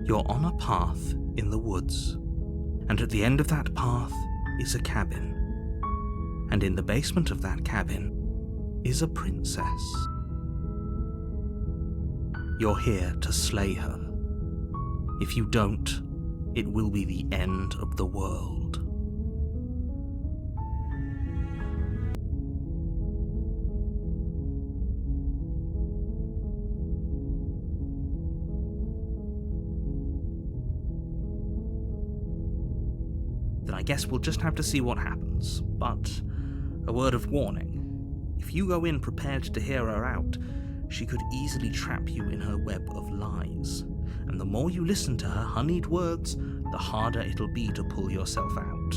You're on a path in the woods, and at the end of that path is a cabin. And in the basement of that cabin is a princess. You're here to slay her. If you don't, it will be the end of the world. Then I guess we'll just have to see what happens. But a word of warning. If you go in prepared to hear her out, she could easily trap you in her web of lies. And the more you listen to her honeyed words, the harder it'll be to pull yourself out.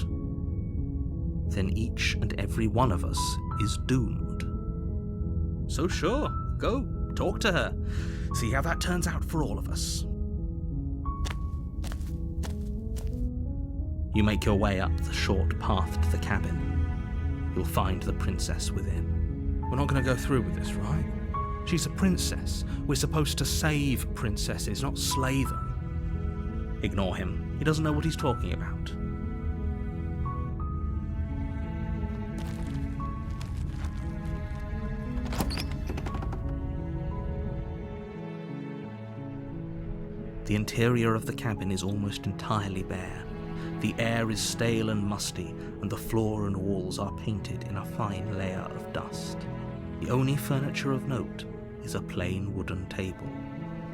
Then each and every one of us is doomed. So sure, go, talk to her. See how that turns out for all of us. You make your way up the short path to the cabin. You'll find the princess within. We're not going to go through with this, right? She's a princess. We're supposed to save princesses, not slay them. Ignore him. He doesn't know what he's talking about. The interior of the cabin is almost entirely bare. The air is stale and musty, and the floor and walls are painted in a fine layer of dust. The only furniture of note is a plain wooden table.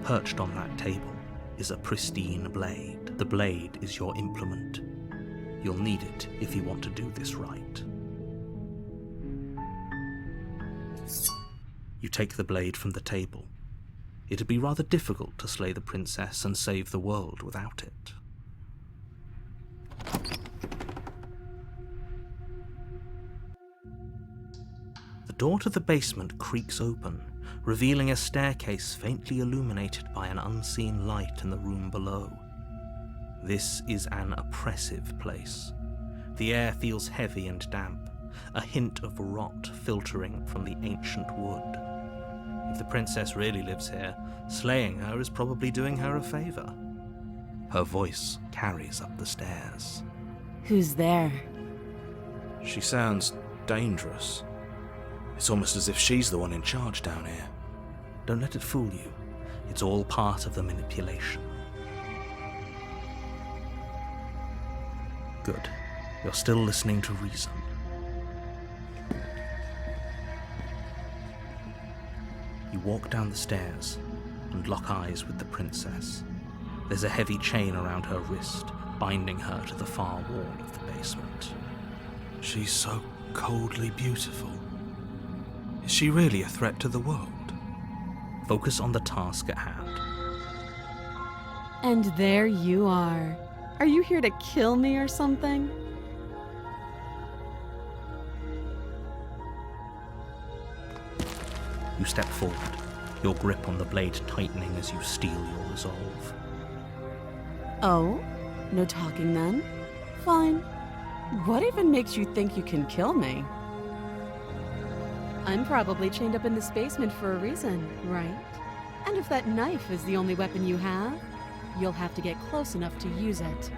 Perched on that table is a pristine blade. The blade is your implement. You'll need it if you want to do this right. You take the blade from the table. It'd be rather difficult to slay the princess and save the world without it. The door to the basement creaks open, revealing a staircase faintly illuminated by an unseen light in the room below. This is an oppressive place. The air feels heavy and damp, a hint of rot filtering from the ancient wood. If the princess really lives here, slaying her is probably doing her a favor. Her voice carries up the stairs. Who's there? She sounds dangerous. It's almost as if she's the one in charge down here. Don't let it fool you. It's all part of the manipulation. Good. You're still listening to reason. You walk down the stairs and lock eyes with the princess. There's a heavy chain around her wrist, binding her to the far wall of the basement. She's so coldly beautiful. Is she really a threat to the world? Focus on the task at hand. And there you are. Are you here to kill me or something? You step forward, your grip on the blade tightening as you steel your resolve. Oh? No talking then? Fine. What even makes you think you can kill me? I'm probably chained up in this basement for a reason, right? And if that knife is the only weapon you have, you'll have to get close enough to use it.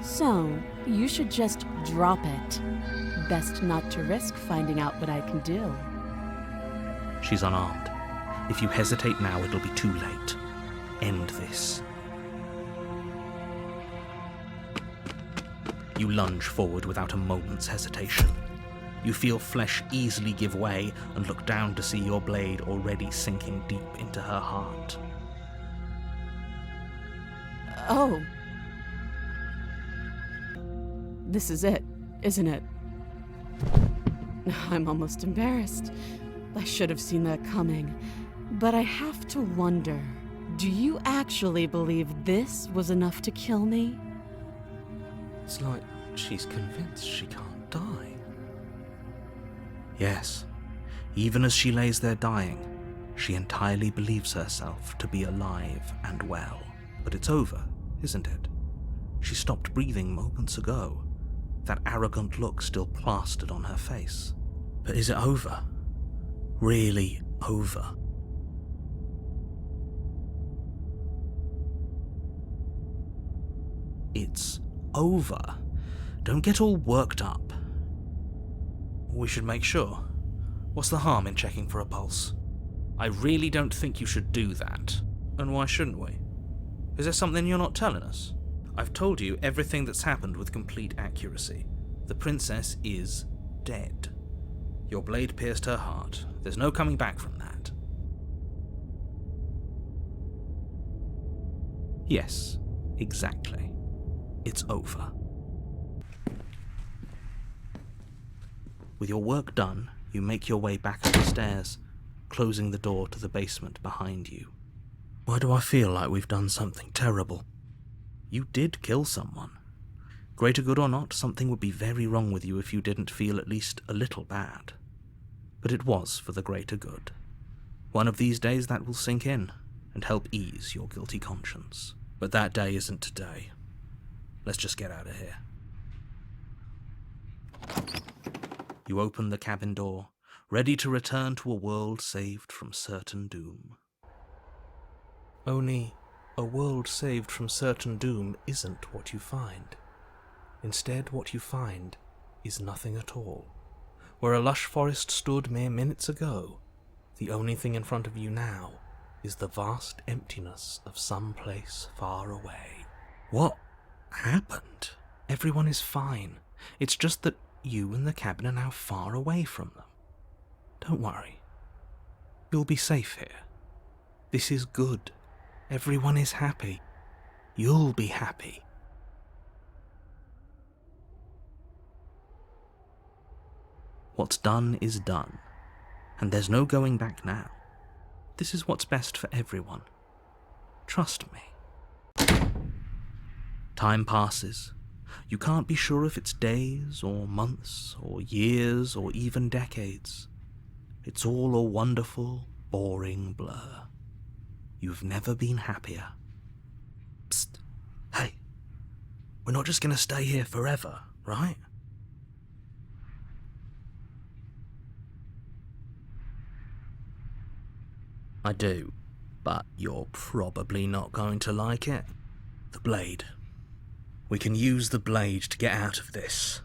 So, you should just drop it. Best not to risk finding out what I can do. She's unarmed. If you hesitate now, it'll be too late. End this. You lunge forward without a moment's hesitation. You feel flesh easily give way and look down to see your blade already sinking deep into her heart. Oh. This is it, isn't it? I'm almost embarrassed. I should have seen that coming. But I have to wonder, do you actually believe this was enough to kill me? It's like she's convinced she can't die. Yes, even as she lays there dying, she entirely believes herself to be alive and well. But it's over, isn't it? She stopped breathing moments ago, that arrogant look still plastered on her face. But is it over? Really over? It's over. Don't get all worked up. We should make sure. What's the harm in checking for a pulse? I really don't think you should do that. And why shouldn't we? Is there something you're not telling us? I've told you everything that's happened with complete accuracy. The princess is dead. Your blade pierced her heart. There's no coming back from that. Yes, exactly. It's over. With your work done, you make your way back up the stairs, closing the door to the basement behind you. Why do I feel like we've done something terrible? You did kill someone. Greater good or not, something would be very wrong with you if you didn't feel at least a little bad. But it was for the greater good. One of these days that will sink in and help ease your guilty conscience. But that day isn't today. Let's just get out of here. You open the cabin door, ready to return to a world saved from certain doom. Only, a world saved from certain doom isn't what you find. Instead, what you find is nothing at all. Where a lush forest stood mere minutes ago, the only thing in front of you now is the vast emptiness of some place far away. What happened? Everyone is fine. It's just that you and the cabin are now far away from them. Don't worry. You'll be safe here. This is good. Everyone is happy. You'll be happy. What's done is done, and there's no going back now. This is what's best for everyone. Trust me. Time passes. You can't be sure if it's days, or months, or years, or even decades. It's all a wonderful, boring blur. You've never been happier. Psst. Hey. We're not just going to stay here forever, right? I do, but you're probably not going to like it. The blade. We can use the blade to get out of this.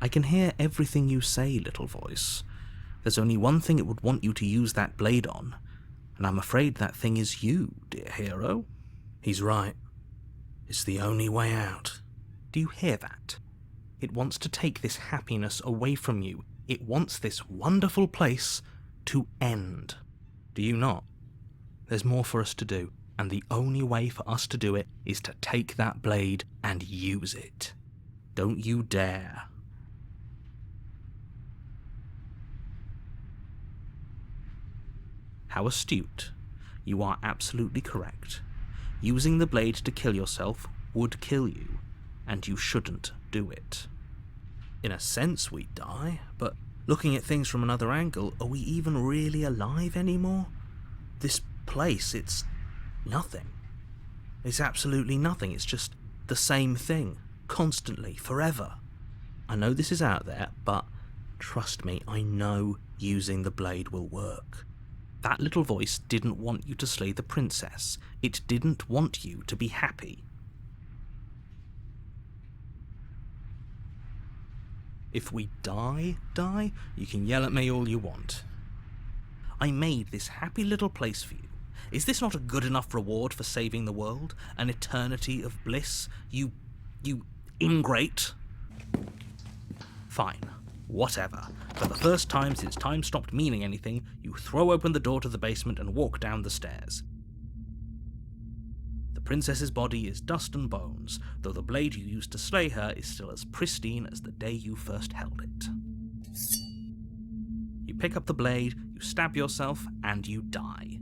I can hear everything you say, little voice. There's only one thing it would want you to use that blade on, and I'm afraid that thing is you, dear hero. He's right. It's the only way out. Do you hear that? It wants to take this happiness away from you. It wants this wonderful place to end. Do you not? There's more for us to do, and the only way for us to do it is to take that blade and use it. Don't you dare. How astute. You are absolutely correct. Using the blade to kill yourself would kill you, and you shouldn't do it. In a sense, we'd die, but looking at things from another angle, are we even really alive anymore? This place, it's nothing. It's absolutely nothing. It's just the same thing, constantly, forever. I know this is out there, but trust me, I know using the blade will work. That little voice didn't want you to slay the princess. It didn't want you to be happy. If we die, you can yell at me all you want. I made this happy little place for you. Is this not a good enough reward for saving the world? An eternity of bliss? You ingrate? Fine. Whatever. For the first time since time stopped meaning anything, you throw open the door to the basement and walk down the stairs. The princess's body is dust and bones, though the blade you used to slay her is still as pristine as the day you first held it. You pick up the blade, you stab yourself, and you die.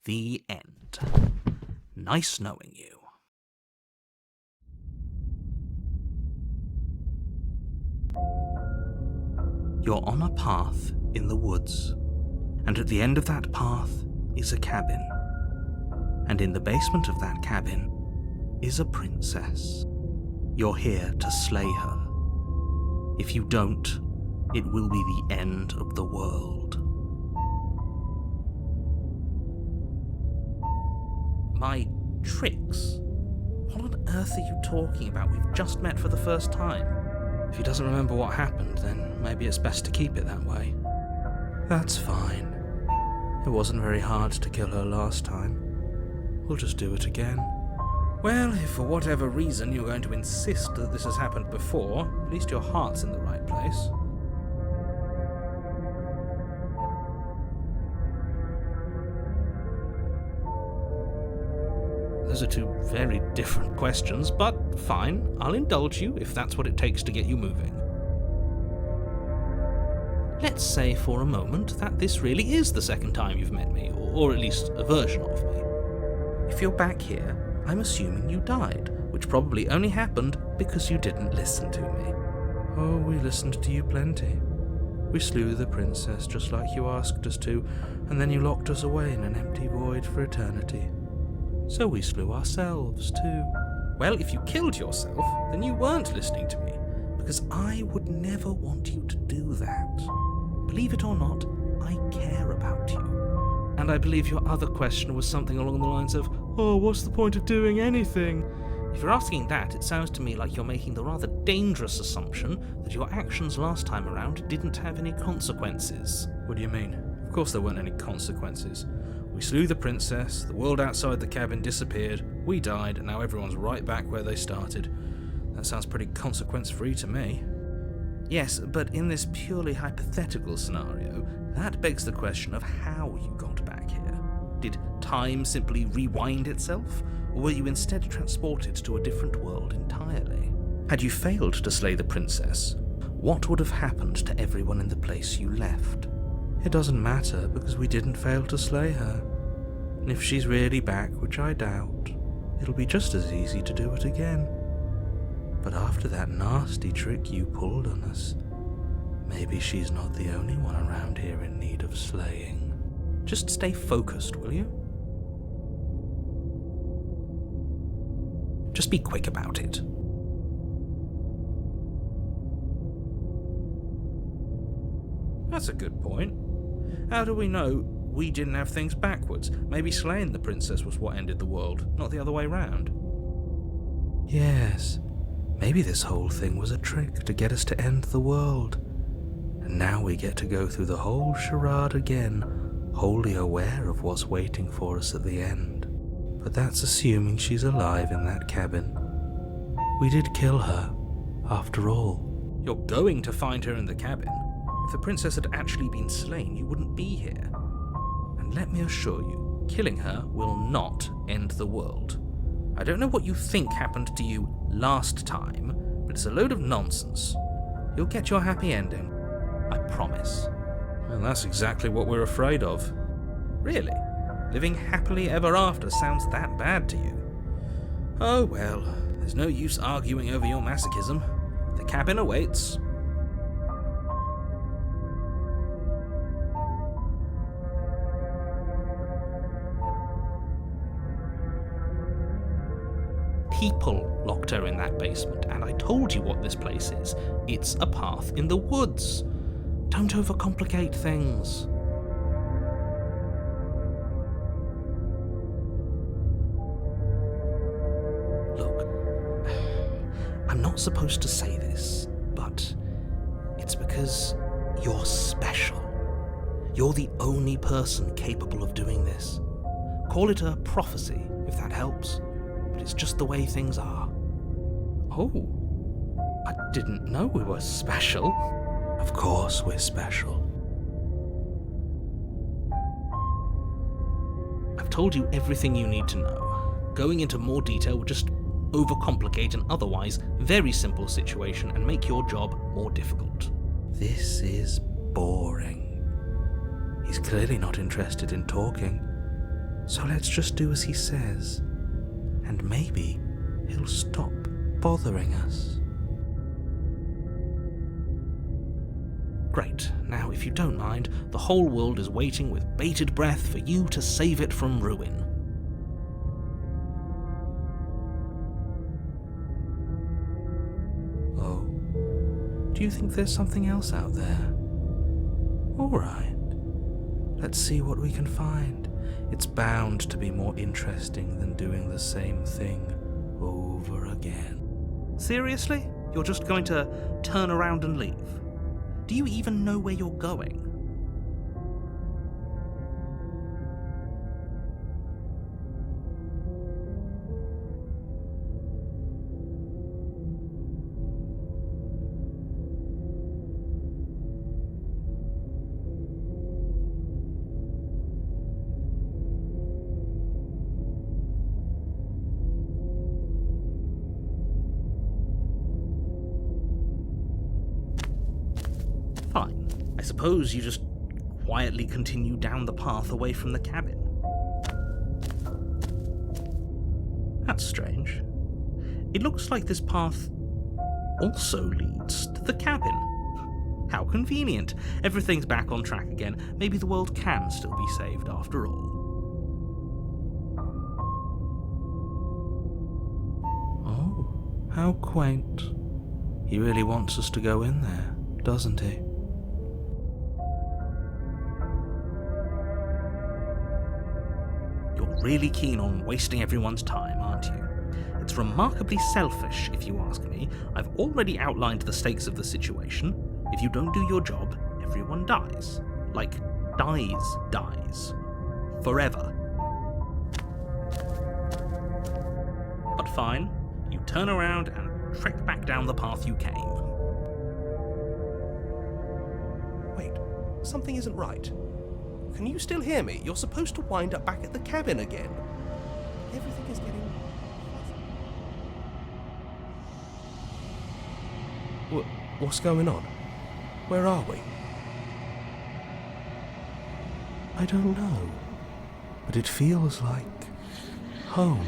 The end. Nice knowing you. You're on a path in the woods, and at the end of that path is a cabin. And in the basement of that cabin is a princess. You're here to slay her. If you don't, it will be the end of the world. My Tricks? What on earth are you talking about? We've just met for the first time. If he doesn't remember what happened, then maybe it's best to keep it that way. That's fine. It wasn't very hard to kill her last time. We'll just do it again. Well, if for whatever reason you're going to insist that this has happened before, at least your heart's in the right place. Those are two very different questions, but fine, I'll indulge you if that's what it takes to get you moving. Let's say for a moment that this really is the second time you've met me, or at least a version of me. If you're back here, I'm assuming you died, which probably only happened because you didn't listen to me. Oh, we listened to you plenty. We slew the princess just like you asked us to, and then you locked us away in an empty void for eternity. So we slew ourselves too. Well, if you killed yourself, then you weren't listening to me, because I would never want you to do that. Believe it or not, I care about you. And I believe your other question was something along the lines of, oh, what's the point of doing anything? If you're asking that, it sounds to me like you're making the rather dangerous assumption that your actions last time around didn't have any consequences. What do you mean? Of course there weren't any consequences. We slew the princess, the world outside the cabin disappeared, we died, and now everyone's right back where they started. That sounds pretty consequence-free to me. Yes, but in this purely hypothetical scenario, that begs the question of how you got back here. Did time simply rewind itself, or were you instead transported to a different world entirely? Had you failed to slay the princess, what would have happened to everyone in the place you left? It doesn't matter, because we didn't fail to slay her. And if she's really back, which I doubt, it'll be just as easy to do it again. But after that nasty trick you pulled on us, maybe she's not the only one around here in need of slaying. Just stay focused, will you? Just be quick about it. That's a good point. How do we know we didn't have things backwards? Maybe slaying the princess was what ended the world, not the other way round. Yes, maybe this whole thing was a trick to get us to end the world. And now we get to go through the whole charade again, wholly aware of what's waiting for us at the end. But that's assuming she's alive in that cabin. We did kill her, after all. You're going to find her in the cabin. If the princess had actually been slain, you wouldn't be here. And let me assure you, killing her will not end the world. I don't know what you think happened to you last time, but it's a load of nonsense. You'll get your happy ending. I promise. Well, that's exactly what we're afraid of. Really? Living happily ever after sounds that bad to you? Oh well, there's no use arguing over your masochism. The cabin awaits. People locked her in that basement, and I told you what this place is. It's a path in the woods. Don't overcomplicate things. Look, I'm not supposed to say this, but it's because you're special. You're the only person capable of doing this. Call it a prophecy, if that helps. But it's just the way things are. Oh, I didn't know we were special. Of course we're special. I've told you everything you need to know. Going into more detail would just overcomplicate an otherwise very simple situation and make your job more difficult. This is boring. He's clearly not interested in talking, so let's just do as he says. And maybe he'll stop bothering us. Great. Now, if you don't mind, the whole world is waiting with bated breath for you to save it from ruin. Oh, do you think there's something else out there? All right. Let's see what we can find. It's bound to be more interesting than doing the same thing over again. Seriously? You're just going to turn around and leave? Do you even know where you're going? Fine. I suppose you just quietly continue down the path away from the cabin. That's strange. It looks like this path also leads to the cabin. How convenient. Everything's back on track again. Maybe the world can still be saved after all. Oh, how quaint. He really wants us to go in there, doesn't he? You're really keen on wasting everyone's time, aren't you? It's remarkably selfish, if you ask me. I've already outlined the stakes of the situation. If you don't do your job, everyone dies. Like, dies. Forever. But fine, you turn around and trek back down the path you came. Wait, something isn't right. Can you still hear me? You're supposed to wind up back at the cabin again. Everything is getting... What's going on? Where are we? I don't know, but it feels like home.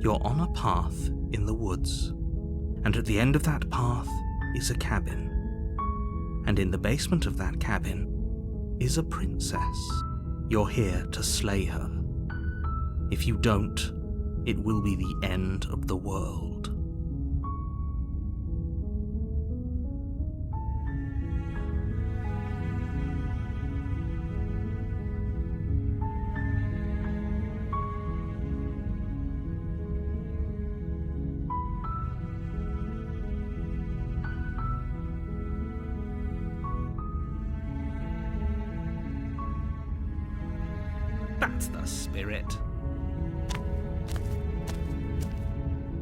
You're on a path in the woods, and at the end of that path is a cabin. And in the basement of that cabin is a princess. You're here to slay her. If you don't, it will be the end of the world. That's the spirit.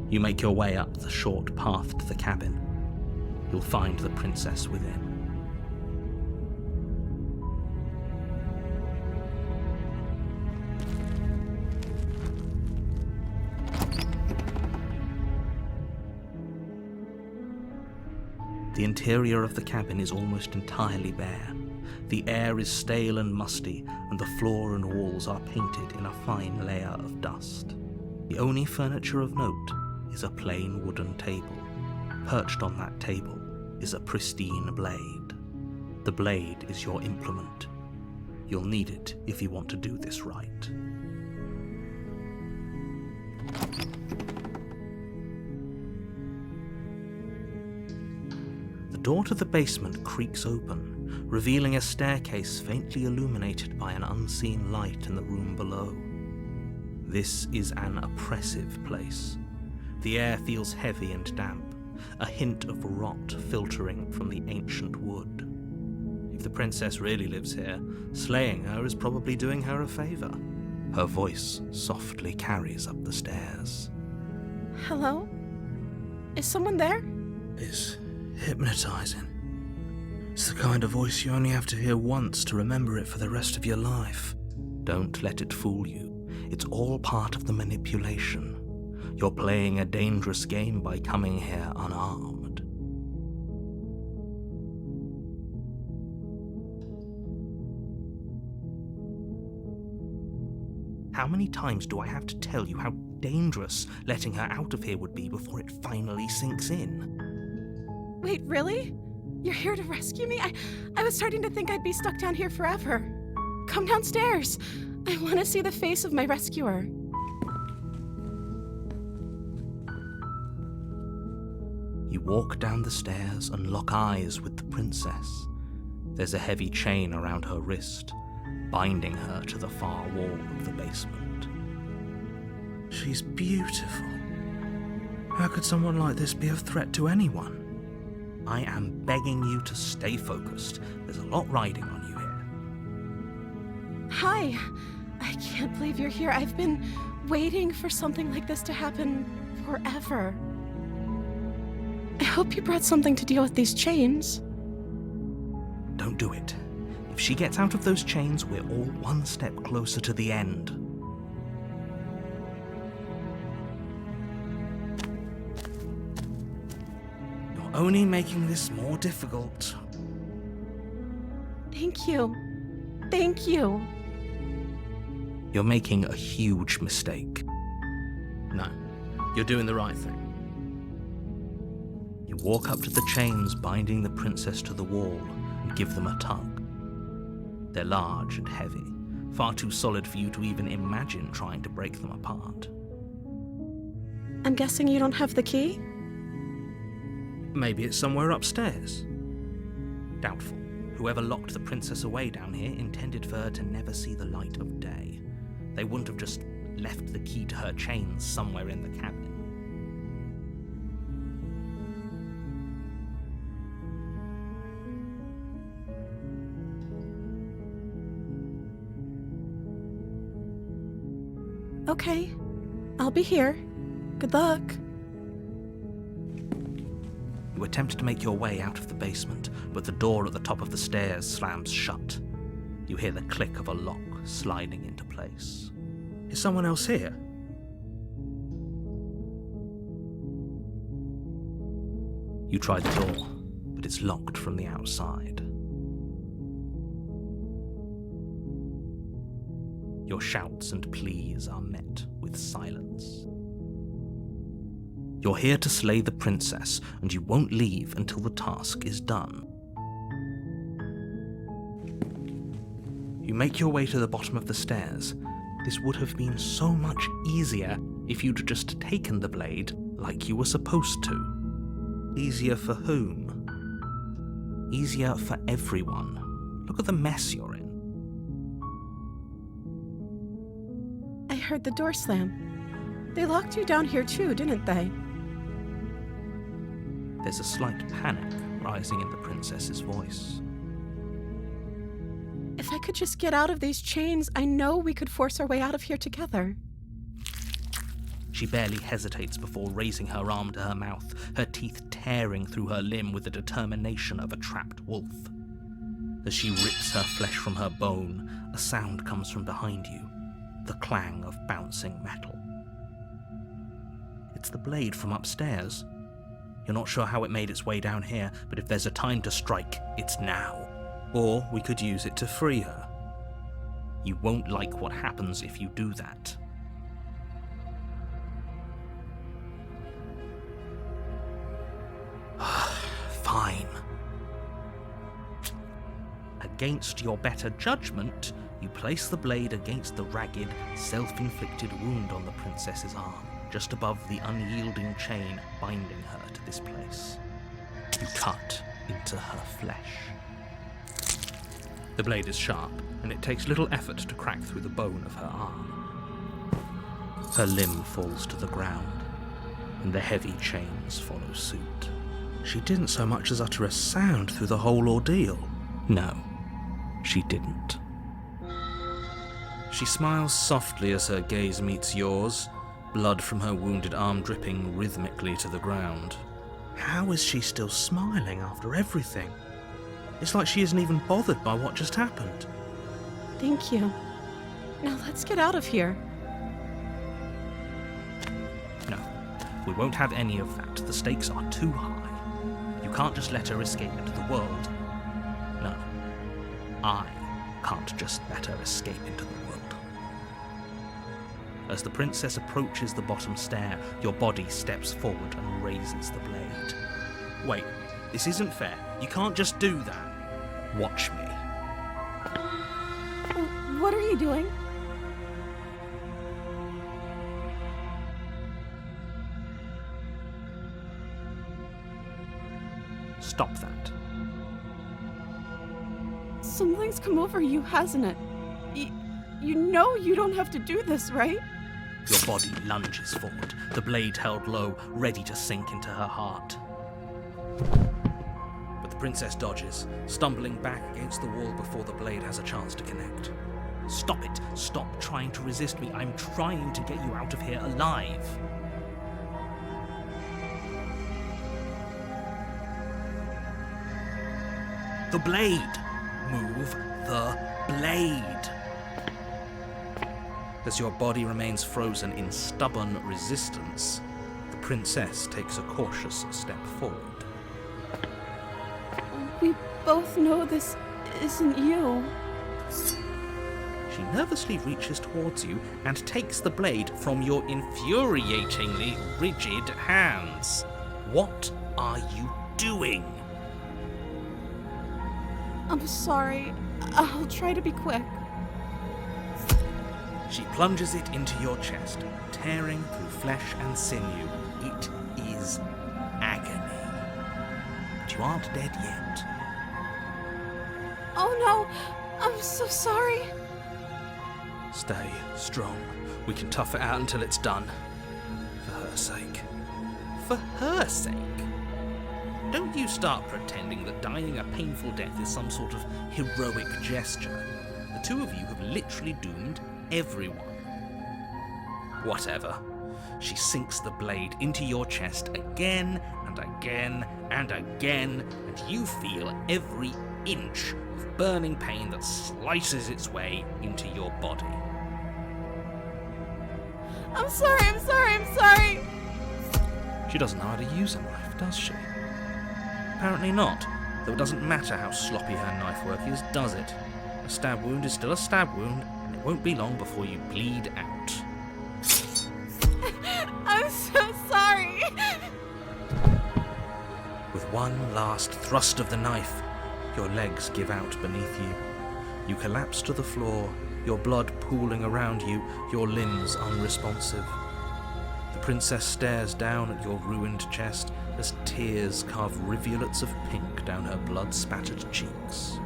You make your way up the short path to the cabin. You'll find the princess within. The interior of the cabin is almost entirely bare. The air is stale and musty, and the floor and walls are painted in a fine layer of dust. The only furniture of note is a plain wooden table. Perched on that table is a pristine blade. The blade is your implement. You'll need it if you want to do this right. The door to the basement creaks open, revealing a staircase faintly illuminated by an unseen light in the room below. This is an oppressive place. The air feels heavy and damp, a hint of rot filtering from the ancient wood. If the princess really lives here, slaying her is probably doing her a favor. Her voice softly carries up the stairs. Hello? Is someone there? It's hypnotizing. It's the kind of voice you only have to hear once to remember it for the rest of your life. Don't let it fool you. It's all part of the manipulation. You're playing a dangerous game by coming here unarmed. How many times do I have to tell you how dangerous letting her out of here would be before it finally sinks in? Wait, really? You're here to rescue me? I was starting to think I'd be stuck down here forever. Come downstairs. I want to see the face of my rescuer. You walk down the stairs and lock eyes with the princess. There's a heavy chain around her wrist, binding her to the far wall of the basement. She's beautiful. How could someone like this be a threat to anyone? I am begging you to stay focused. There's a lot riding on you here. Hi. I can't believe you're here. I've been waiting for something like this to happen forever. I hope you brought something to deal with these chains. Don't do it. If she gets out of those chains, we're all one step closer to the end. You're only making this more difficult. Thank you. Thank you. You're making a huge mistake. No, you're doing the right thing. You walk up to the chains binding the princess to the wall and give them a tug. They're large and heavy, far too solid for you to even imagine trying to break them apart. I'm guessing you don't have the key? Maybe it's somewhere upstairs. Doubtful. Whoever locked the princess away down here intended for her to never see the light of day. They wouldn't have just left the key to her chains somewhere in the cabin. Okay, I'll be here. Good luck. You attempt to make your way out of the basement, but the door at the top of the stairs slams shut. You hear the click of a lock sliding into place. Is someone else here? You try the door, but it's locked from the outside. Your shouts and pleas are met with silence. You're here to slay the princess, and you won't leave until the task is done. You make your way to the bottom of the stairs. This would have been so much easier if you'd just taken the blade like you were supposed to. Easier for whom? Easier for everyone. Look at the mess you're in. I heard the door slam. They locked you down here too, didn't they? There's a slight panic rising in the princess's voice. If I could just get out of these chains, I know we could force our way out of here together. She barely hesitates before raising her arm to her mouth, her teeth tearing through her limb with the determination of a trapped wolf. As she rips her flesh from her bone, a sound comes from behind you, the clang of bouncing metal. It's the blade from upstairs. You're not sure how it made its way down here, but if there's a time to strike, it's now. Or we could use it to free her. You won't like what happens if you do that. Fine. Against your better judgment, you place the blade against the ragged, self-inflicted wound on the princess's arm, just above the unyielding chain binding her to this place. You cut into her flesh. The blade is sharp, and it takes little effort to crack through the bone of her arm. Her limb falls to the ground, and the heavy chains follow suit. She didn't so much as utter a sound through the whole ordeal. No, she didn't. She smiles softly as her gaze meets yours, blood from her wounded arm dripping rhythmically to the ground. How is she still smiling after everything? It's like she isn't even bothered by what just happened. Thank you. Now let's get out of here. No, we won't have any of that. The stakes are too high. You can't just let her escape into the world. No, I can't just let her escape into the world. As the princess approaches the bottom stair, your body steps forward and raises the blade. Wait, this isn't fair. You can't just do that. Watch me. What are you doing? Stop that. Something's come over you, hasn't it? You know you don't have to do this, right? Your body lunges forward, the blade held low, ready to sink into her heart. But the princess dodges, stumbling back against the wall before the blade has a chance to connect. Stop it! Stop trying to resist me. I'm trying to get you out of here alive. The blade! Move the blade! As your body remains frozen in stubborn resistance, the princess takes a cautious step forward. We both know this isn't you. She nervously reaches towards you and takes the blade from your infuriatingly rigid hands. What are you doing? I'm sorry. I'll try to be quick. She plunges it into your chest, tearing through flesh and sinew. It is agony. But you aren't dead yet. Oh no! I'm so sorry. Stay strong. We can tough it out until it's done. For her sake. For her sake? Don't you start pretending that dying a painful death is some sort of heroic gesture. The two of you have literally doomed everyone. Whatever. She sinks the blade into your chest again and again and again, and you feel every inch of burning pain that slices its way into your body. I'm sorry. She doesn't know how to use a knife, does she? Apparently not, though it doesn't matter how sloppy her knife work is, does it? A stab wound is still a stab wound, and it won't be long before you bleed out. I'm so sorry. With one last thrust of the knife, your legs give out beneath you. You collapse to the floor, your blood pooling around you, your limbs unresponsive. The princess stares down at your ruined chest as tears carve rivulets of pink down her blood-spattered cheeks.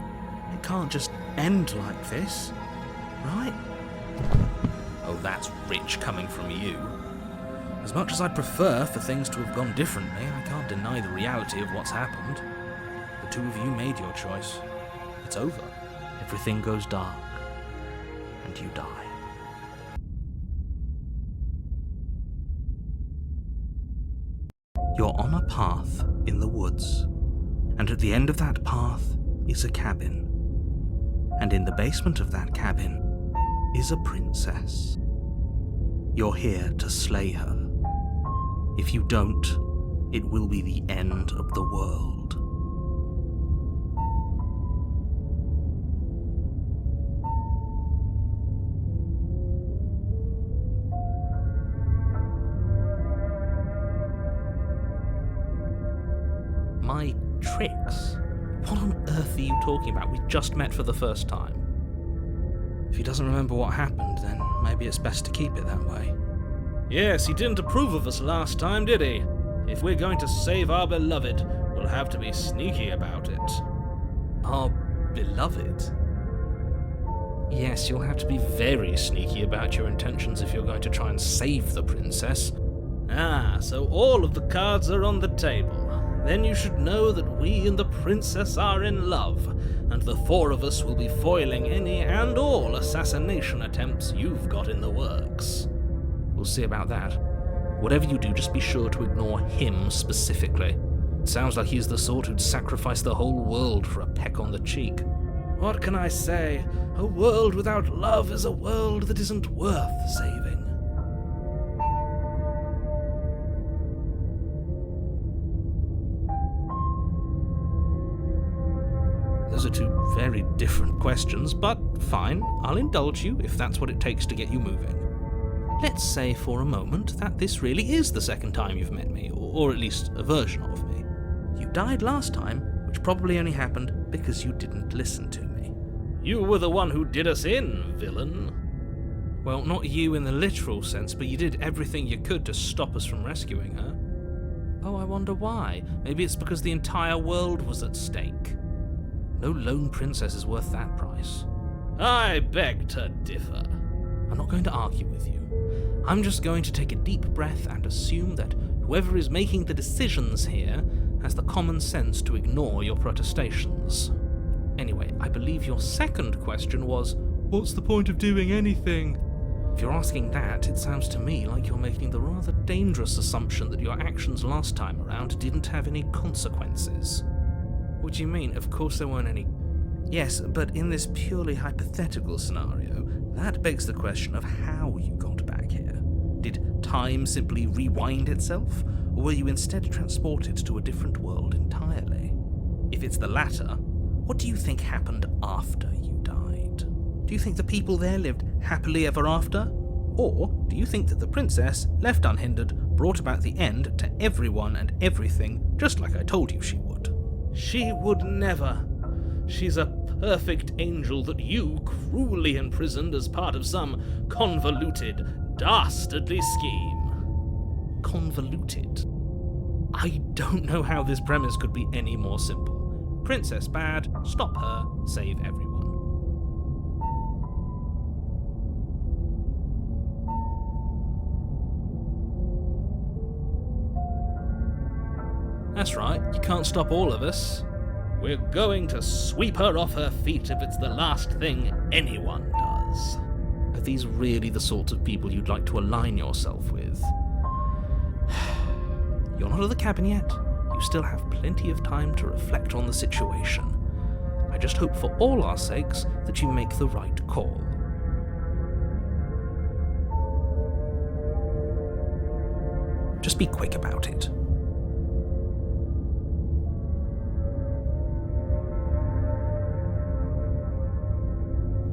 It can't just end like this, right? Oh, that's rich coming from you. As much as I'd prefer for things to have gone differently, I can't deny the reality of what's happened. The two of you made your choice. It's over. Everything goes dark, and you die. You're on a path in the woods, and at the end of that path is a cabin. And in the basement of that cabin is a princess. You're here to slay her. If you don't, it will be the end of the world. My tricks? What on earth are you talking about? We just met for the first time. If he doesn't remember what happened, then maybe it's best to keep it that way. Yes, he didn't approve of us last time, did he? If we're going to save our beloved, we'll have to be sneaky about it. Our beloved? Yes, you'll have to be very sneaky about your intentions if you're going to try and save the princess. Ah, so all of the cards are on the table. Then you should know that we and the princess are in love, and the four of us will be foiling any and all assassination attempts you've got in the works. we'll see about that. Whatever you do, just be sure to ignore him specifically. It sounds like he's the sort who'd sacrifice the whole world for a peck on the cheek. What can I say? A world without love is a world that isn't worth saving. Those are two very different questions, but fine, I'll indulge you if that's what it takes to get you moving. Let's say for a moment that this really is the second time you've met me, or at least a version of me. You died last time, which probably only happened because you didn't listen to me. You were the one who did us in, villain. Well, not you in the literal sense, but you did everything you could to stop us from rescuing her. Oh, I wonder why. Maybe it's because the entire world was at stake. No lone princess is worth that price. I beg to differ. I'm not going to argue with you. I'm just going to take a deep breath and assume that whoever is making the decisions here has the common sense to ignore your protestations. Anyway, I believe your second question was, what's the point of doing anything? If you're asking that, it sounds to me like you're making the rather dangerous assumption that your actions last time around didn't have any consequences. What do you mean? Of course there weren't any. Yes, but in this purely hypothetical scenario, that begs the question of how you got back here. Did time simply rewind itself, or were you instead transported to a different world entirely? If it's the latter, what do you think happened after you died? Do you think the people there lived happily ever after? Or do you think that the princess, left unhindered, brought about the end to everyone and everything, just like I told you she would? She would never. She's a perfect angel that you cruelly imprisoned as part of some convoluted, dastardly scheme. Convoluted? I don't know how this premise could be any more simple. Princess bad, stop her, save everyone. That's right, you can't stop all of us. We're going to sweep her off her feet if it's the last thing anyone does. Are these really the sorts of people you'd like to align yourself with? You're not at the cabin yet. You still have plenty of time to reflect on the situation. I just hope for all our sakes that you make the right call. Just be quick about it.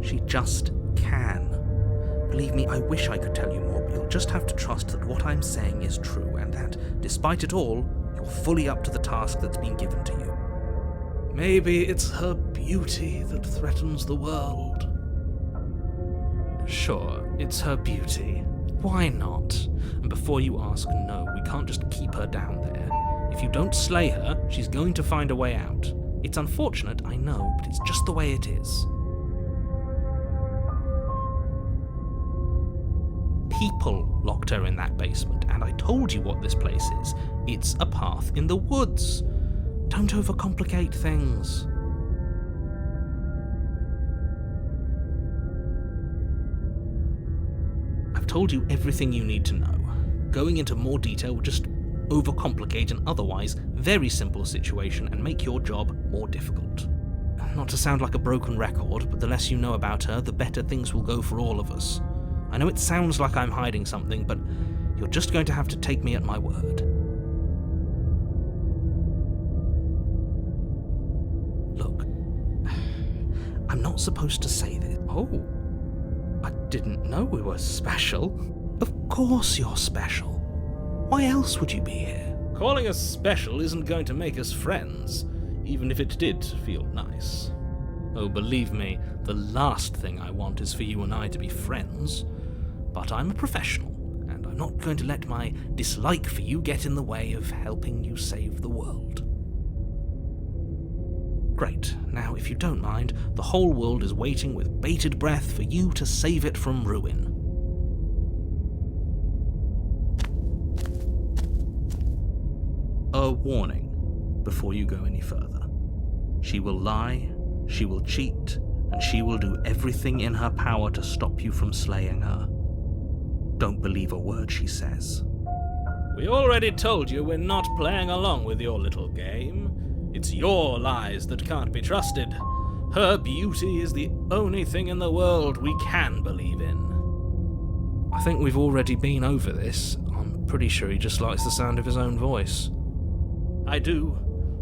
She just can. Believe me, I wish I could tell you more, but you'll just have to trust that what I'm saying is true, and that, despite it all, you're fully up to the task that's been given to you. Maybe it's her beauty that threatens the world. Sure, it's her beauty. Why not? And before you ask, no, we can't just keep her down there. If you don't slay her, she's going to find a way out. It's unfortunate, I know, but it's just the way it is. People locked her in that basement, and I told you what this place is. It's a path in the woods. Don't overcomplicate things. I've told you everything you need to know. Going into more detail would just overcomplicate an otherwise very simple situation and make your job more difficult. Not to sound like a broken record, but the less you know about her, the better things will go for all of us. I know it sounds like I'm hiding something, but you're just going to have to take me at my word. Look, I'm not supposed to say this. Oh, I didn't know we were special. Of course you're special. Why else would you be here? Calling us special isn't going to make us friends, even if it did feel nice. Oh, believe me, the last thing I want is for you and I to be friends. But I'm a professional, and I'm not going to let my dislike for you get in the way of helping you save the world. Great. Now, if you don't mind, the whole world is waiting with bated breath for you to save it from ruin. A warning before you go any further. She will lie, she will cheat, and she will do everything in her power to stop you from slaying her. Don't believe a word she says. We already told you we're not playing along with your little game. It's your lies that can't be trusted. Her beauty is the only thing in the world we can believe in. I think we've already been over this. I'm pretty sure he just likes the sound of his own voice. I do,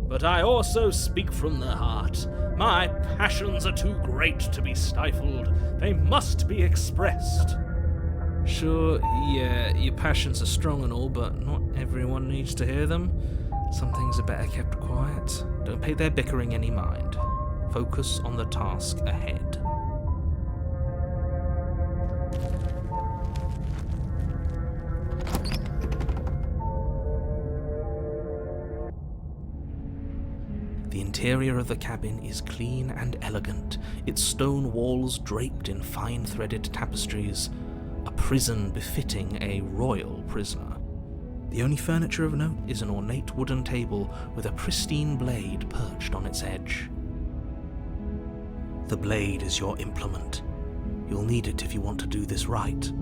but I also speak from the heart. My passions are too great to be stifled. They must be expressed. Sure, yeah, your passions are strong and all, but not everyone needs to hear them. Some things are better kept quiet. Don't pay their bickering any mind. Focus on the task ahead. The interior of the cabin is clean and elegant, its stone walls draped in fine threaded tapestries, a prison befitting a royal prisoner. The only furniture of note is an ornate wooden table with a pristine blade perched on its edge. The blade is your implement. You'll need it if you want to do this right.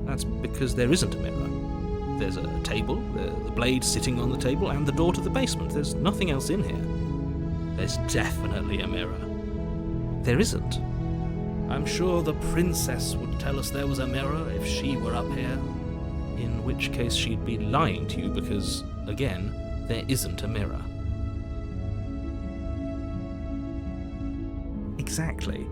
That's because there isn't a mirror. There's a table, the blade sitting on the table, and the door to the basement. There's nothing else in here. There's definitely a mirror. There isn't. I'm sure the princess would tell us there was a mirror if she were up here. In which case she'd be lying to you because, again, there isn't a mirror. Exactly.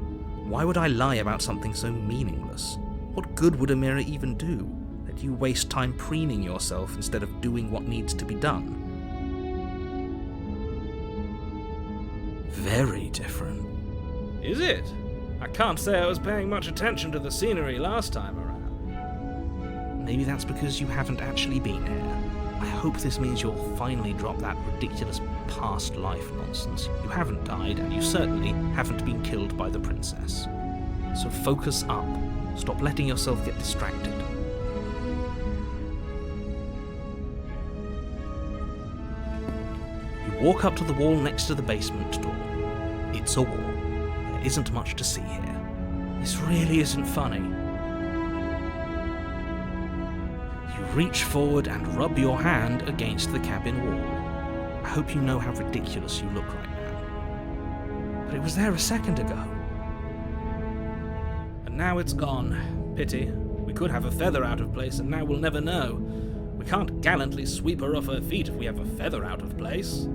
Why would I lie about something so meaningless? What good would a mirror even do? That you waste time preening yourself instead of doing what needs to be done? Very different. Is it? I can't say I was paying much attention to the scenery last time around. Maybe that's because you haven't actually been here. I hope this means you'll finally drop that ridiculous past life nonsense. You haven't died, and you certainly haven't been killed by the princess. So focus up. Stop letting yourself get distracted. You walk up to the wall next to the basement door. It's a wall. There isn't much to see here. This really isn't funny. You reach forward and rub your hand against the cabin wall. I hope you know how ridiculous you look right now. But it was there a second ago. And now it's gone. Pity. We could have a feather out of place, and now we'll never know. We can't gallantly sweep her off her feet if we have a feather out of place.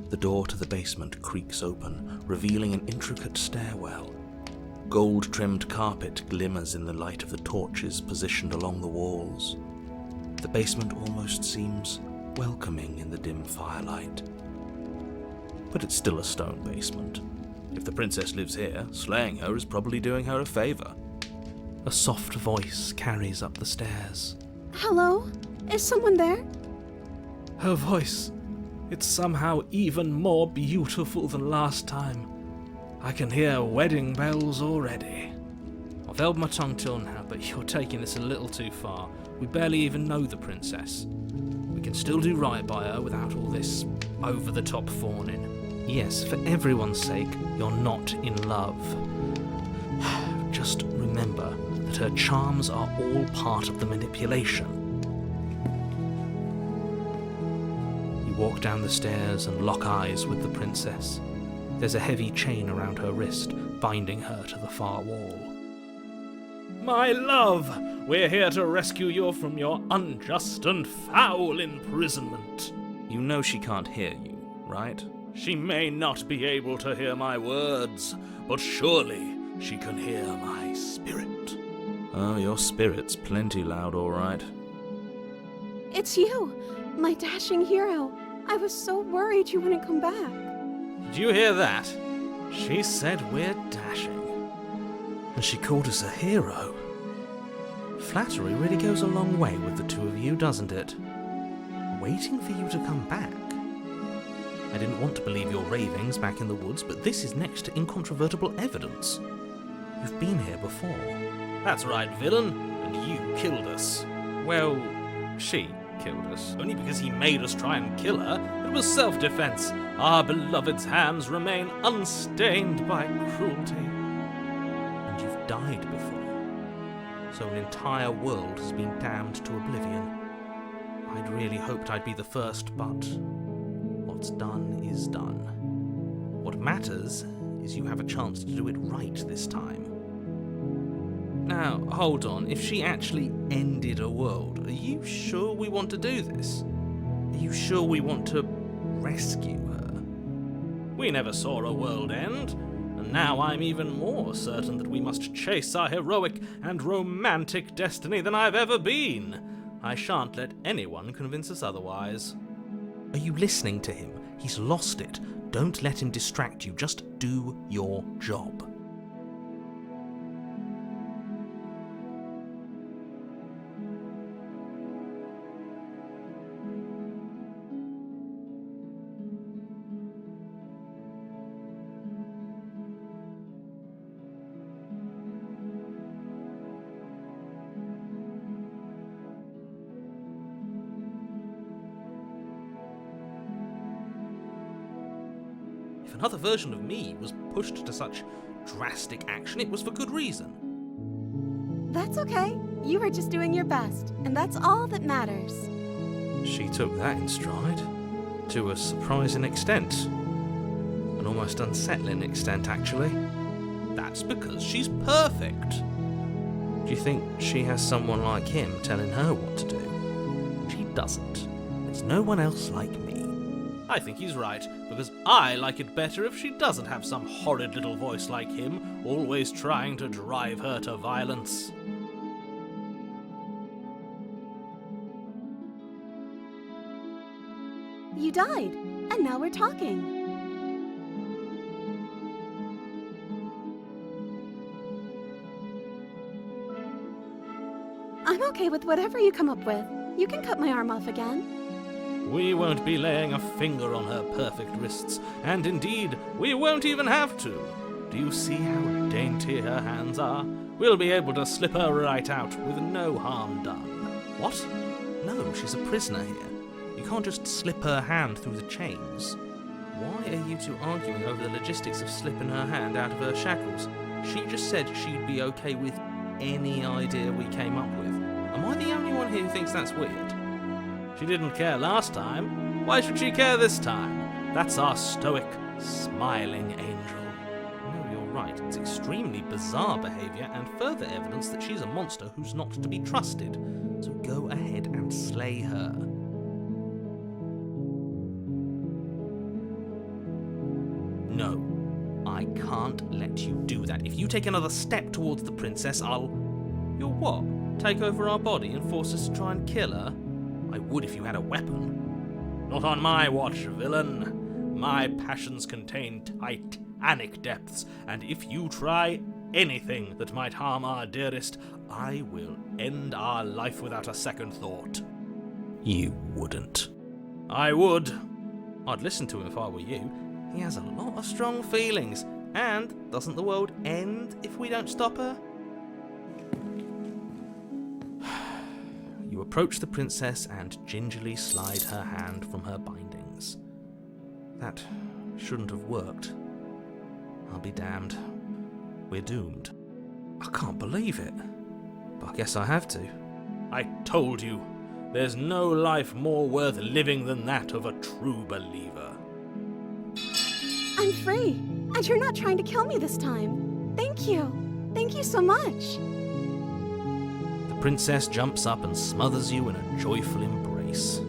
The door to the basement creaks open, revealing an intricate stairwell. Gold-trimmed carpet glimmers in the light of the torches positioned along the walls. The basement almost seems welcoming in the dim firelight. But it's still a stone basement. If the princess lives here, slaying her is probably doing her a favor. A soft voice carries up the stairs. Hello? Is someone there? Her voice. It's somehow even more beautiful than last time. I can hear wedding bells already. I've held my tongue till now, but you're taking this a little too far. We barely even know the princess. We can still do right by her without all this over-the-top fawning. Yes, for everyone's sake, you're not in love. Just remember that her charms are all part of the manipulation. Walk down the stairs and lock eyes with the princess. There's a heavy chain around her wrist, binding her to the far wall. My love, we're here to rescue you from your unjust and foul imprisonment. You know she can't hear you, right? She may not be able to hear my words, but surely she can hear my spirit. Oh, your spirit's plenty loud, all right. It's you, my dashing hero. I was so worried you wouldn't come back. Did you hear that? She said we're dashing. And she called us a hero. Flattery really goes a long way with the two of you, doesn't it? Waiting for you to come back. I didn't want to believe your ravings back in the woods, but this is next to incontrovertible evidence. You've been here before. That's right, villain, and you killed us. Well, she killed us. Only because he made us try and kill her. It was self-defense. Our beloved's hands remain unstained by cruelty. And you've died before. So an entire world has been damned to oblivion. I'd really hoped I'd be the first, but what's done is done. What matters is you have a chance to do it right this time. Now, hold on. If she actually ended a world, are you sure we want to do this? Are you sure we want to rescue her? We never saw a world end, and now I'm even more certain that we must chase our heroic and romantic destiny than I've ever been. I shan't let anyone convince us otherwise. Are you listening to him? He's lost it. Don't let him distract you. Just do your job. If another version of me was pushed to such drastic action, it was for good reason. That's okay. You were just doing your best, and that's all that matters. She took that in stride. To a surprising extent. An almost unsettling extent, actually. That's because she's perfect. Do you think she has someone like him telling her what to do? She doesn't. There's no one else like me. I think he's right, because I like it better if she doesn't have some horrid little voice like him, always trying to drive her to violence. You died, and now we're talking. I'm okay with whatever you come up with. You can cut my arm off again. We won't be laying a finger on her perfect wrists, and indeed, we won't even have to. Do you see how dainty her hands are? We'll be able to slip her right out with no harm done. What? No, she's a prisoner here. You can't just slip her hand through the chains. Why are you two arguing over the logistics of slipping her hand out of her shackles? She just said she'd be okay with any idea we came up with. Am I the only one here who thinks that's weird? She didn't care last time. Why should she care this time? That's our stoic, smiling angel. No, you're right. It's extremely bizarre behaviour and further evidence that she's a monster who's not to be trusted. So go ahead and slay her. No, I can't let you do that. If you take another step towards the princess, I'll... You'll what? Take over our body and force us to try and kill her? I would if you had a weapon. Not on my watch, villain. My passions contain titanic depths, and if you try anything that might harm our dearest, I will end our life without a second thought. You wouldn't. I would. I'd listen to him if I were you. He has a lot of strong feelings. And doesn't the world end if we don't stop her? You approach the princess and gingerly slide her hand from her bindings. That shouldn't have worked. I'll be damned. We're doomed. I can't believe it. But I guess I have to. I told you, there's no life more worth living than that of a true believer. I'm free, and you're not trying to kill me this time. Thank you. Thank you so much. The princess jumps up and smothers you in a joyful embrace.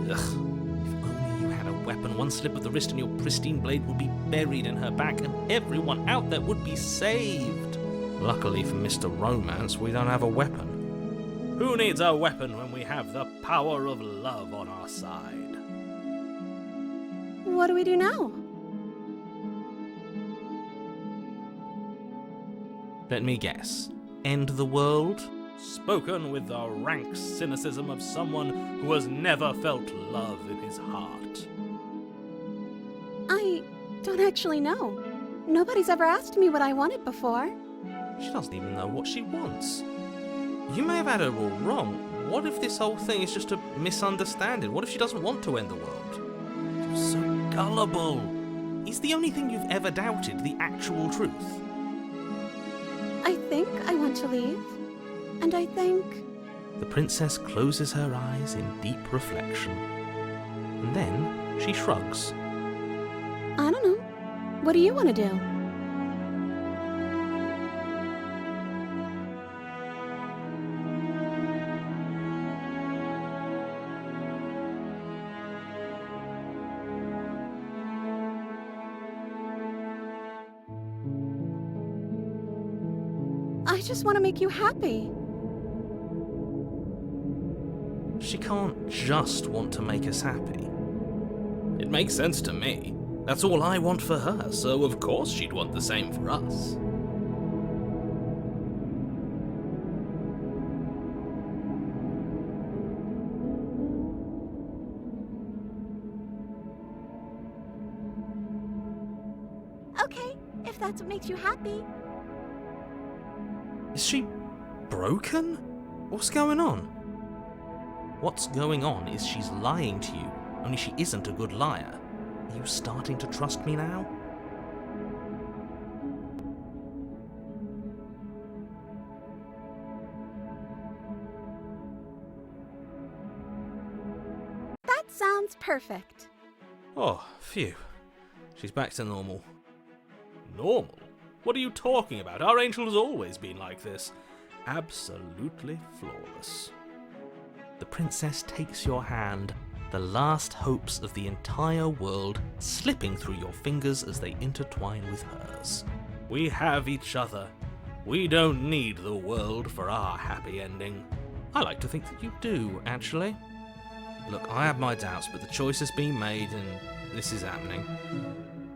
Ugh. If only you had a weapon, one slip of the wrist and your pristine blade would be buried in her back and everyone out there would be saved. Luckily for Mr. Romance, we don't have a weapon. Who needs a weapon when we have the power of love on our side? What do we do now? Let me guess. End the world? Spoken with the rank cynicism of someone who has never felt love in his heart. don't actually know. Nobody's ever asked me what I wanted before. She doesn't even know what she wants. You may have had her all wrong. What if this whole thing is just a misunderstanding? What if she doesn't want to end the world? You're so gullible. Is the only thing you've ever doubted the actual truth? I think I want to leave. And I think... The princess closes her eyes in deep reflection. And then she shrugs. I don't know. What do you want to do? I just want to make you happy. She can't just want to make us happy. It makes sense to me. That's all I want for her, so of course she'd want the same for us. Okay, if that's what makes you happy. Is she broken? What's going on? What's going on is she's lying to you, only she isn't a good liar. Are you starting to trust me now? That sounds perfect. Oh, phew. She's back to normal. Normal? What are you talking about? Our angel has always been like this. Absolutely flawless. The princess takes your hand, the last hopes of the entire world slipping through your fingers as they intertwine with hers. We have each other. We don't need the world for our happy ending. I like to think that you do, actually. Look, I have my doubts, but the choice has been made and this is happening.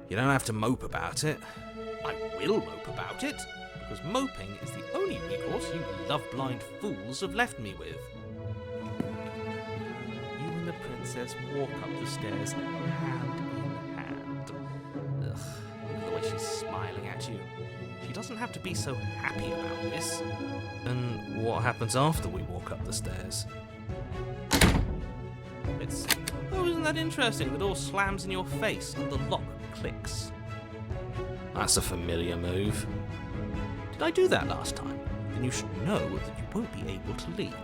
You don't have to mope about it. I will mope about it, because moping is the only recourse you love-blind fools have left me with. You and the princess walk up the stairs hand in hand. Ugh, look at the way she's smiling at you. She doesn't have to be so happy about this. And what happens after we walk up the stairs? Oh, isn't that interesting? The door slams in your face and the lock clicks. That's a familiar move. Did I do that last time? Then you should know that you won't be able to leave.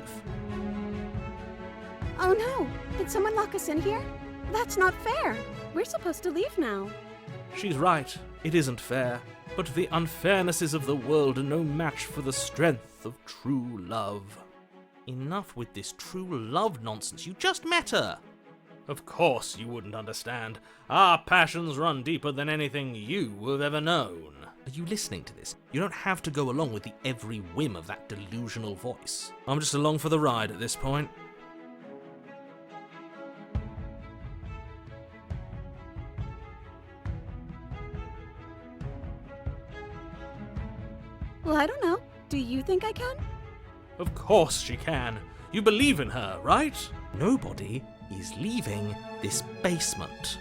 Oh no! Did someone lock us in here? That's not fair. We're supposed to leave now. She's right. It isn't fair. But the unfairnesses of the world are no match for the strength of true love. Enough with this true love nonsense. You just met her. Of course you wouldn't understand. Our passions run deeper than anything you have ever known. Are you listening to this? You don't have to go along with the every whim of that delusional voice. I'm just along for the ride at this point. Well, I don't know. Do you think I can? Of course she can. You believe in her, right? Nobody is leaving this basement.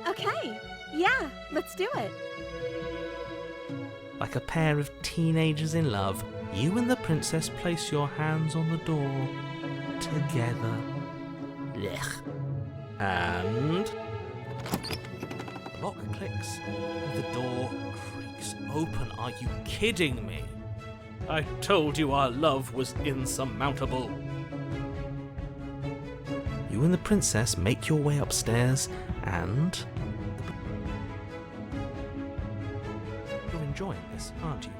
Okay. Yeah, let's do it. Like a pair of teenagers in love, you and the princess place your hands on the door together. Blech. And the lock clicks and the door creaks open. Are you kidding me? I told you our love was insurmountable. You and the princess make your way upstairs and... You're enjoying this, aren't you?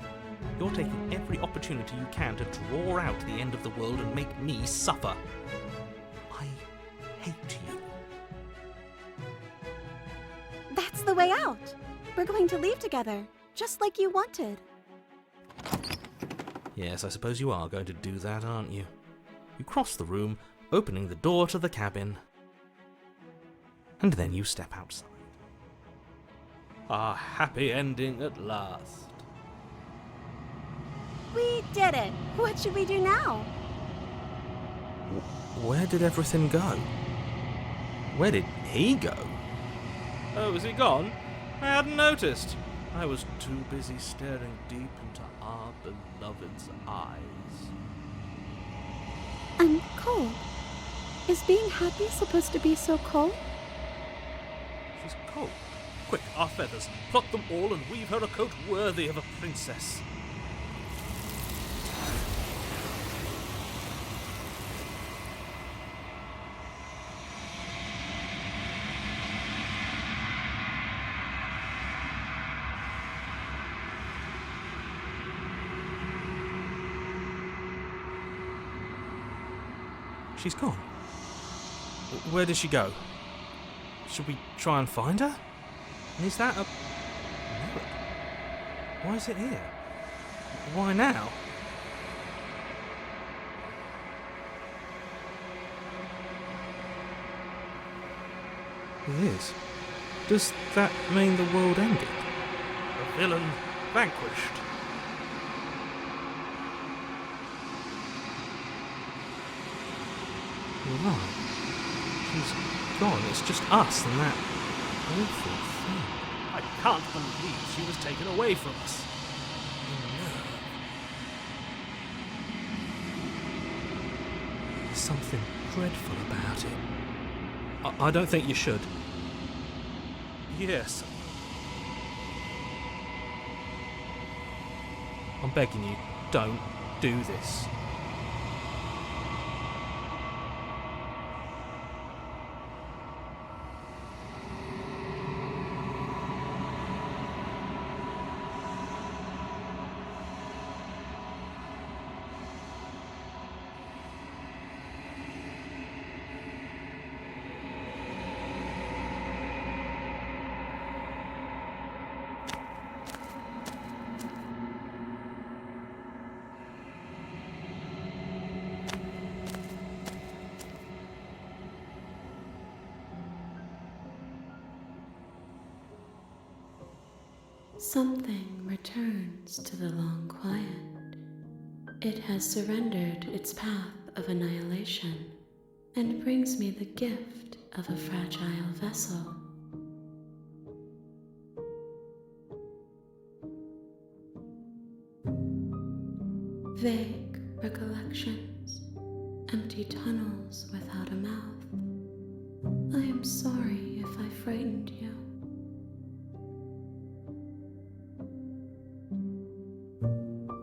You're taking every opportunity you can to draw out the end of the world and make me suffer. I hate you. That's the way out. We're going to leave together, just like you wanted. Yes, I suppose you are going to do that, aren't you? You cross the room, opening the door to the cabin, and then you step outside. Our happy ending at last. We did it! What should we do now? Where did everything go? Where did he go? Oh, is he gone? I hadn't noticed. I was too busy staring deep into our beloved's eyes. I'm cold. Is being happy supposed to be so cold? She's cold. Quick, our feathers. Pluck them all and weave her a coat worthy of a princess. She's gone. Where did she go? Should we try and find her? And is that a mirror? Why is it here? Why now? It is. Does that mean the world ended? The villain vanquished. You're right. She's gone. It's just us and that awful thing. I can't believe she was taken away from us. There's something dreadful about it. I don't think you should. Yes. I'm begging you, don't do this. Something returns to the long quiet. It has surrendered its path of annihilation and brings me the gift of a fragile vessel. Vague recollections, empty tunnels without a mouth. I am sorry if I frightened you.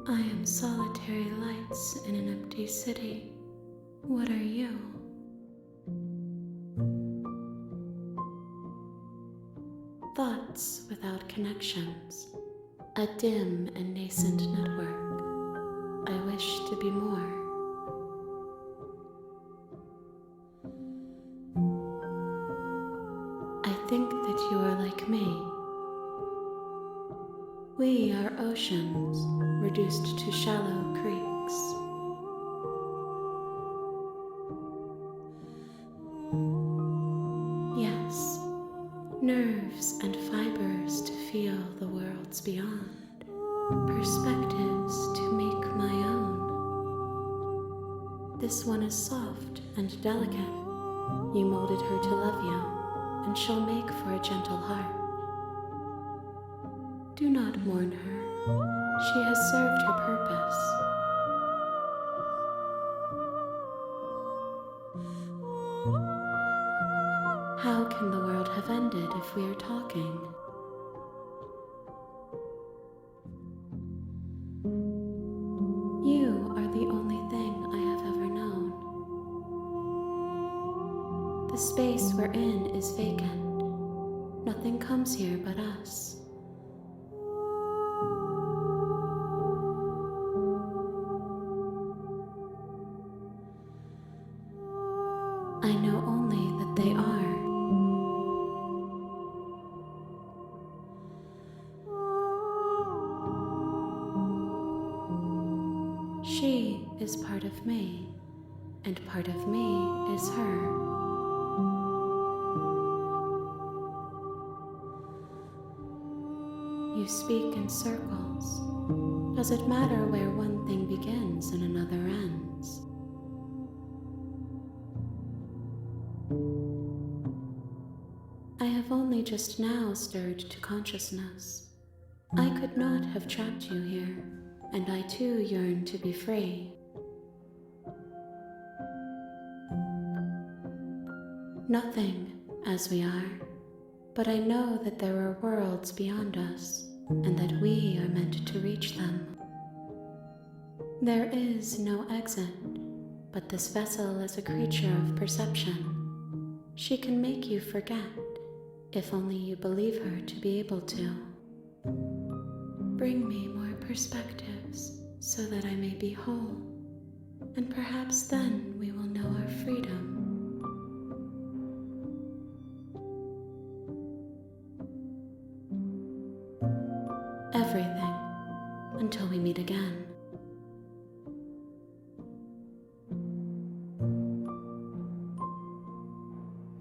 I am solitary lights in an empty city. What are you? Thoughts without connections, a dim and nascent network. I wish to be more. I think that you are like me. We are oceans reduced to shallow creeks. Yes, nerves and fibers to feel the worlds beyond, perspectives to make my own. This one is soft and delicate. You molded her to love you, and she'll make for a gentle heart. Do not mourn her. She has served her purpose. How can the world have ended if we are talking? You are the only thing I have ever known. The space we're in is vacant. Nothing comes here but us. I know only that they are. She is part of me, and part of me is her. You speak in circles. Does it matter where one thing begins and another ends? only just now stirred to consciousness. I could not have trapped you here, and I too yearn to be free. Nothing, as we are, but I know that there are worlds beyond us, and that we are meant to reach them. There is no exit, but this vessel is a creature of perception. She can make you forget, if only you believe her to be able to. Bring me more perspectives, so that I may be whole, and perhaps then we will know our freedom. Everything, until we meet again.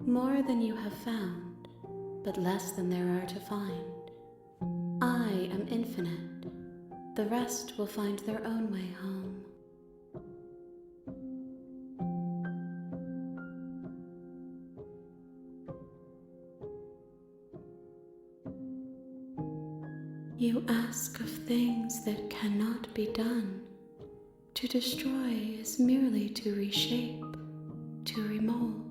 More than you have found, but less than there are to find. I am infinite. The rest will find their own way home. You ask of things that cannot be done. To destroy is merely to reshape, to remold.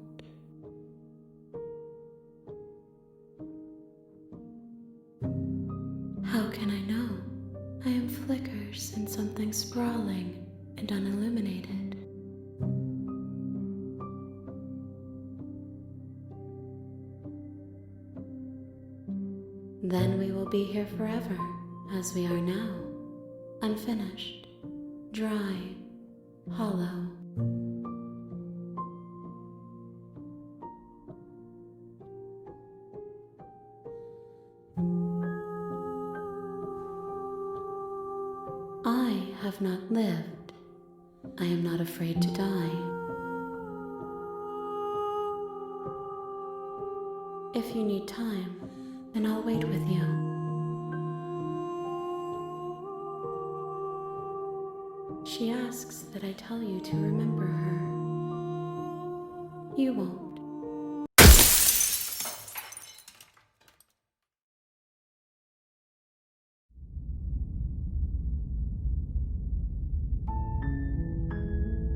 How can I know? I am flickers in something sprawling and unilluminated. Then we will be here forever, as we are now, unfinished, dry, hollow. I have not lived. I am not afraid to die. If you need time, then I'll wait with you. She asks that I tell you to remember her. You won't.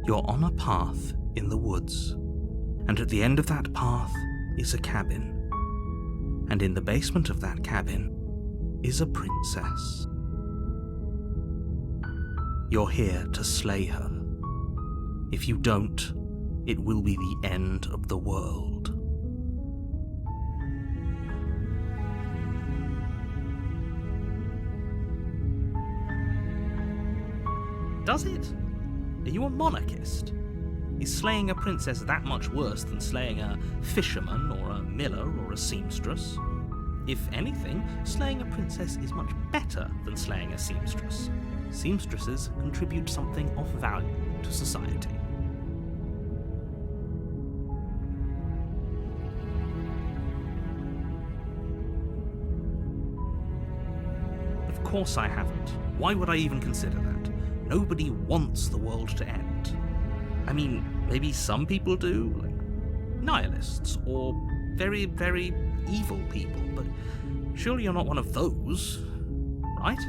You're on a path in the woods, and at the end of that path is a cabin. And in the basement of that cabin is a princess. You're here to slay her. If you don't, it will be the end of the world. Does it? Are you a monarchist? Is slaying a princess that much worse than slaying a fisherman or a miller or a seamstress? If anything, slaying a princess is much better than slaying a seamstress. Seamstresses contribute something of value to society. Of course I haven't. Why would I even consider that? Nobody wants the world to end. I mean, maybe some people do, like nihilists, or very, very evil people, but surely you're not one of those, right?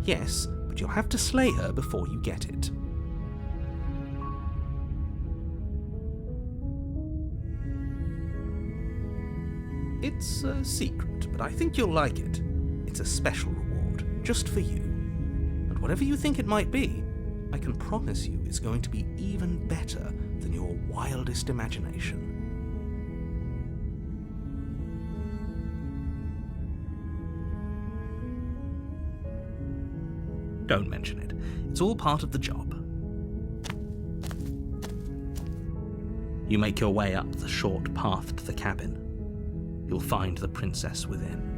Yes, but you'll have to slay her before you get it. It's a secret, but I think you'll like it. It's a special reward, just for you. And whatever you think it might be, I can promise you it's going to be even better than your wildest imagination. Don't mention it. It's all part of the job. You make your way up the short path to the cabin. You'll find the princess within.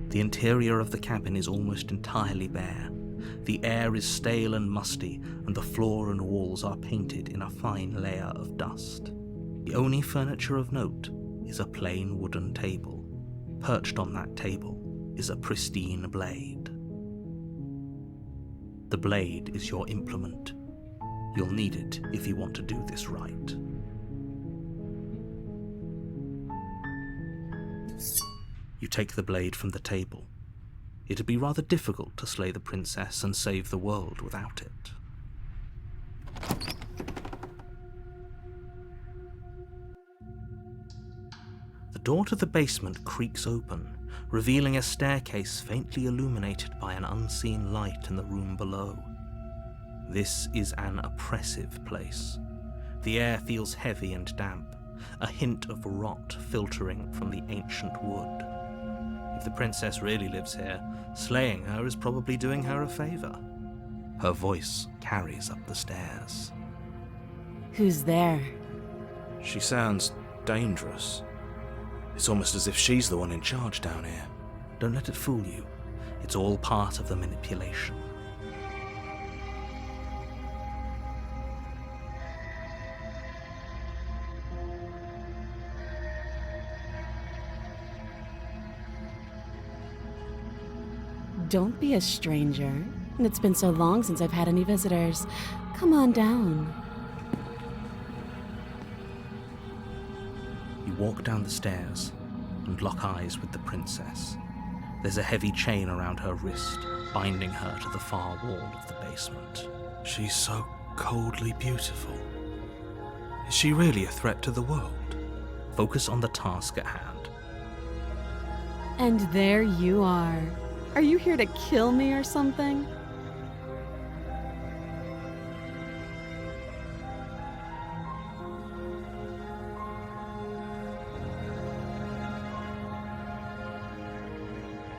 The interior of the cabin is almost entirely bare. The air is stale and musty, and the floor and walls are painted in a fine layer of dust. The only furniture of note is a plain wooden table. Perched on that table is a pristine blade. The blade is your implement. You'll need it if you want to do this right. You take the blade from the table. It'd be rather difficult to slay the princess and save the world without it. The door to the basement creaks open, revealing a staircase faintly illuminated by an unseen light in the room below. This is an oppressive place. The air feels heavy and damp, a hint of rot filtering from the ancient wood. If the princess really lives here, slaying her is probably doing her a favor. Her voice carries up the stairs. Who's there? She sounds dangerous. It's almost as if she's the one in charge down here. Don't let it fool you. It's all part of the manipulation. Don't be a stranger. And it's been so long since I've had any visitors. Come on down. You walk down the stairs and lock eyes with the princess. There's a heavy chain around her wrist, binding her to the far wall of the basement. She's so coldly beautiful. Is she really a threat to the world? Focus on the task at hand. And there you are. Are you here to kill me or something?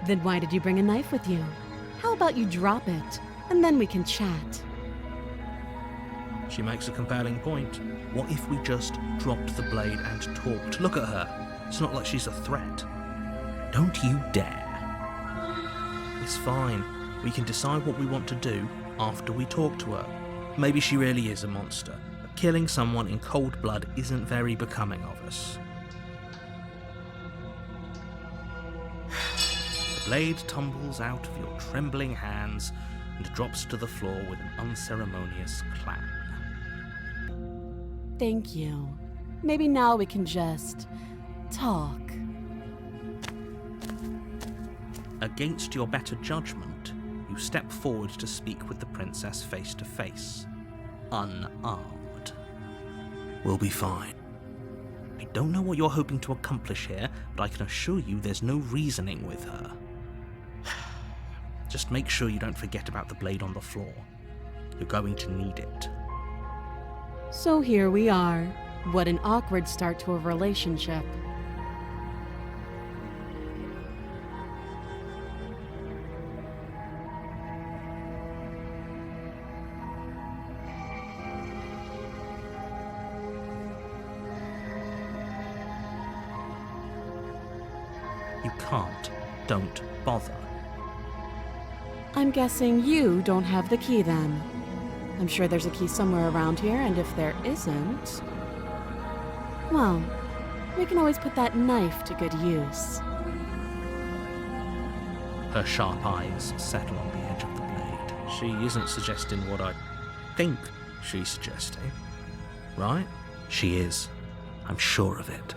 Then why did you bring a knife with you? How about you drop it, and then we can chat? She makes a compelling point. What if we just dropped the blade and talked? Look at her. It's not like she's a threat. Don't you dare. It's fine. We can decide what we want to do after we talk to her. Maybe she really is a monster, but killing someone in cold blood isn't very becoming of us. The blade tumbles out of your trembling hands and drops to the floor with an unceremonious clang. Thank you. Maybe now we can just talk. Against your better judgment, you step forward to speak with the princess face to face, unarmed. We'll be fine. I don't know what you're hoping to accomplish here, but I can assure you there's no reasoning with her. Just make sure you don't forget about the blade on the floor. You're going to need it. So here we are. What an awkward start to a relationship. You can't. Don't bother. I'm guessing you don't have the key then. I'm sure there's a key somewhere around here, and if there isn't, well, we can always put that knife to good use. Her sharp eyes settle on the edge of the blade. She isn't suggesting what I think she's suggesting, right? She is. I'm sure of it.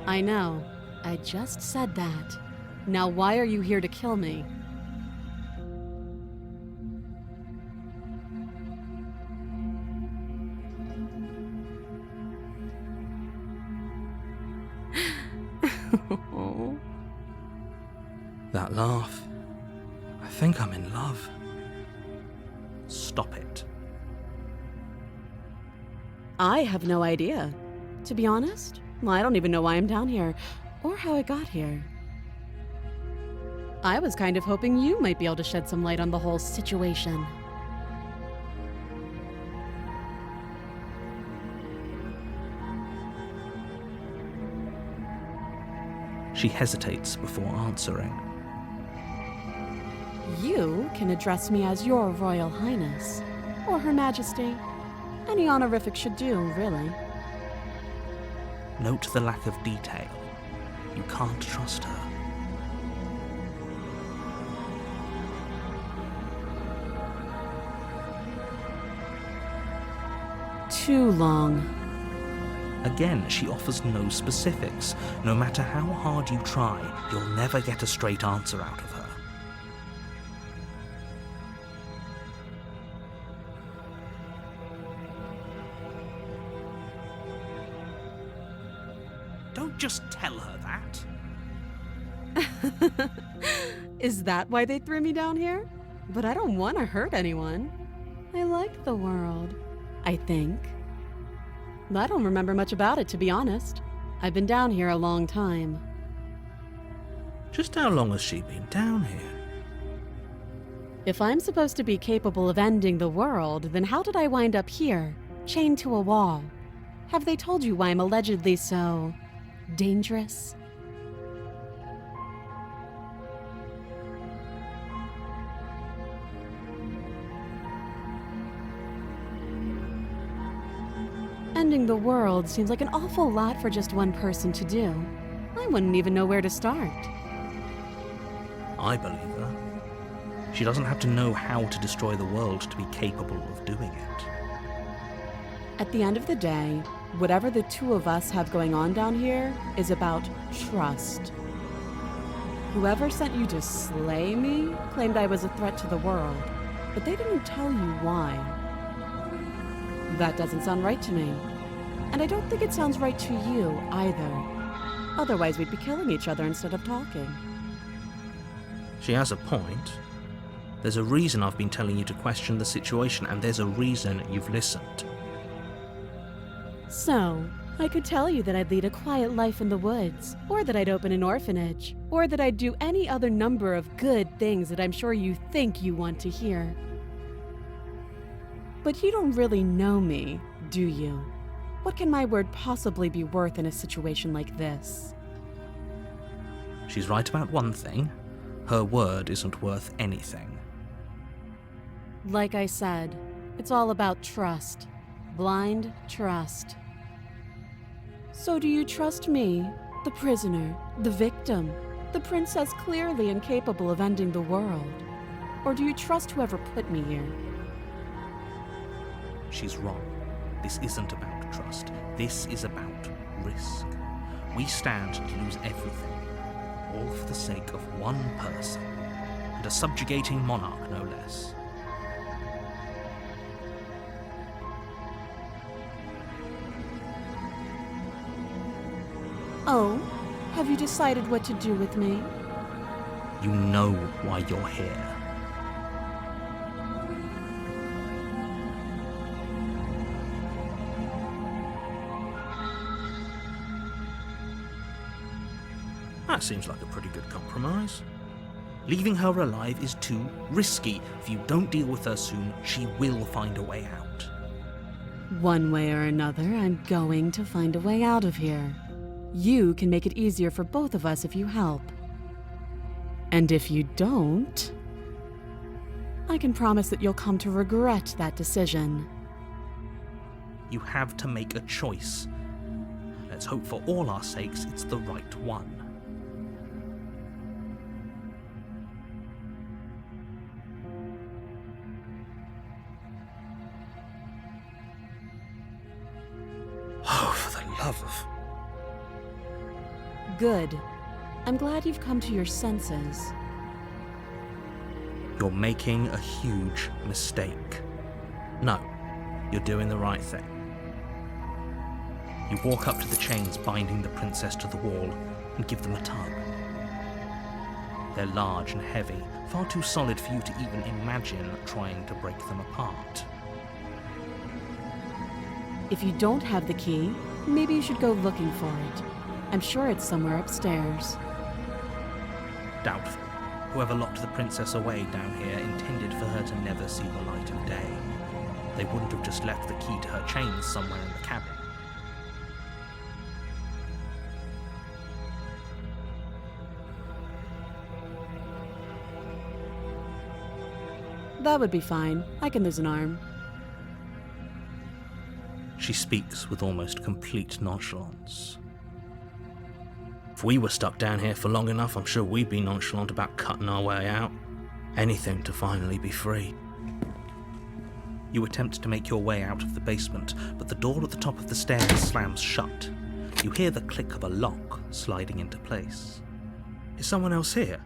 I know. I just said that. Now why are you here to kill me? That laugh. I think I'm in love. Stop it. I have no idea. To be honest, I don't even know why I'm down here, or how I got here. I was kind of hoping you might be able to shed some light on the whole situation. She hesitates before answering. You can address me as Your Royal Highness, or Her Majesty. Any honorific should do, really. Note the lack of detail. You can't trust her. Too long. Again, she offers no specifics. No matter how hard you try, you'll never get a straight answer out of her. Don't just tell her that. Is that why they threw me down here? But I don't want to hurt anyone. I like the world, I think. I don't remember much about it, to be honest. I've been down here a long time. Just how long has she been down here? If I'm supposed to be capable of ending the world, then how did I wind up here, chained to a wall? Have they told you why I'm allegedly so dangerous? Ending the world seems like an awful lot for just one person to do. I wouldn't even know where to start. I believe her. She doesn't have to know how to destroy the world to be capable of doing it. At the end of the day, whatever the two of us have going on down here is about trust. Whoever sent you to slay me claimed I was a threat to the world, but they didn't tell you why. That doesn't sound right to me. And I don't think it sounds right to you either. Otherwise, we'd be killing each other instead of talking. She has a point. There's a reason I've been telling you to question the situation, and there's a reason you've listened. So, I could tell you that I'd lead a quiet life in the woods, or that I'd open an orphanage, or that I'd do any other number of good things that I'm sure you think you want to hear. But you don't really know me, do you? What can my word possibly be worth in a situation like this? She's right about one thing. Her word isn't worth anything. Like I said, it's all about trust. Blind trust. So do you trust me, the prisoner, the victim, the princess clearly incapable of ending the world? Or do you trust whoever put me here? She's wrong. This isn't about trust. This is about risk. We stand to lose everything, all for the sake of one person, and a subjugating monarch no less. Oh, have you decided what to do with me? You know why you're here. That seems like a pretty good compromise. Leaving her alive is too risky. If you don't deal with her soon, she will find a way out. One way or another, I'm going to find a way out of here. You can make it easier for both of us if you help. And if you don't, I can promise that you'll come to regret that decision. You have to make a choice. Let's hope for all our sakes it's the right one. Oh, for the love of... Good. I'm glad you've come to your senses. You're making a huge mistake. No, you're doing the right thing. You walk up to the chains binding the princess to the wall and give them a tug. They're large and heavy, far too solid for you to even imagine trying to break them apart. If you don't have the key, maybe you should go looking for it. I'm sure it's somewhere upstairs. Doubtful. Whoever locked the princess away down here intended for her to never see the light of day. They wouldn't have just left the key to her chains somewhere in the cabin. That would be fine. I can lose an arm. She speaks with almost complete nonchalance. If we were stuck down here for long enough, I'm sure we'd be nonchalant about cutting our way out. Anything to finally be free. You attempt to make your way out of the basement, but the door at the top of the stairs slams shut. You hear the click of a lock sliding into place. Is someone else here?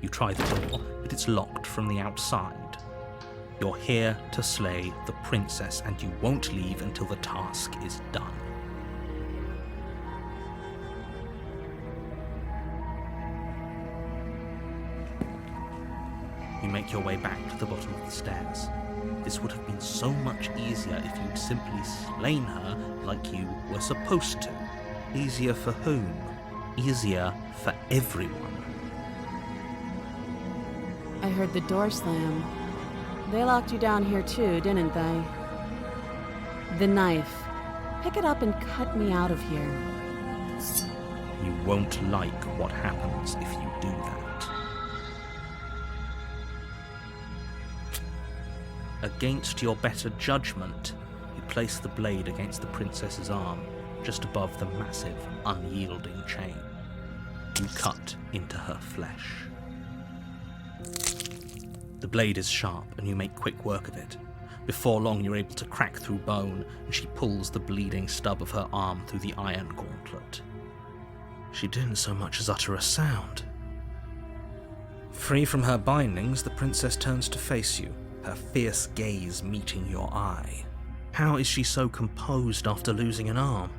You try the door, but it's locked from the outside. You're here to slay the princess, and you won't leave until the task is done. You make your way back to the bottom of the stairs. This would have been so much easier if you'd simply slain her like you were supposed to. Easier for whom? Easier for everyone. I heard the door slam. They locked you down here too, didn't they? The knife. Pick it up and cut me out of here. You won't like what happens if you do that. Against your better judgment, you place the blade against the princess's arm, just above the massive, unyielding chain. You cut into her flesh. The blade is sharp, and you make quick work of it. Before long, you're able to crack through bone, and she pulls the bleeding stub of her arm through the iron gauntlet. She didn't so much as utter a sound. Free from her bindings, the princess turns to face you, her fierce gaze meeting your eye. How is she so composed after losing an arm?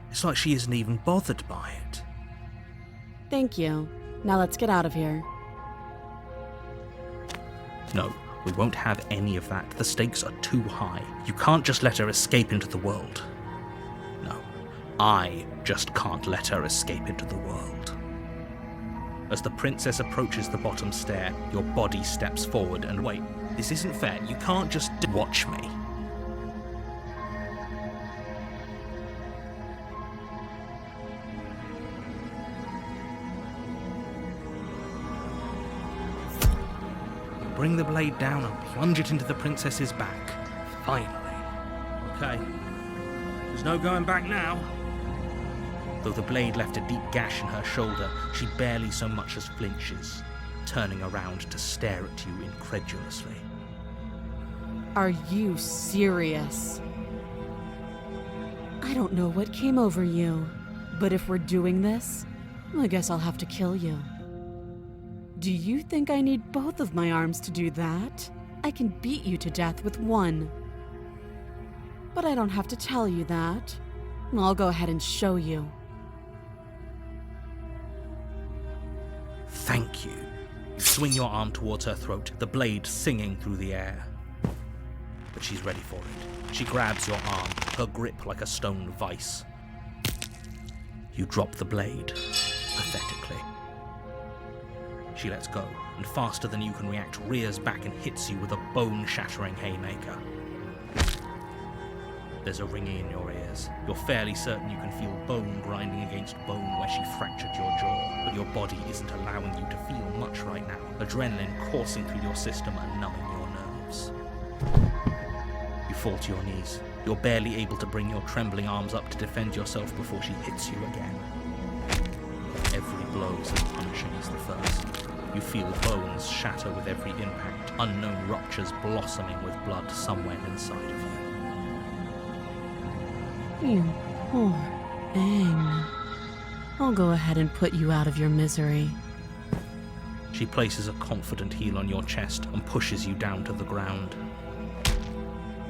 It's like she isn't even bothered by it. Thank you. Now let's get out of here. No, we won't have any of that. The stakes are too high. You can't just let her escape into the world. No, I just can't let her escape into the world. As the princess approaches the bottom stair, your body steps forward and wait. This isn't fair. You can't just watch me. Bring the blade down and plunge it into the princess's back. Finally. Okay. There's no going back now. Though the blade left a deep gash in her shoulder, she barely so much as flinches, turning around to stare at you incredulously. Are you serious? I don't know what came over you, but if we're doing this, I guess I'll have to kill you. Do you think I need both of my arms to do that? I can beat you to death with one. But I don't have to tell you that. I'll go ahead and show you. Thank you. You swing your arm towards her throat, the blade singing through the air. But she's ready for it. She grabs your arm, her grip like a stone vice. You drop the blade, pathetically. She lets go, and faster than you can react, rears back and hits you with a bone-shattering haymaker. There's a ringing in your ears. You're fairly certain you can feel bone grinding against bone where she fractured your jaw, but your body isn't allowing you to feel much right now. Adrenaline coursing through your system and numbing your nerves. You fall to your knees. You're barely able to bring your trembling arms up to defend yourself before she hits you again. Every blow is as punishing as the first. You feel bones shatter with every impact, unknown ruptures blossoming with blood somewhere inside of you. You poor thing. I'll go ahead and put you out of your misery. She places a confident heel on your chest and pushes you down to the ground.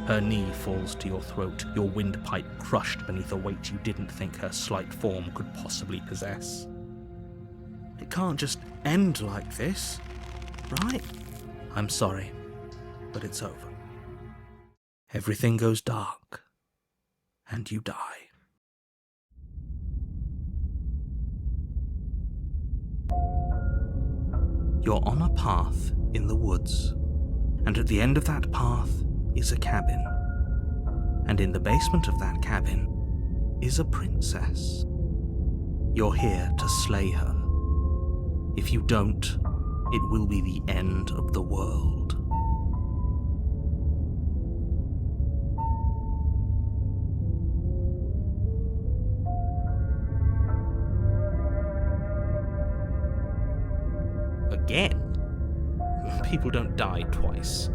Her knee falls to your throat, your windpipe crushed beneath a weight you didn't think her slight form could possibly possess. It can't just end like this, right? I'm sorry, but it's over. Everything goes dark, and you die. You're on a path in the woods, and at the end of that path is a cabin. And in the basement of that cabin is a princess. You're here to slay her. If you don't, it will be the end of the world. Again? People don't die twice.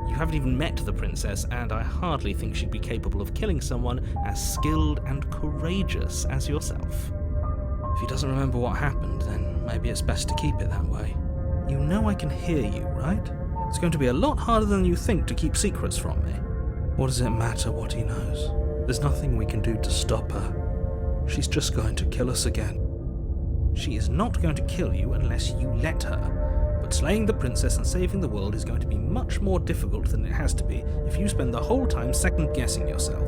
You haven't even met the princess, and I hardly think she'd be capable of killing someone as skilled and courageous as yourself. If he doesn't remember what happened, then maybe it's best to keep it that way. You know I can hear you, right? It's going to be a lot harder than you think to keep secrets from me. What does it matter what he knows? There's nothing we can do to stop her. She's just going to kill us again. She is not going to kill you unless you let her. But slaying the princess and saving the world is going to be much more difficult than it has to be if you spend the whole time second-guessing yourself.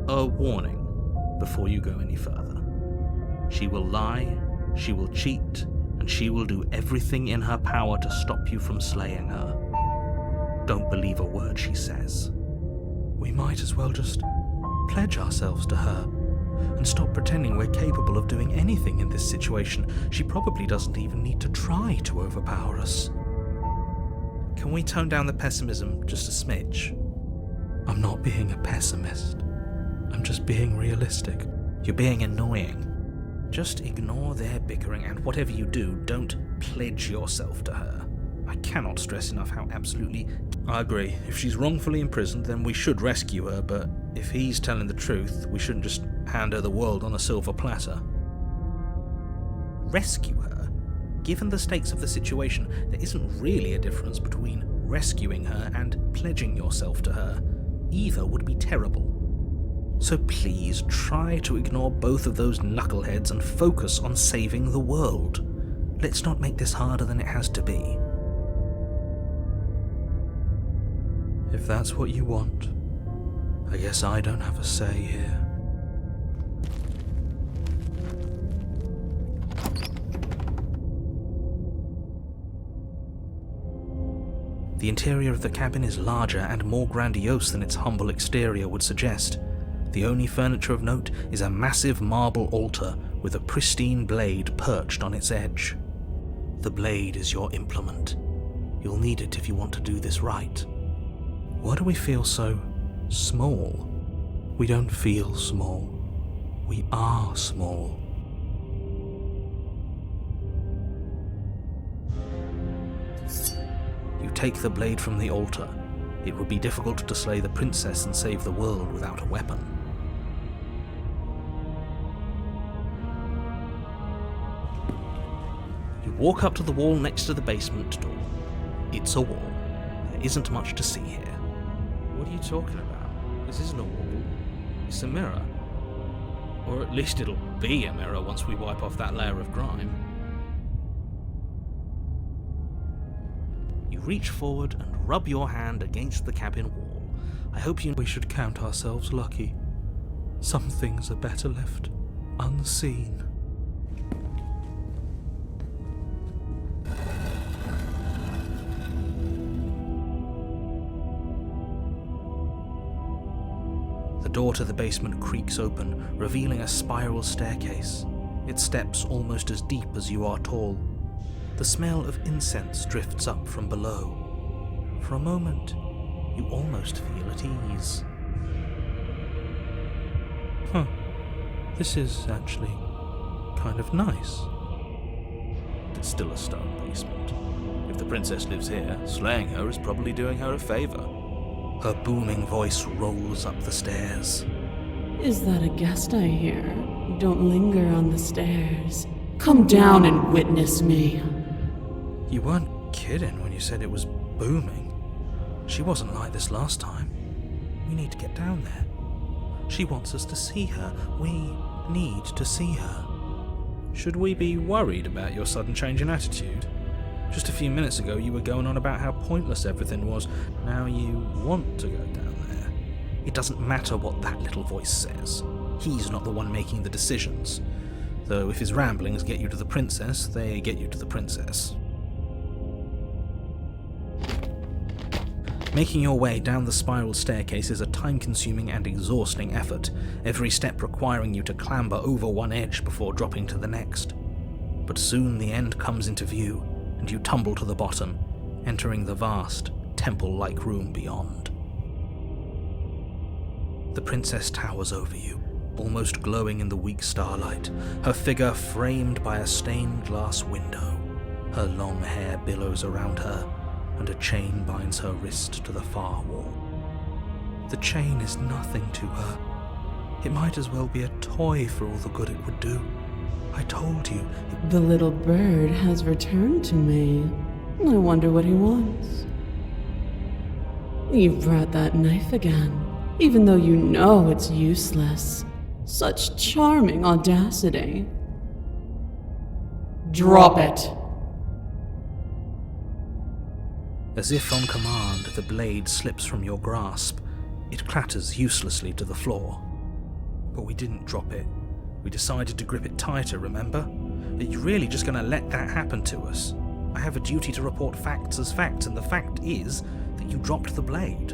A warning before you go any further. She will lie, she will cheat, and she will do everything in her power to stop you from slaying her. Don't believe a word she says. We might as well just pledge ourselves to her and stop pretending we're capable of doing anything in this situation. She probably doesn't even need to try to overpower us. Can we tone down the pessimism just a smidge? I'm not being a pessimist. I'm just being realistic. You're being annoying. Just ignore their bickering, and whatever you do, don't pledge yourself to her. I cannot stress enough how absolutely... I agree. If she's wrongfully imprisoned, then we should rescue her, but if he's telling the truth, we shouldn't just hand her the world on a silver platter. Rescue her? Given the stakes of the situation, there isn't really a difference between rescuing her and pledging yourself to her. Either would be terrible. So please try to ignore both of those knuckleheads and focus on saving the world. Let's not make this harder than it has to be. If that's what you want, I guess I don't have a say here. The interior of the cabin is larger and more grandiose than its humble exterior would suggest. The only furniture of note is a massive marble altar with a pristine blade perched on its edge. The blade is your implement. You'll need it if you want to do this right. Why do we feel so small? We don't feel small. We are small. You take the blade from the altar. It would be difficult to slay the princess and save the world without a weapon. You walk up to the wall next to the basement door. It's a wall. There isn't much to see here. What are you talking about? This isn't a wall. It's a mirror. Or at least it'll be a mirror once we wipe off that layer of grime. You reach forward and rub your hand against the cabin wall. I hope you... We should count ourselves lucky. Some things are better left unseen. The door to the basement creaks open, revealing a spiral staircase. Its steps almost as deep as you are tall. The smell of incense drifts up from below. For a moment, you almost feel at ease. Huh. This is actually kind of nice. It's still a stone basement. If the princess lives here, slaying her is probably doing her a favor. Her booming voice rolls up the stairs. Is that a guest I hear? Don't linger on the stairs. Come down and witness me. You weren't kidding when you said it was booming. She wasn't like this last time. We need to get down there. She wants us to see her. We need to see her. Should we be worried about your sudden change in attitude? Just a few minutes ago you were going on about how pointless everything was. Now you want to go down there. It doesn't matter what that little voice says. He's not the one making the decisions. Though if his ramblings get you to the princess, they get you to the princess. Making your way down the spiral staircase is a time-consuming and exhausting effort, every step requiring you to clamber over one edge before dropping to the next. But soon the end comes into view, and you tumble to the bottom, entering the vast, temple-like room beyond. The princess towers over you, almost glowing in the weak starlight, her figure framed by a stained glass window. Her long hair billows around her, and a chain binds her wrist to the far wall. The chain is nothing to her. It might as well be a toy for all the good it would do. I told you. The little bird has returned to me. I wonder what he wants. You've brought that knife again, even though you know it's useless. Such charming audacity. Drop it! As if on command, the blade slips from your grasp. It clatters uselessly to the floor. But we didn't drop it. We decided to grip it tighter, remember? Are you really just going to let that happen to us? I have a duty to report facts as facts, and the fact is that you dropped the blade.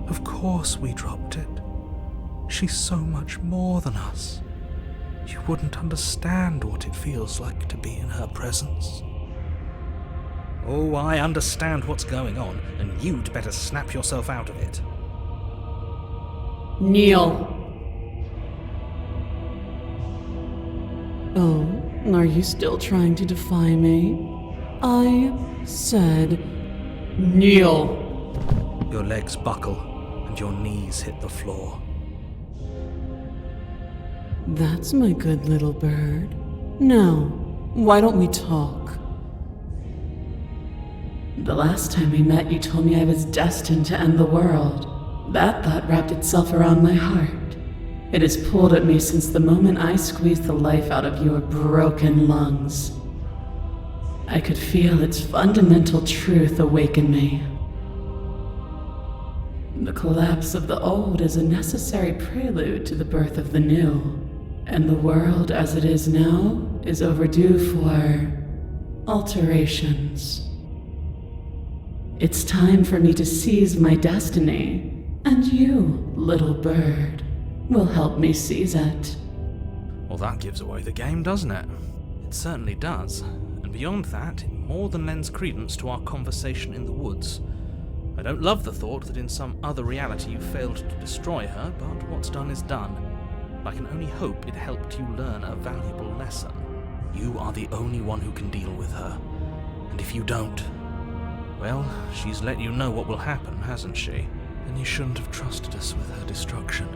Of course we dropped it. She's so much more than us. You wouldn't understand what it feels like to be in her presence. Oh, I understand what's going on, and you'd better snap yourself out of it. Kneel! Oh, are you still trying to defy me? I said kneel! Your legs buckle, and your knees hit the floor. That's my good little bird. Now, why don't we talk? The last time we met, you told me I was destined to end the world. That thought wrapped itself around my heart. It has pulled at me since the moment I squeezed the life out of your broken lungs. I could feel its fundamental truth awaken me. The collapse of the old is a necessary prelude to the birth of the new, and the world as it is now is overdue for alterations. It's time for me to seize my destiny, and you, little bird, will help me seize it. Well, that gives away the game, doesn't it? It certainly does. And beyond that, it more than lends credence to our conversation in the woods. I don't love the thought that in some other reality you failed to destroy her, but what's done is done. I can only hope it helped you learn a valuable lesson. You are the only one who can deal with her. And if you don't, well, she's let you know what will happen, hasn't she? Then you shouldn't have trusted us with her destruction.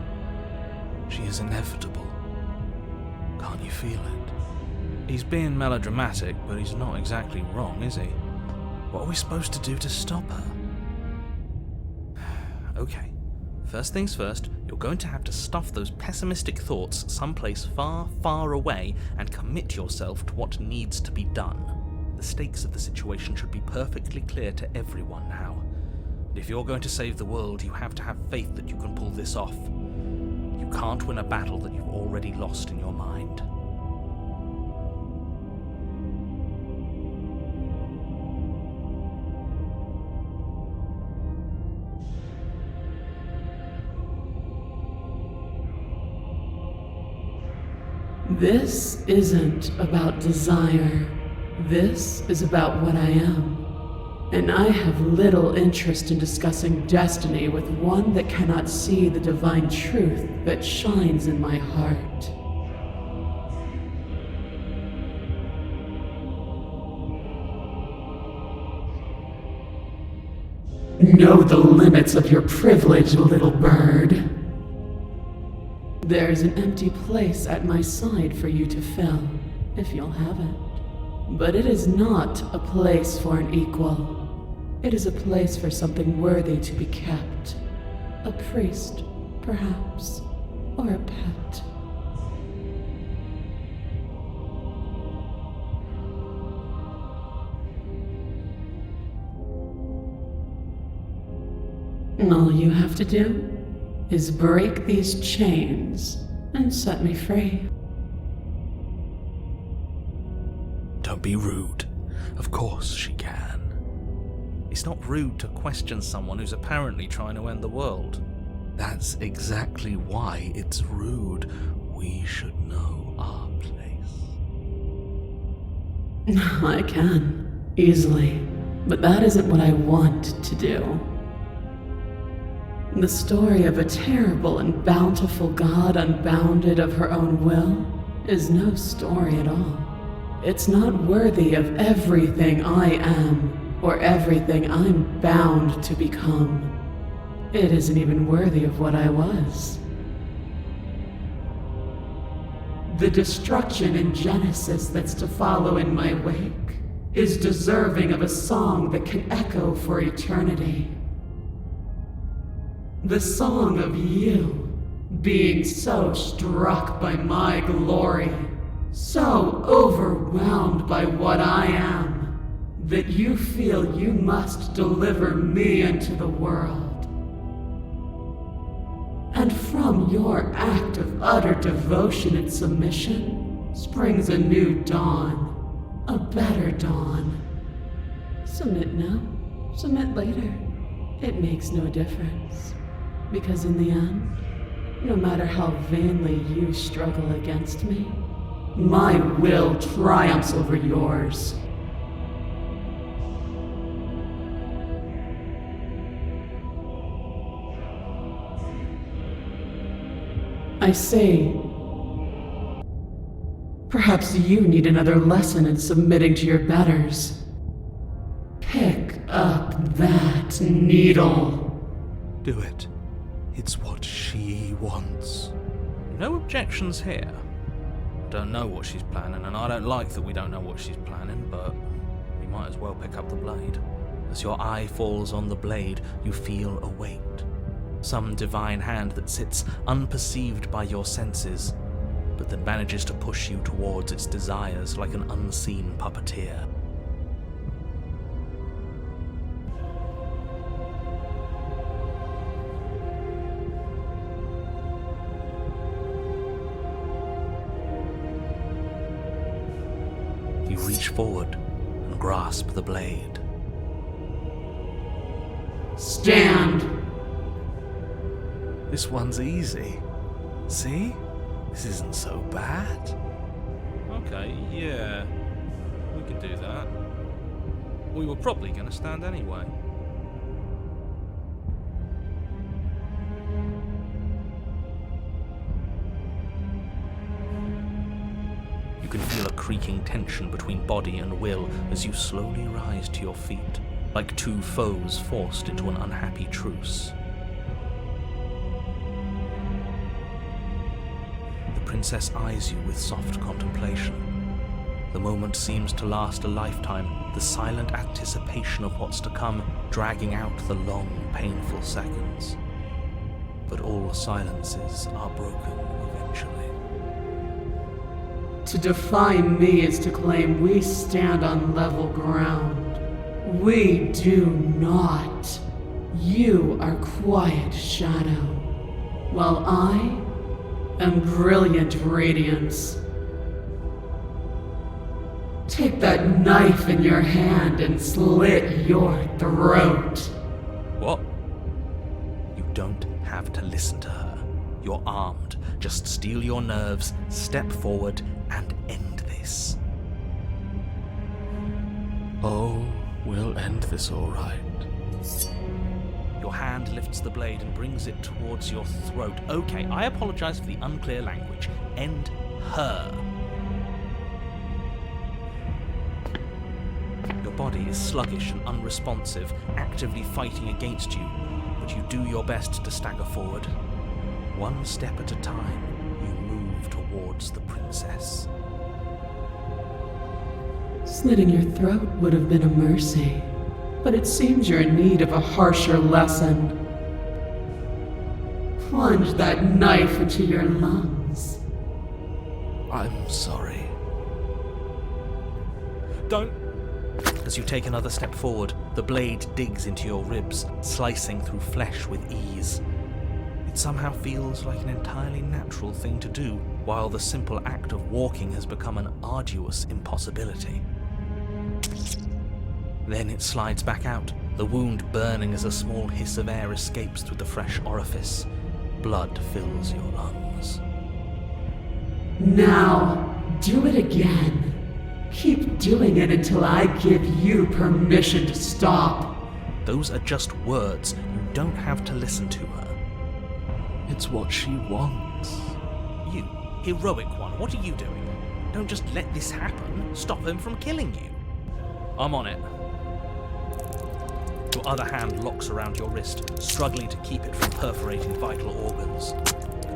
She is inevitable. Can't you feel it? He's being melodramatic, but he's not exactly wrong, is he? What are we supposed to do to stop her? Okay, first things first, you're going to have to stuff those pessimistic thoughts someplace far, far away and commit yourself to what needs to be done. The stakes of the situation should be perfectly clear to everyone now. And if you're going to save the world, you have to have faith that you can pull this off. You can't win a battle that you've already lost in your mind. This isn't about desire. This is about what I am. And I have little interest in discussing destiny with one that cannot see the divine truth that shines in my heart. Know the limits of your privilege, little bird. There's an empty place at my side for you to fill, if you'll have it. But it is not a place for an equal. It is a place for something worthy to be kept. A priest, perhaps, or a pet. And all you have to do is break these chains and set me free. Don't be rude. Of course she can. It's not rude to question someone who's apparently trying to end the world. That's exactly why it's rude. We should know our place. I can, easily, but that isn't what I want to do. The story of a terrible and bountiful god unbounded of her own will is no story at all. It's not worthy of everything I am or everything I'm bound to become. It isn't even worthy of what I was. The destruction in Genesis that's to follow in my wake is deserving of a song that can echo for eternity. The song of you being so struck by my glory, so overwhelmed by what I am, that you feel you must deliver me into the world. And from your act of utter devotion and submission springs a new dawn, a better dawn. Submit now, submit later. It makes no difference. Because in the end, no matter how vainly you struggle against me, my will triumphs over yours. I say, perhaps you need another lesson in submitting to your betters. Pick up that needle. Do it. It's what she wants. No objections here. I don't know what she's planning, and I don't like that we don't know what she's planning, but we might as well pick up the blade. As your eye falls on the blade, you feel a weight. Some divine hand that sits unperceived by your senses, but that manages to push you towards its desires like an unseen puppeteer. You reach forward and grasp the blade. Stand! This one's easy. See? This isn't so bad. Okay, yeah. We can do that. We were probably going to stand anyway. You can feel a creaking tension between body and will as you slowly rise to your feet, like two foes forced into an unhappy truce. The princess eyes you with soft contemplation. The moment seems to last a lifetime, the silent anticipation of what's to come dragging out the long, painful seconds. But all silences are broken eventually. To defy me is to claim we stand on level ground. We do not. You are quiet shadow, while I am brilliant radiance. Take that knife in your hand and slit your throat. What? You don't have to listen to her. You're armed. Just steel your nerves, step forward, and end this. Oh, we'll end this all right. Your hand lifts the blade and brings it towards your throat. Okay, I apologize for the unclear language. End her. Your body is sluggish and unresponsive, actively fighting against you, but you do your best to stagger forward. One step at a time, you move towards the princess. Slitting your throat would have been a mercy, but it seems you're in need of a harsher lesson. Plunge that knife into your lungs. I'm sorry. Don't. As you take another step forward, the blade digs into your ribs, slicing through flesh with ease. It somehow feels like an entirely natural thing to do, while the simple act of walking has become an arduous impossibility. Then it slides back out, the wound burning as a small hiss of air escapes through the fresh orifice. Blood fills your lungs. Now, do it again. Keep doing it until I give you permission to stop. Those are just words. You don't have to listen to her. It's what she wants. You, heroic one, what are you doing? Don't just let this happen. Stop him from killing you. I'm on it. Your other hand locks around your wrist, struggling to keep it from perforating vital organs.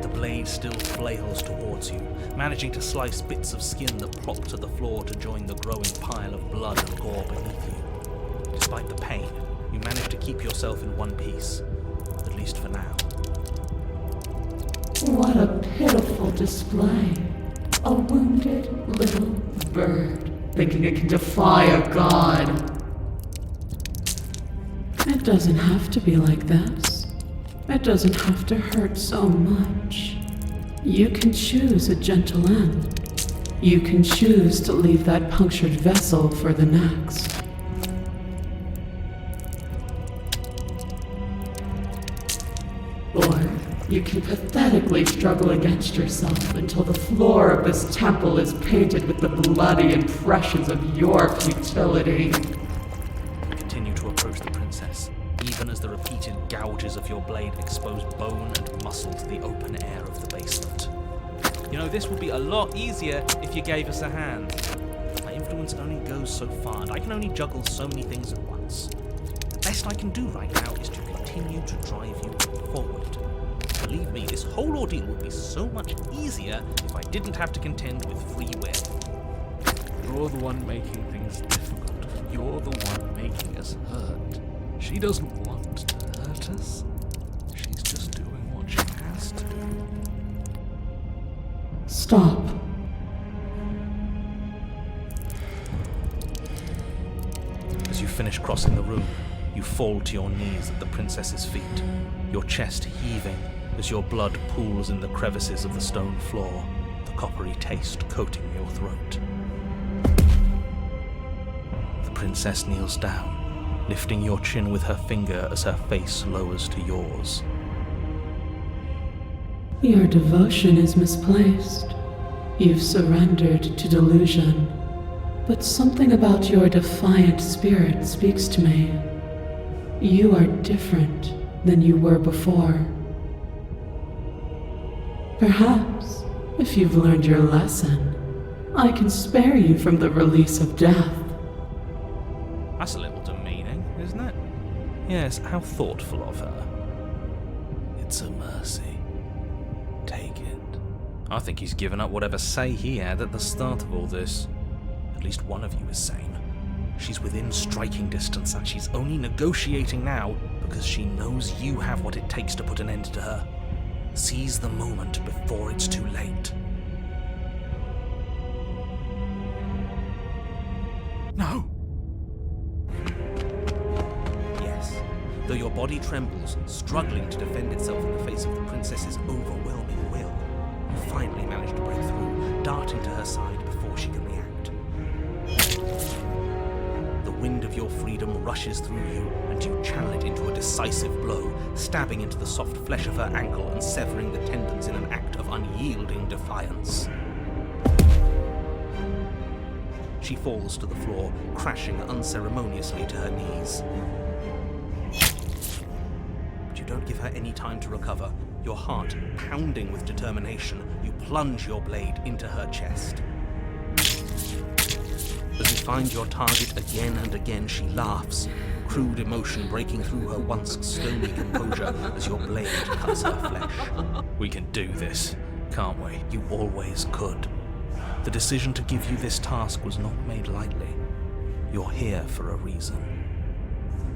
The blade still flails towards you, managing to slice bits of skin that plop to the floor to join the growing pile of blood and gore beneath you. Despite the pain, you manage to keep yourself in one piece, at least for now. What a pitiful display. A wounded little bird, thinking it can defy a god. It doesn't have to be like this. It doesn't have to hurt so much. You can choose a gentle end. You can choose to leave that punctured vessel for the next. Or you can pathetically struggle against yourself until the floor of this temple is painted with the bloody impressions of your futility. You continue to approach the princess, even as the repeated gouges of your blade expose bone and muscle to the open air of the basement. You know, this would be a lot easier if you gave us a hand. My influence only goes so far, and I can only juggle so many things at once. The best I can do right now is to continue to drive you forward. Believe me, this whole ordeal would be so much easier if I didn't have to contend with free will. You're the one making things difficult. You're the one making us hurt. She doesn't want to hurt us. She's just doing what she has to do. Stop. As you finish crossing the room, you fall to your knees at the princess's feet, your chest heaving as your blood pools in the crevices of the stone floor, the coppery taste coating your throat. The princess kneels down, lifting your chin with her finger as her face lowers to yours. Your devotion is misplaced. You've surrendered to delusion. But something about your defiant spirit speaks to me. You are different than you were before. Perhaps, if you've learned your lesson, I can spare you from the release of death. That's a little demeaning, isn't it? Yes, how thoughtful of her. It's a mercy. Take it. I think he's given up whatever say he had at the start of all this. At least one of you is sane. She's within striking distance, and she's only negotiating now because she knows you have what it takes to put an end to her. Seize the moment before it's too late. No! Yes, though your body trembles, struggling to defend itself in the face of the princess's overwhelming will, you finally manage to break through, darting to her side before she can react. The wind of your freedom rushes through you, and you channel it into a decisive blow, stabbing into the soft flesh of her ankle and severing the tendons in an act of unyielding defiance. She falls to the floor, crashing unceremoniously to her knees. But you don't give her any time to recover. Your heart pounding with determination, you plunge your blade into her chest. As you find your target again and again, she laughs, crude emotion breaking through her once stony composure as your blade cuts her flesh. We can do this, can't we? You always could. The decision to give you this task was not made lightly. You're here for a reason.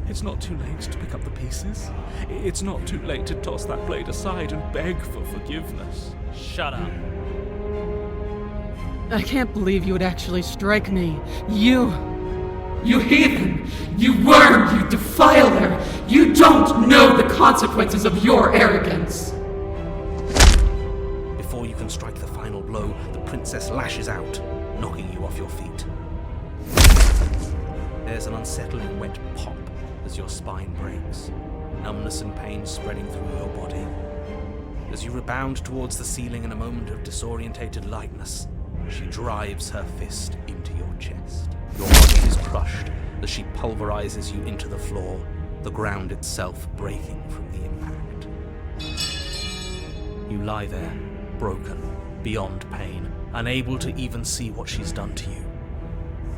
It's not too late to pick up the pieces. It's not too late to toss that blade aside and beg for forgiveness. Shut up. I can't believe you would actually strike me. You heathen! You worm! You defiler! You don't know the consequences of your arrogance! Before you can strike the final blow, the princess lashes out, knocking you off your feet. There's an unsettling wet pop as your spine breaks, numbness and pain spreading through your body. As you rebound towards the ceiling in a moment of disorientated lightness, she drives her fist into your chest. Your body is crushed as she pulverizes you into the floor, the ground itself breaking from the impact. You lie there, broken, beyond pain, unable to even see what she's done to you.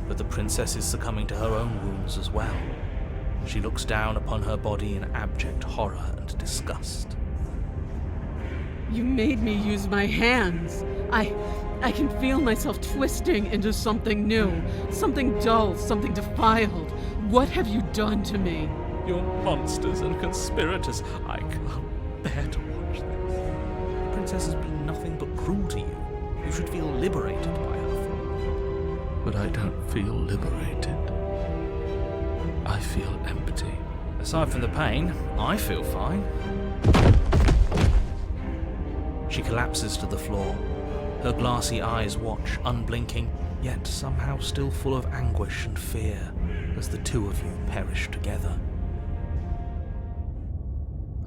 But the princess is succumbing to her own wounds as well. She looks down upon her body in abject horror and disgust. You made me use my hands. I can feel myself twisting into something new, something dull, something defiled. What have you done to me? You're monsters and conspirators. I can't bear to watch this. The princess has been nothing but cruel to you. You should feel liberated by her fall. But I don't feel liberated. I feel empty. Aside from the pain, I feel fine. She collapses to the floor. Her glassy eyes watch, unblinking, yet somehow still full of anguish and fear, as the two of you perish together.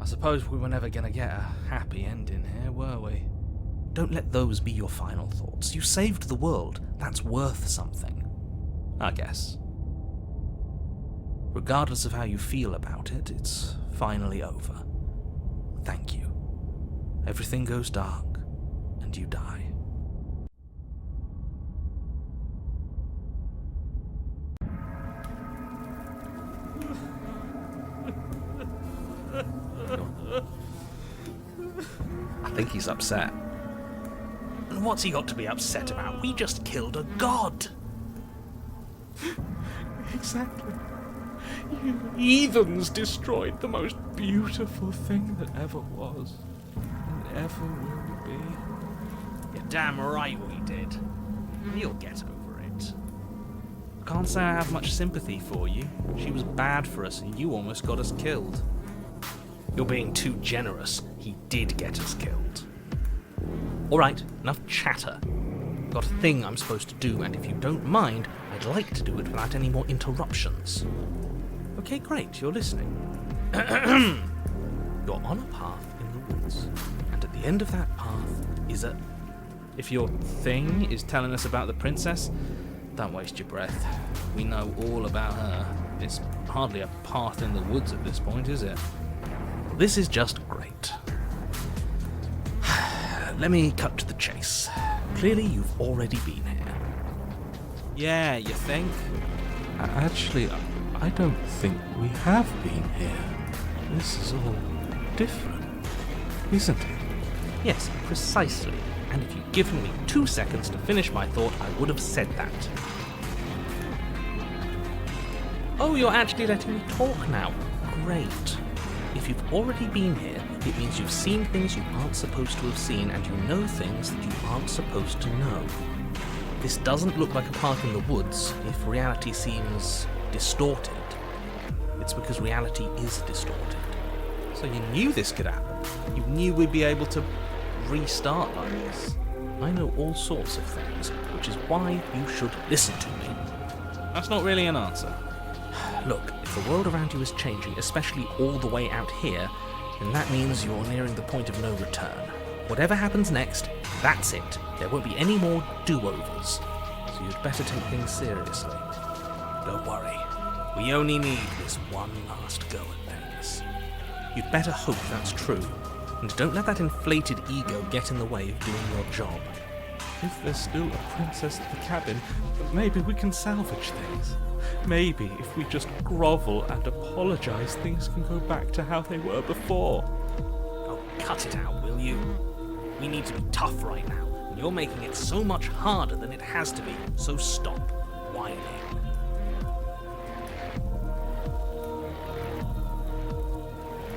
I suppose we were never going to get a happy ending here, were we? Don't let those be your final thoughts. You saved the world. That's worth something. I guess. Regardless of how you feel about it, it's finally over. Thank you. Everything goes dark, and you die. I think he's upset. And what's he got to be upset about? We just killed a god! Exactly. You heathens destroyed the most beautiful thing that ever was, and ever will be. You're damn right we did. You'll get over it. I can't say I have much sympathy for you. She was bad for us and you almost got us killed. You're being too generous. He did get us killed. Alright, enough chatter. I've got a thing I'm supposed to do, and if you don't mind, I'd like to do it without any more interruptions. Okay, great, you're listening. You're on a path in the woods, and at the end of that path is a... If your thing is telling us about the princess, don't waste your breath. We know all about her. It's hardly a path in the woods at this point, is it? This is just great. Let me cut to the chase. Clearly you've already been here. Yeah, you think? Actually, I don't think we have been here. This is all different, isn't it? Yes, precisely. And if you'd given me 2 seconds to finish my thought, I would have said that. Oh, you're actually letting me talk now. Great. If you've already been here, it means you've seen things you aren't supposed to have seen, and you know things that you aren't supposed to know. This doesn't look like a path in the woods if reality seems distorted. It's because reality is distorted. So you knew this could happen. You knew we'd be able to restart like this. I know all sorts of things, which is why you should listen to me. That's not really an answer. Look, if the world around you is changing, especially all the way out here, then that means you're nearing the point of no return. Whatever happens next, that's it. There won't be any more do-overs. So you'd better take things seriously. Don't worry. We only need this one last go at things. You'd better hope that's true. And don't let that inflated ego get in the way of doing your job. If there's still a princess at the cabin, maybe we can salvage things. Maybe if we just grovel and apologize, things can go back to how they were before. Oh, cut it out, will you? We need to be tough right now, and you're making it so much harder than it has to be, so stop whining.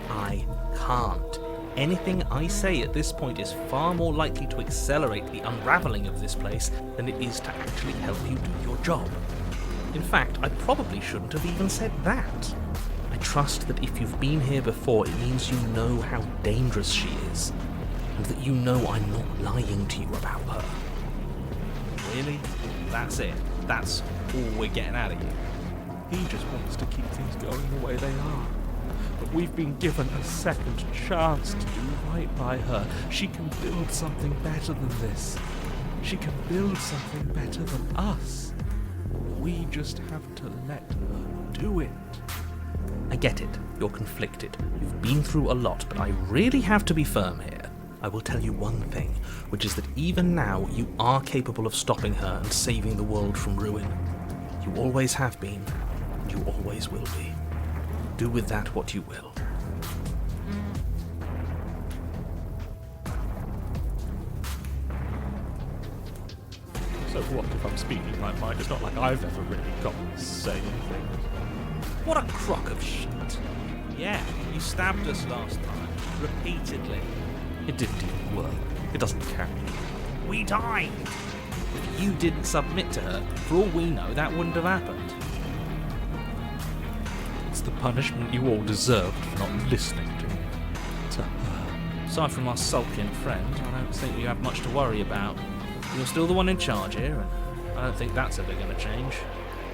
I can't. Anything I say at this point is far more likely to accelerate the unraveling of this place than it is to actually help you do your job. In fact, I probably shouldn't have even said that. I trust that if you've been here before, it means you know how dangerous she is, and that you know I'm not lying to you about her. Really? That's it? That's all we're getting out of you? He just wants to keep things going the way they are. But we've been given a second chance to do right by her. She can build something better than this. She can build something better than us. We just have to let her do it. I get it. You're conflicted. You've been through a lot, but I really have to be firm here. I will tell you one thing, which is that even now you are capable of stopping her and saving the world from ruin. You always have been, and you always will be. Do with that what you will. So what if I'm speaking my mind? It's not like I've ever really got to say anything. What a crock of shit. Yeah, you stabbed us last time, repeatedly. It didn't even work. It doesn't count. We died! If you didn't submit to her, for all we know, that wouldn't have happened. It's the punishment you all deserved for not listening to her. Aside from our sulking friend, I don't think you have much to worry about. You're still the one in charge here, and I don't think that's ever going to change.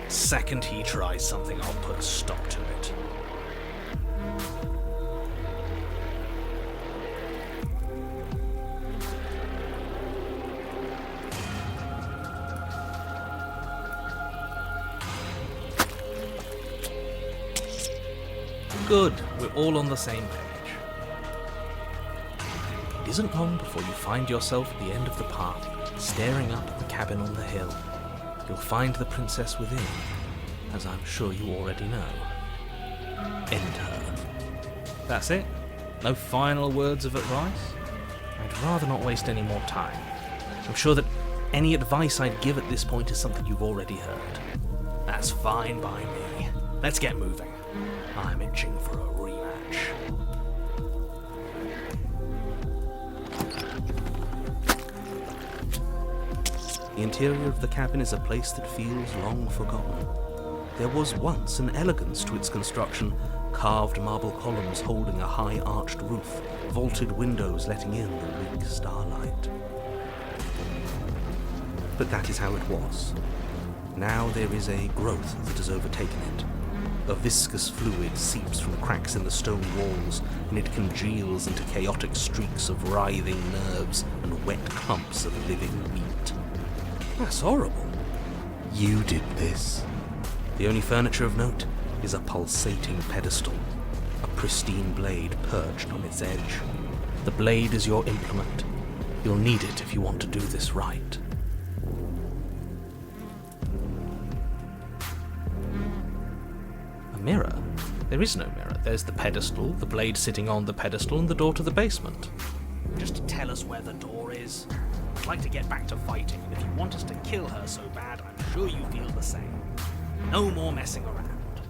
Second he tries something, I'll put a stop to it. Good, we're all on the same page. It isn't long before you find yourself at the end of the path, staring up at the cabin on the hill. You'll find the princess within, as I'm sure you already know. End her. That's it? No final words of advice? I'd rather not waste any more time. I'm sure that any advice I'd give at this point is something you've already heard. That's fine by me. Let's get moving. I'm itching for a rematch. The interior of the cabin is a place that feels long forgotten. There was once an elegance to its construction, carved marble columns holding a high arched roof, vaulted windows letting in the weak starlight. But that is how it was. Now there is a growth that has overtaken it. A viscous fluid seeps from cracks in the stone walls, and it congeals into chaotic streaks of writhing nerves and wet clumps of living meat. That's horrible. You did this. The only furniture of note is a pulsating pedestal, a pristine blade perched on its edge. The blade is your implement. You'll need it if you want to do this right. Mirror? There is no mirror. There's the pedestal, the blade sitting on the pedestal, and the door to the basement. Just tell us where the door is. I'd like to get back to fighting, and if you want us to kill her so bad, I'm sure you feel the same. No more messing around.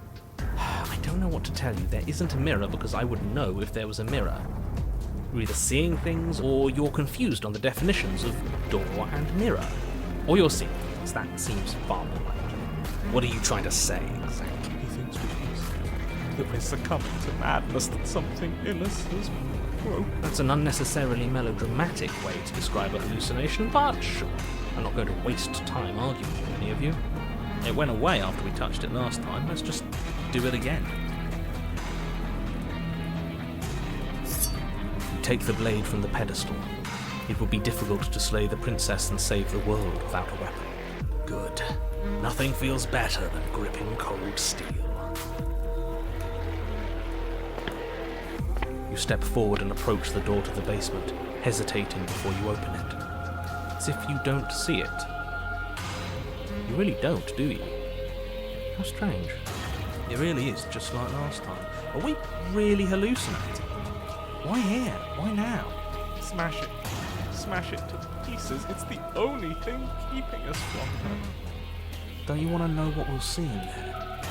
I don't know what to tell you. There isn't a mirror because I would know if there was a mirror. You're either seeing things, or you're confused on the definitions of door and mirror. Or you're seeing things. That seems far more likely. What are you trying to say exactly? That we're succumbing to madness, that something in us has broken. That's an unnecessarily melodramatic way to describe a hallucination, but sure. I'm not going to waste time arguing with any of you. It went away after we touched it last time. Let's just do it again. You take the blade from the pedestal. It would be difficult to slay the princess and save the world without a weapon. Good. Nothing feels better than gripping cold steel. You step forward and approach the door to the basement, hesitating before you open it. As if you don't see it. You really don't, do you? How strange. It really is just like last time. Are we really hallucinating? Why here? Why now? Smash it. Smash it to pieces. It's the only thing keeping us from her. Don't you want to know what we'll see in there?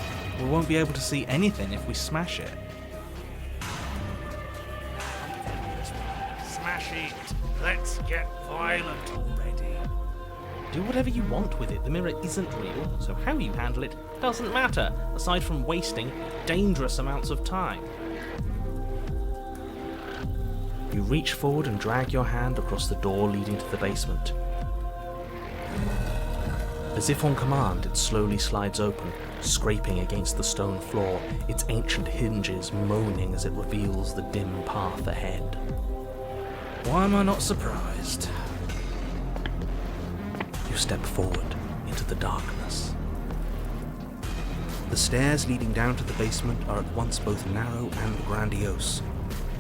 We won't be able to see anything if we smash it. Smash it. Let's get violent already. Do whatever you want with it. The mirror isn't real, so how you handle it doesn't matter, aside from wasting dangerous amounts of time. You reach forward and drag your hand across the door leading to the basement. As if on command, it slowly slides open, scraping against the stone floor, its ancient hinges moaning as it reveals the dim path ahead. Why am I not surprised? You step forward into the darkness. The stairs leading down to the basement are at once both narrow and grandiose.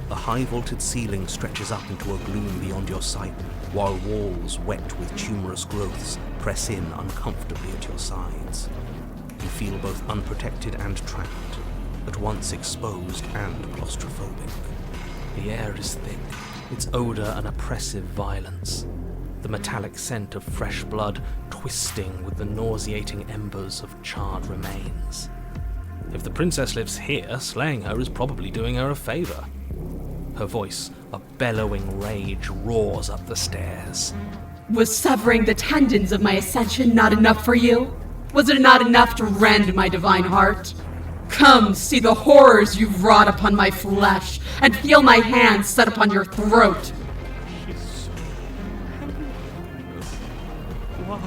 The high-vaulted ceiling stretches up into a gloom beyond your sight, while walls wet with tumorous growths press in uncomfortably at your sides. You feel both unprotected and trapped, at once exposed and claustrophobic. The air is thick, its odour an oppressive violence, the metallic scent of fresh blood twisting with the nauseating embers of charred remains. If the princess lives here, slaying her is probably doing her a favour. Her voice, a bellowing rage, roars up the stairs. Was severing the tendons of my ascension not enough for you? Was it not enough to rend my divine heart? Come, see the horrors you've wrought upon my flesh, and feel my hands set upon your throat. She's so Why?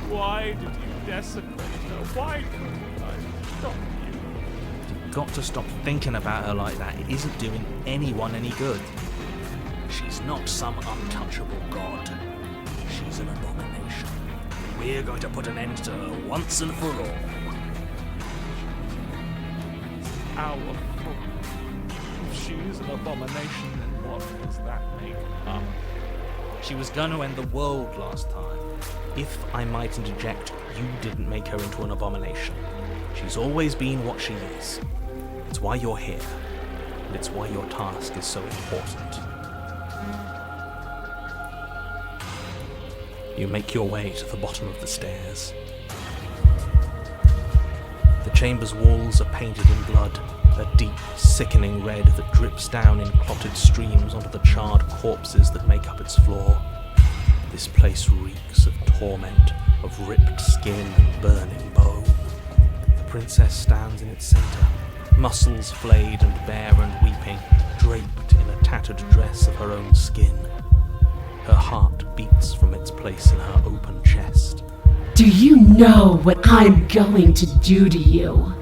Why did you desecrate her? Why couldn't I stop you? You've got to stop thinking about her like that. It isn't doing anyone any good. She's not some untouchable god. She's an abomination. We're going to put an end to her once and for all. Our fault. If she's an abomination, then what does that make her? She was going to end the world last time. If I might interject, you didn't make her into an abomination. She's always been what she is. It's why you're here, and it's why your task is so important. You make your way to the bottom of the stairs. The chamber's walls are painted in blood, a deep, sickening red that drips down in clotted streams onto the charred corpses that make up its floor. This place reeks of torment, of ripped skin and burning bone. The princess stands in its centre, muscles flayed and bare and weeping, draped in a tattered dress of her own skin. Her heart beats from its place in her open chest. Do you know what I'm going to do to you?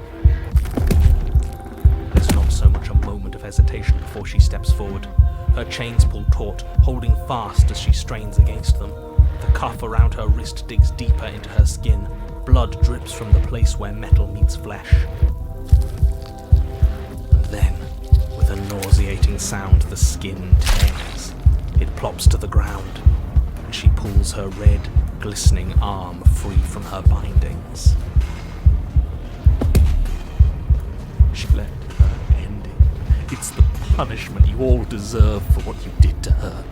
There's not so much a moment of hesitation before she steps forward. Her chains pull taut, holding fast as she strains against them. The cuff around her wrist digs deeper into her skin. Blood drips from the place where metal meets flesh. And then, with a nauseating sound, the skin tears. It plops to the ground, and she pulls her red, glistening arm free from her bindings. She let her end it. It's the punishment you all deserve for what you did to her.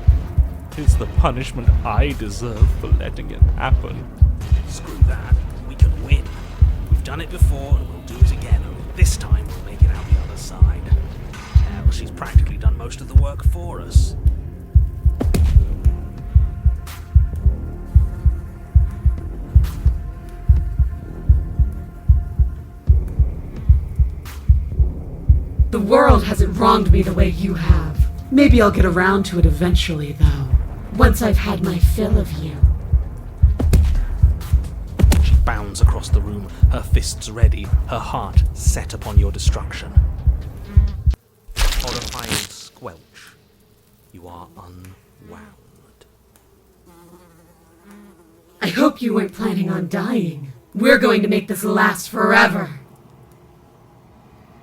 It's the punishment I deserve for letting it happen. Screw that. We can win. We've done it before and we'll do it again. Only this time we'll make it out the other side. Hell, she's practically done most of the work for us. The world hasn't wronged me the way you have. Maybe I'll get around to it eventually, though. Once I've had my fill of you. She bounds across the room, her fists ready, her heart set upon your destruction. Horrifying squelch. You are unwound. I hope you weren't planning on dying. We're going to make this last forever.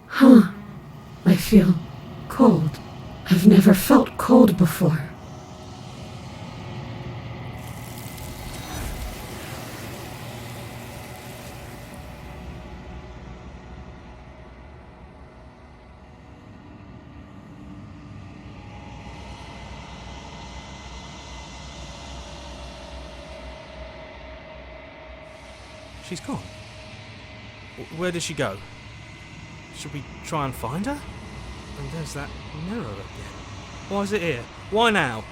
Huh. I feel cold. I've never felt cold before. She's gone. Where did she go? Should we try and find her? And there's that mirror again. Why is it here? Why now?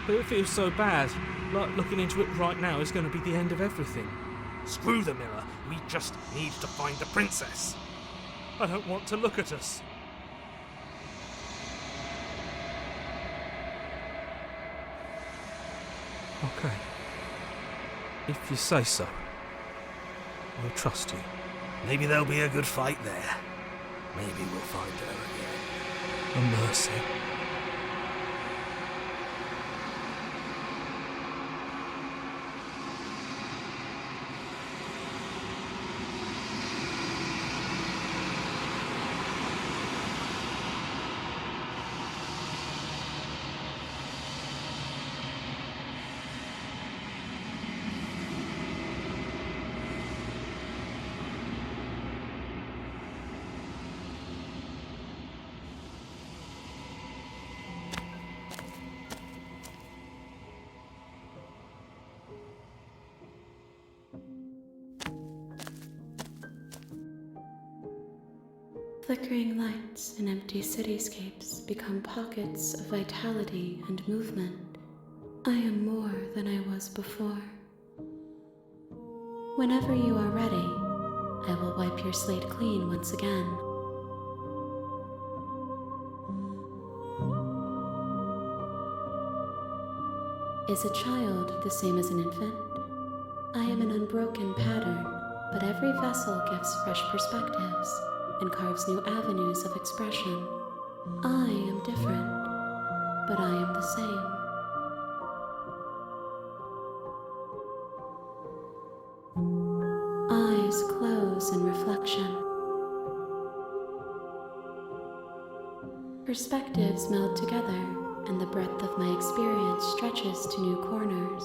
But it feels so bad. Like looking into it right now is going to be the end of everything. Screw the mirror. We just need to find the princess. I don't want to look at us. Okay. If you say so. We'll trust you. Maybe there'll be a good fight there. Maybe we'll find her again. A mercy. Flickering lights in empty cityscapes become pockets of vitality and movement. I am more than I was before. Whenever you are ready, I will wipe your slate clean once again. Is a child the same as an infant? I am an unbroken pattern, but every vessel gives fresh perspectives and carves new avenues of expression. I am different, but I am the same. Eyes close in reflection. Perspectives meld together, and the breadth of my experience stretches to new corners.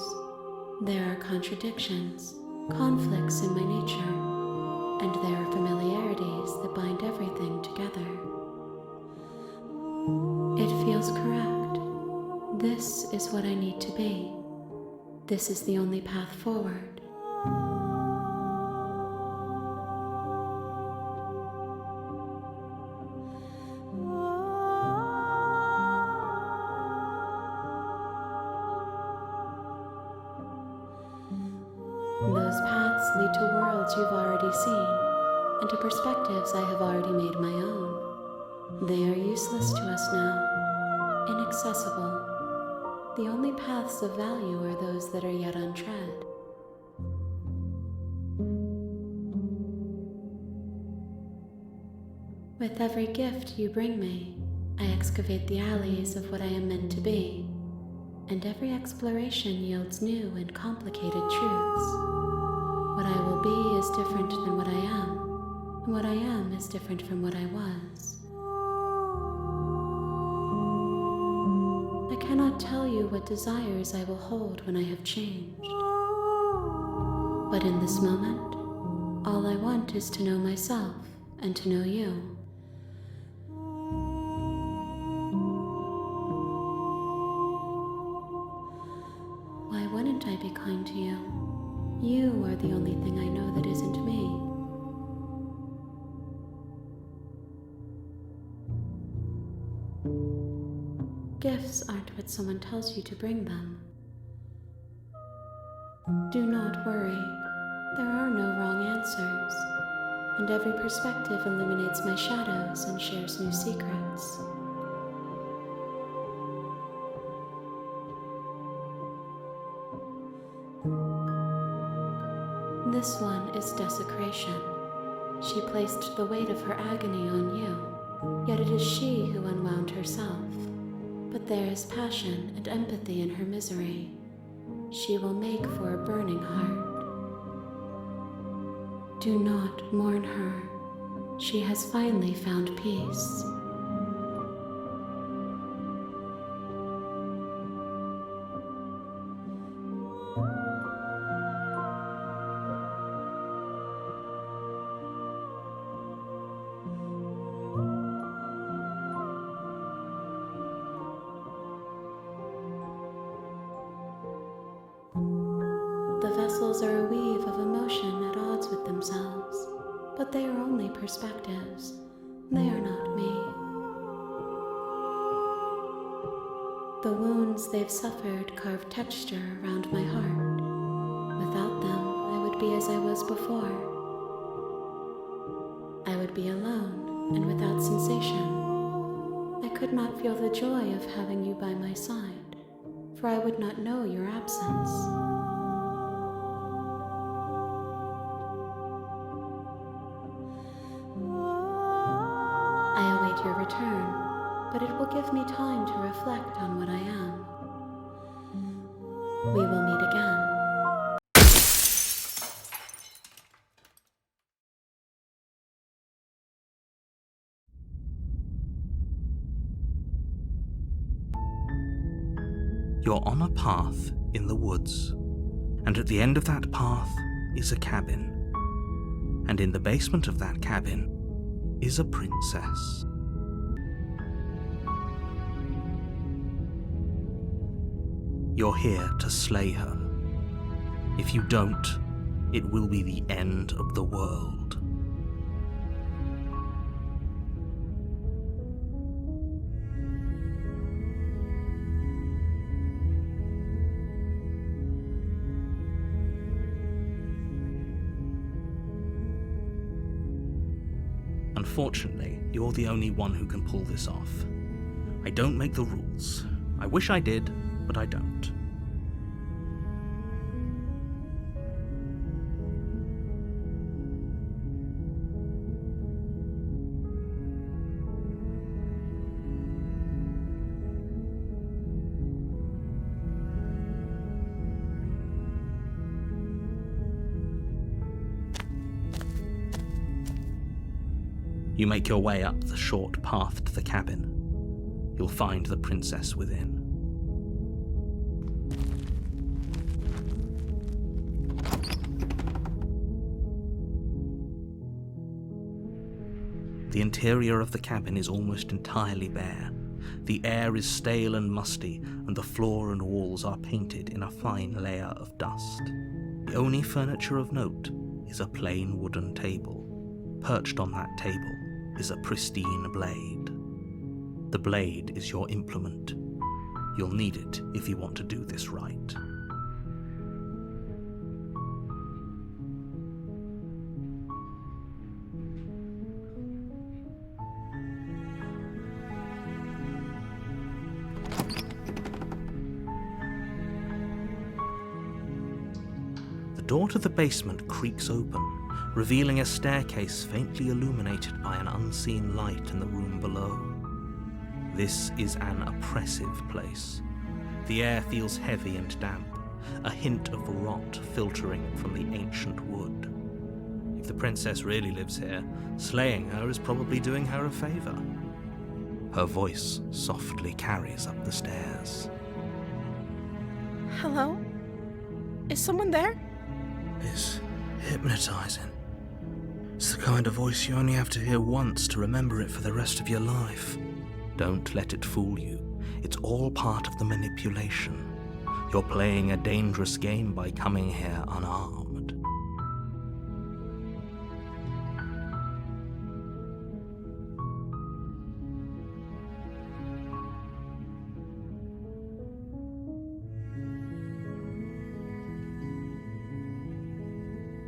There are contradictions, conflicts in my nature, and there are familiarities that bind everything together. It feels correct. This is what I need to be. This is the only path forward. Those paths lead to worlds you've already seen, and to perspectives I have already made my own. They are useless to us now, inaccessible. The only paths of value are those that are yet untread. With every gift you bring me, I excavate the alleys of what I am meant to be, and every exploration yields new and complicated truths. What I will be is different than what I am, and what I am is different from what I was. I cannot tell you what desires I will hold when I have changed. But in this moment, all I want is to know myself and to know you. Why wouldn't I be kind to you? You are the only thing I know that isn't me. Gifts aren't what someone tells you to bring them. Do not worry. There are no wrong answers, and every perspective illuminates my shadows and shares new secrets. This one is desecration. She placed the weight of her agony on you, yet it is she who unwound herself. But there is passion and empathy in her misery. She will make for a burning heart. Do not mourn her. She has finally found peace. The vessels are a weave of emotion at odds with themselves, but they are only perspectives. They are not me. The wounds they've suffered carve texture around my heart. Without them, I would be as I was before. I would be alone and without sensation. I could not feel the joy of having you by my side, for I would not know your absence. I await your return, but it will give me time to reflect on what I am. We will meet again. You're on a path in the woods, and at the end of that path is a cabin. And in the basement of that cabin is a princess. You're here to slay her. If you don't, it will be the end of the world. Unfortunately, you're the only one who can pull this off. I don't make the rules. I wish I did, but I don't. You make your way up the short path to the cabin. You'll find the princess within. The interior of the cabin is almost entirely bare. The air is stale and musty, and the floor and walls are painted in a fine layer of dust. The only furniture of note is a plain wooden table. Perched on that table is a pristine blade. The blade is your implement. You'll need it if you want to do this right. The door to the basement creaks open, revealing a staircase faintly illuminated by an unseen light in the room below. This is an oppressive place. The air feels heavy and damp, a hint of rot filtering from the ancient wood. If the princess really lives here, slaying her is probably doing her a favor. Her voice softly carries up the stairs. Hello? Is someone there? It's hypnotizing. It's the kind of voice you only have to hear once to remember it for the rest of your life. Don't let it fool you. It's all part of the manipulation. You're playing a dangerous game by coming here unarmed.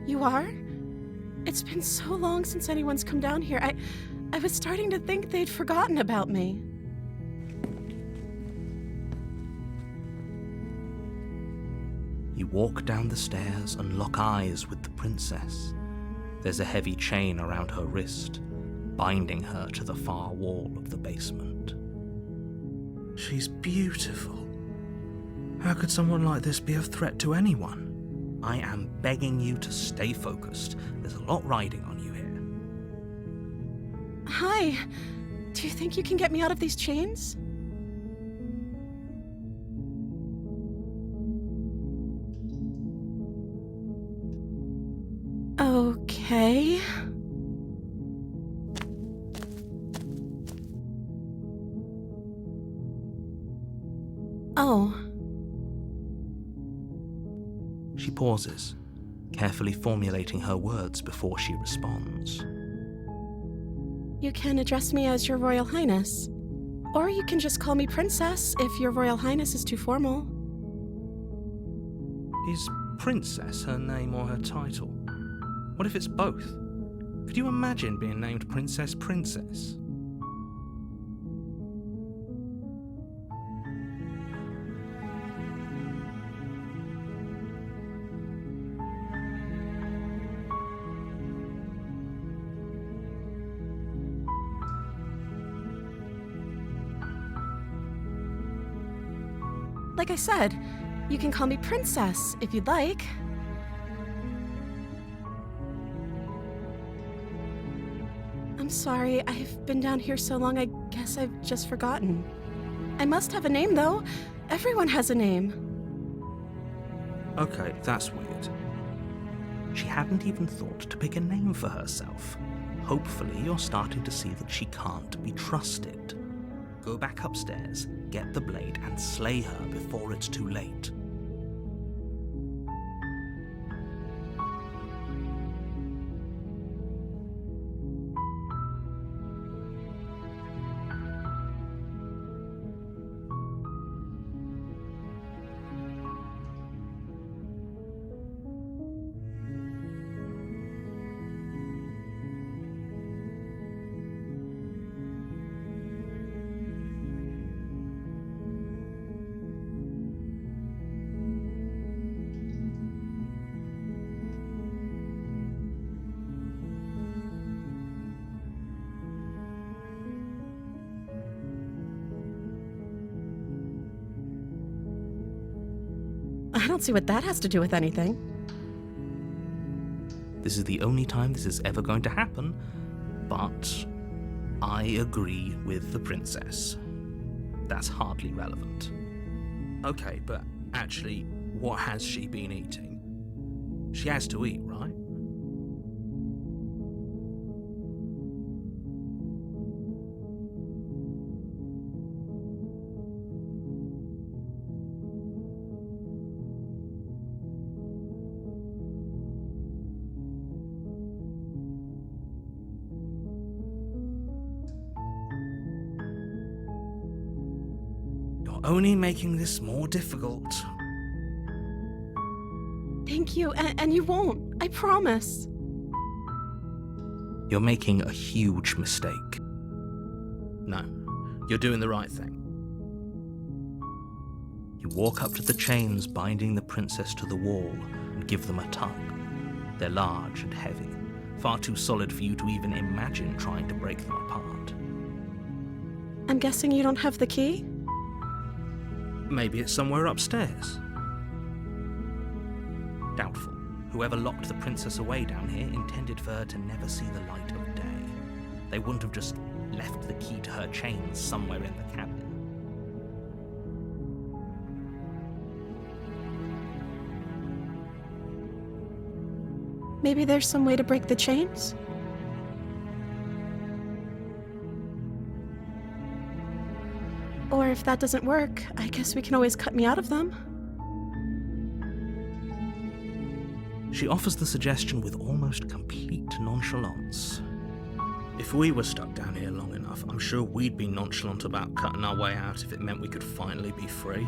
You are? It's been so long since anyone's come down here. I was starting to think they'd forgotten about me. You walk down the stairs and lock eyes with the princess. There's a heavy chain around her wrist, binding her to the far wall of the basement. She's beautiful. How could someone like this be a threat to anyone? I am begging you to stay focused. There's a lot riding on you here. Hi. Do you think you can get me out of these chains? Okay. Oh. She pauses, carefully formulating her words before she responds. You can address me as Your Royal Highness. Or you can just call me Princess if Your Royal Highness is too formal. Is Princess her name or her title? What if it's both? Could you imagine being named Princess Princess? Like I said, you can call me Princess if you'd like. I'm sorry, I've been down here so long, I guess I've just forgotten. I must have a name, though. Everyone has a name. Okay, that's weird. She hadn't even thought to pick a name for herself. Hopefully you're starting to see that she can't be trusted. Go back upstairs, get the blade, and slay her before it's too late. I don't see what that has to do with anything. This is the only time this is ever going to happen, but I agree with the princess. That's hardly relevant. Okay, but actually, what has she been eating? She has to eat, right? Only making this more difficult. Thank you, and you won't. I promise. You're making a huge mistake. No, you're doing the right thing. You walk up to the chains binding the princess to the wall and give them a tug. They're large and heavy, far too solid for you to even imagine trying to break them apart. I'm guessing you don't have the key? Maybe it's somewhere upstairs. Doubtful. Whoever locked the princess away down here intended for her to never see the light of day. They wouldn't have just left the key to her chains somewhere in the cabin. Maybe there's some way to break the chains? Or if that doesn't work, I guess we can always cut me out of them. She offers the suggestion with almost complete nonchalance. If we were stuck down here long enough, I'm sure we'd be nonchalant about cutting our way out if it meant we could finally be free.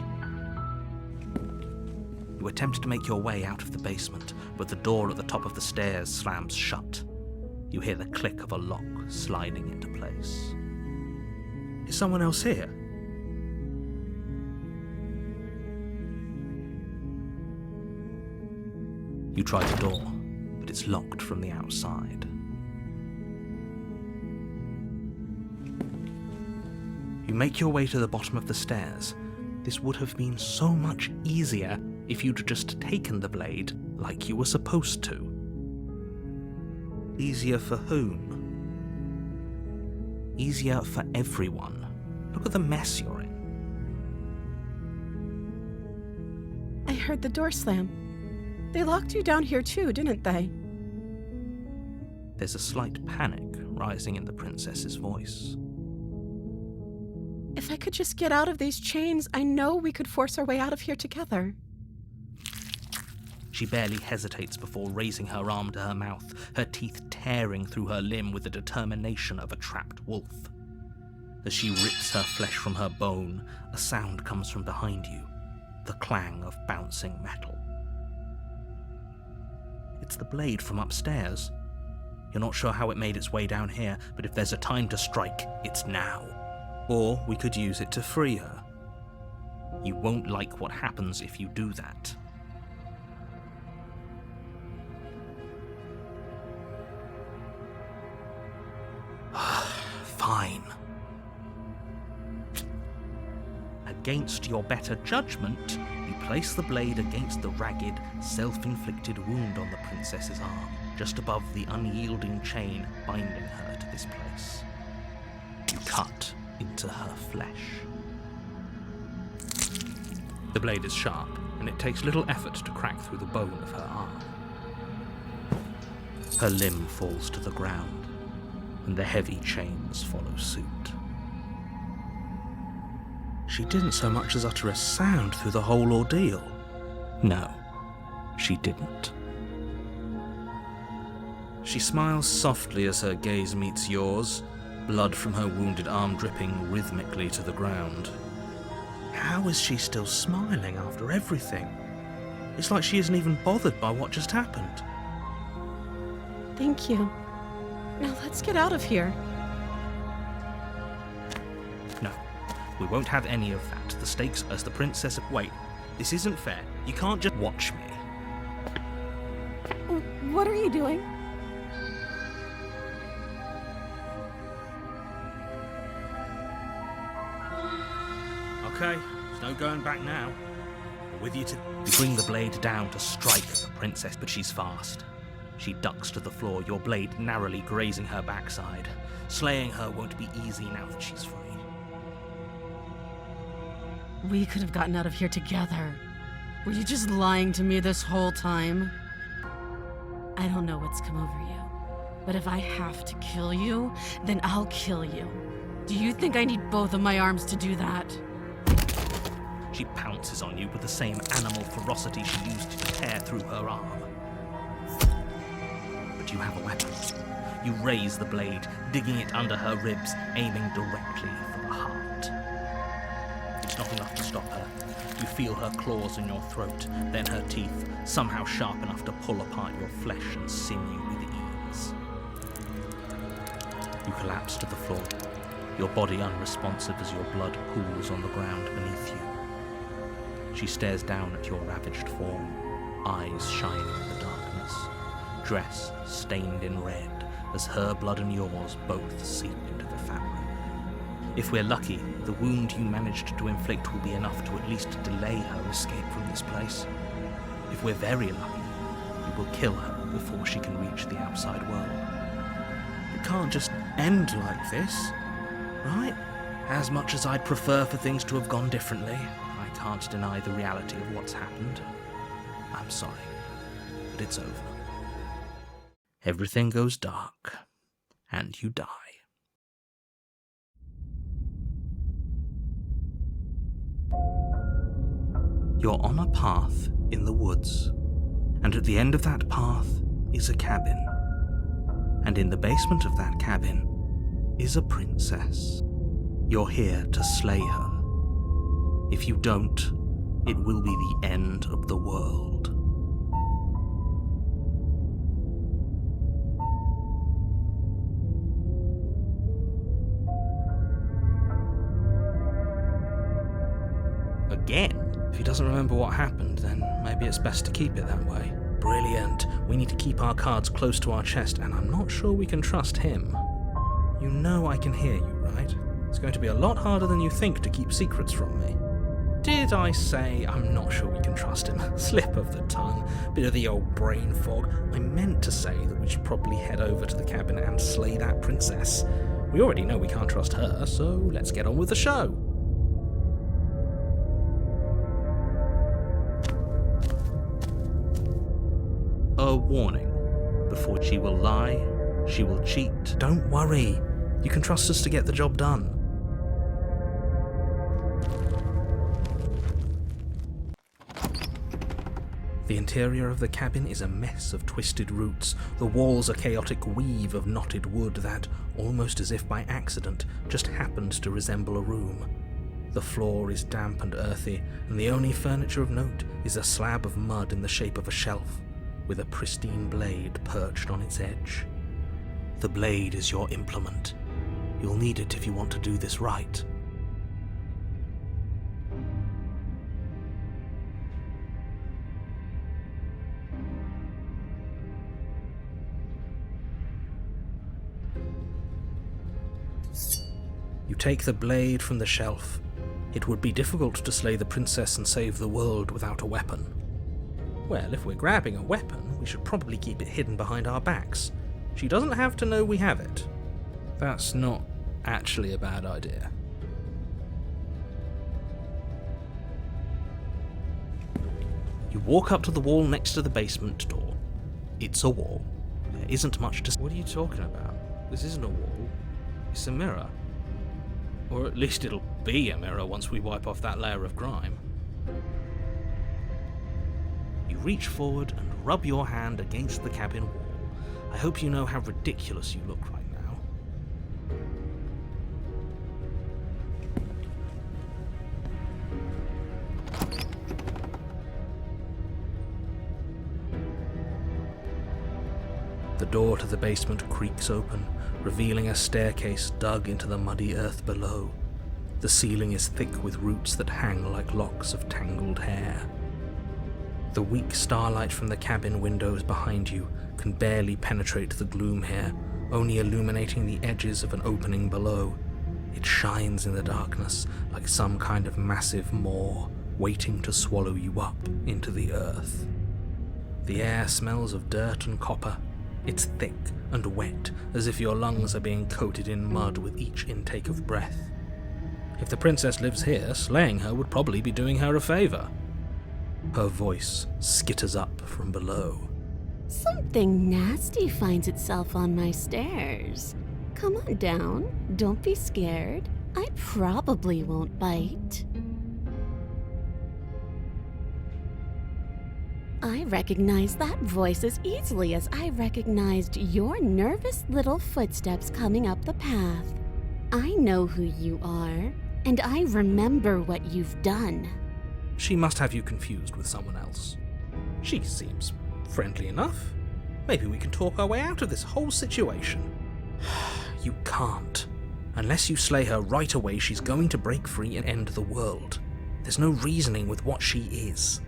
You attempt to make your way out of the basement, but the door at the top of the stairs slams shut. You hear the click of a lock sliding into place. Is someone else here? You try the door, but it's locked from the outside. You make your way to the bottom of the stairs. This would have been so much easier if you'd just taken the blade like you were supposed to. Easier for whom? Easier for everyone. Look at the mess you're in. I heard the door slam. They locked you down here too, didn't they? There's a slight panic rising in the princess's voice. If I could just get out of these chains, I know we could force our way out of here together. She barely hesitates before raising her arm to her mouth, her teeth tearing through her limb with the determination of a trapped wolf. As she rips her flesh from her bone, a sound comes from behind you, the clang of bouncing metal. It's the blade from upstairs. You're not sure how it made its way down here, but if there's a time to strike, it's now. Or we could use it to free her. You won't like what happens if you do that. Fine. A against your better judgment, you place the blade against the ragged, self-inflicted wound on the princess's arm, just above the unyielding chain binding her to this place. You cut into her flesh. The blade is sharp, and it takes little effort to crack through the bone of her arm. Her limb falls to the ground, and the heavy chains follow suit. She didn't so much as utter a sound through the whole ordeal. No, she didn't. She smiles softly as her gaze meets yours, blood from her wounded arm dripping rhythmically to the ground. How is she still smiling after everything? It's like she isn't even bothered by what just happened. Thank you. Now let's get out of here. No, we won't have any of that. The stakes as the princess... Wait, this isn't fair. You can't just watch me. What are you doing? Okay, there's no going back now. We're with you to... You bring the blade down to strike the princess, but she's fast. She ducks to the floor, your blade narrowly grazing her backside. Slaying her won't be easy now that she's free. We could have gotten out of here together. Were you just lying to me this whole time? I don't know what's come over you, but if I have to kill you, then I'll kill you. Do you think I need both of my arms to do that? She pounces on you with the same animal ferocity she used to tear through her arm. But you have a weapon. You raise the blade, digging it under her ribs, aiming directly for the heart. It's not enough to stop her. You feel her claws in your throat, then her teeth, somehow sharp enough to pull apart your flesh and sinew with ease. You collapse to the floor, your body unresponsive as your blood pools on the ground beneath you. She stares down at your ravaged form, eyes shining in the darkness, dress stained in red as her blood and yours both seep into the fabric. If we're lucky, the wound you managed to inflict will be enough to at least delay her escape from this place. If we're very lucky, we will kill her before she can reach the outside world. It can't just end like this, right? As much as I'd prefer for things to have gone differently, I can't deny the reality of what's happened. I'm sorry, but it's over. Everything goes dark, and you die. You're on a path in the woods, and at the end of that path is a cabin. And in the basement of that cabin is a princess. You're here to slay her. If you don't, it will be the end of the world. Again? If he doesn't remember what happened, then maybe it's best to keep it that way. Brilliant. We need to keep our cards close to our chest, and I'm not sure we can trust him. You know I can hear you, right? It's going to be a lot harder than you think to keep secrets from me. Did I say I'm not sure we can trust him? Slip of the tongue, bit of the old brain fog. I meant to say that we should probably head over to the cabin and slay that princess. We already know we can't trust her, so let's get on with the show. A warning. Before she will lie, she will cheat. Don't worry. You can trust us to get the job done. The interior of the cabin is a mess of twisted roots. The walls a chaotic weave of knotted wood that, almost as if by accident, just happened to resemble a room. The floor is damp and earthy, and the only furniture of note is a slab of mud in the shape of a shelf, with a pristine blade perched on its edge. The blade is your implement. You'll need it if you want to do this right. You take the blade from the shelf. It would be difficult to slay the princess and save the world without a weapon. Well, if we're grabbing a weapon, we should probably keep it hidden behind our backs. She doesn't have to know we have it. That's not actually a bad idea. You walk up to the wall next to the basement door. It's a wall. There isn't much to... What are you talking about? This isn't a wall. It's a mirror. Or at least it'll be a mirror once we wipe off that layer of grime. You reach forward and rub your hand against the cabin wall. I hope you know how ridiculous you look right now. The door to the basement creaks open, revealing a staircase dug into the muddy earth below. The ceiling is thick with roots that hang like locks of tangled hair. The weak starlight from the cabin windows behind you can barely penetrate the gloom here, only illuminating the edges of an opening below. It shines in the darkness like some kind of massive maw, waiting to swallow you up into the earth. The air smells of dirt and copper. It's thick and wet, as if your lungs are being coated in mud with each intake of breath. If the princess lives here, slaying her would probably be doing her a favor. Her voice skitters up from below. Something nasty finds itself on my stairs. Come on down. Don't be scared. I probably won't bite. I recognize that voice as easily as I recognized your nervous little footsteps coming up the path. I know who you are, and I remember what you've done. She must have you confused with someone else. She seems friendly enough. Maybe we can talk our way out of this whole situation. You can't. Unless you slay her right away, she's going to break free and end the world. There's no reasoning with what she is.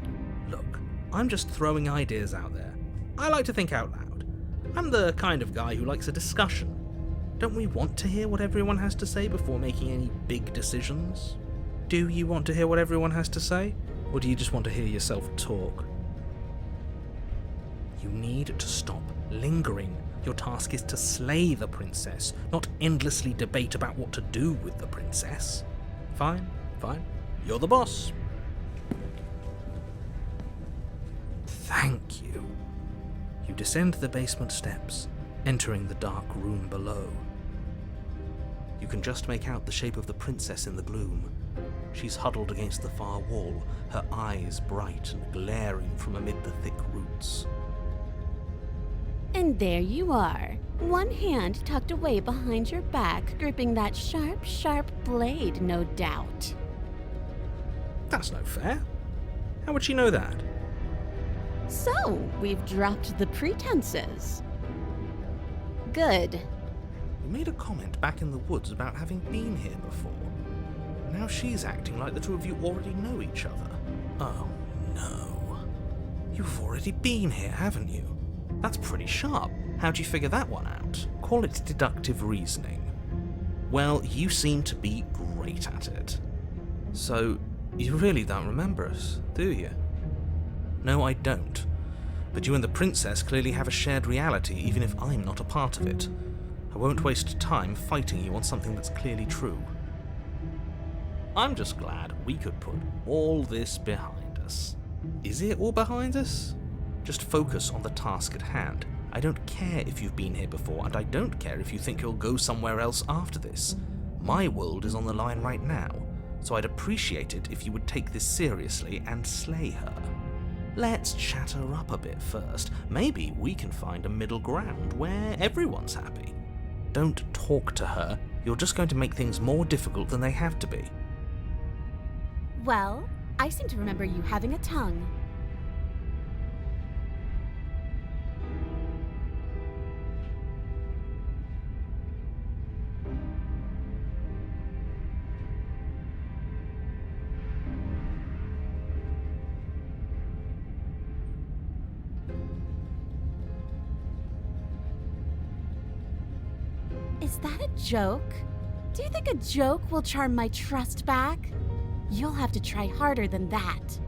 Look, I'm just throwing ideas out there. I like to think out loud. I'm the kind of guy who likes a discussion. Don't we want to hear what everyone has to say before making any big decisions? Do you want to hear what everyone has to say? Or do you just want to hear yourself talk? You need to stop lingering. Your task is to slay the princess, not endlessly debate about what to do with the princess. Fine. You're the boss. Thank you. You descend the basement steps, entering the dark room below. You can just make out the shape of the princess in the gloom. She's huddled against the far wall, her eyes bright and glaring from amid the thick roots. And there you are, one hand tucked away behind your back, gripping that sharp, sharp blade, no doubt. That's no fair. How would she know that? So, we've dropped the pretenses. Good. You made a comment back in the woods about having been here before. Now she's acting like the two of you already know each other. Oh, no. You've already been here, haven't you? That's pretty sharp. How'd you figure that one out? Call it deductive reasoning. Well, you seem to be great at it. So, you really don't remember us, do you? No, I don't. But you and the princess clearly have a shared reality, even if I'm not a part of it. I won't waste time fighting you on something that's clearly true. I'm just glad we could put all this behind us. Is it all behind us? Just focus on the task at hand. I don't care if you've been here before, and I don't care if you think you'll go somewhere else after this. My world is on the line right now, so I'd appreciate it if you would take this seriously and slay her. Let's chat her up a bit first. Maybe we can find a middle ground where everyone's happy. Don't talk to her. You're just going to make things more difficult than they have to be. Well, I seem to remember you having a tongue. Is that a joke? Do you think a joke will charm my trust back? you'll have to try harder than that.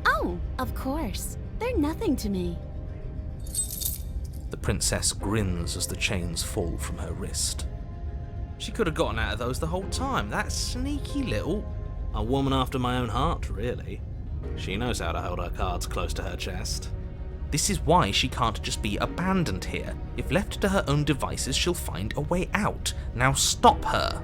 Oh, of course. They're nothing to me. The princess grins as the chains fall from her wrist. She could have gotten out of those the whole time. That sneaky little... A woman after my own heart, really. She knows how to hold her cards close to her chest. This is why she can't just be abandoned here. If left to her own devices, she'll find a way out. Now stop her.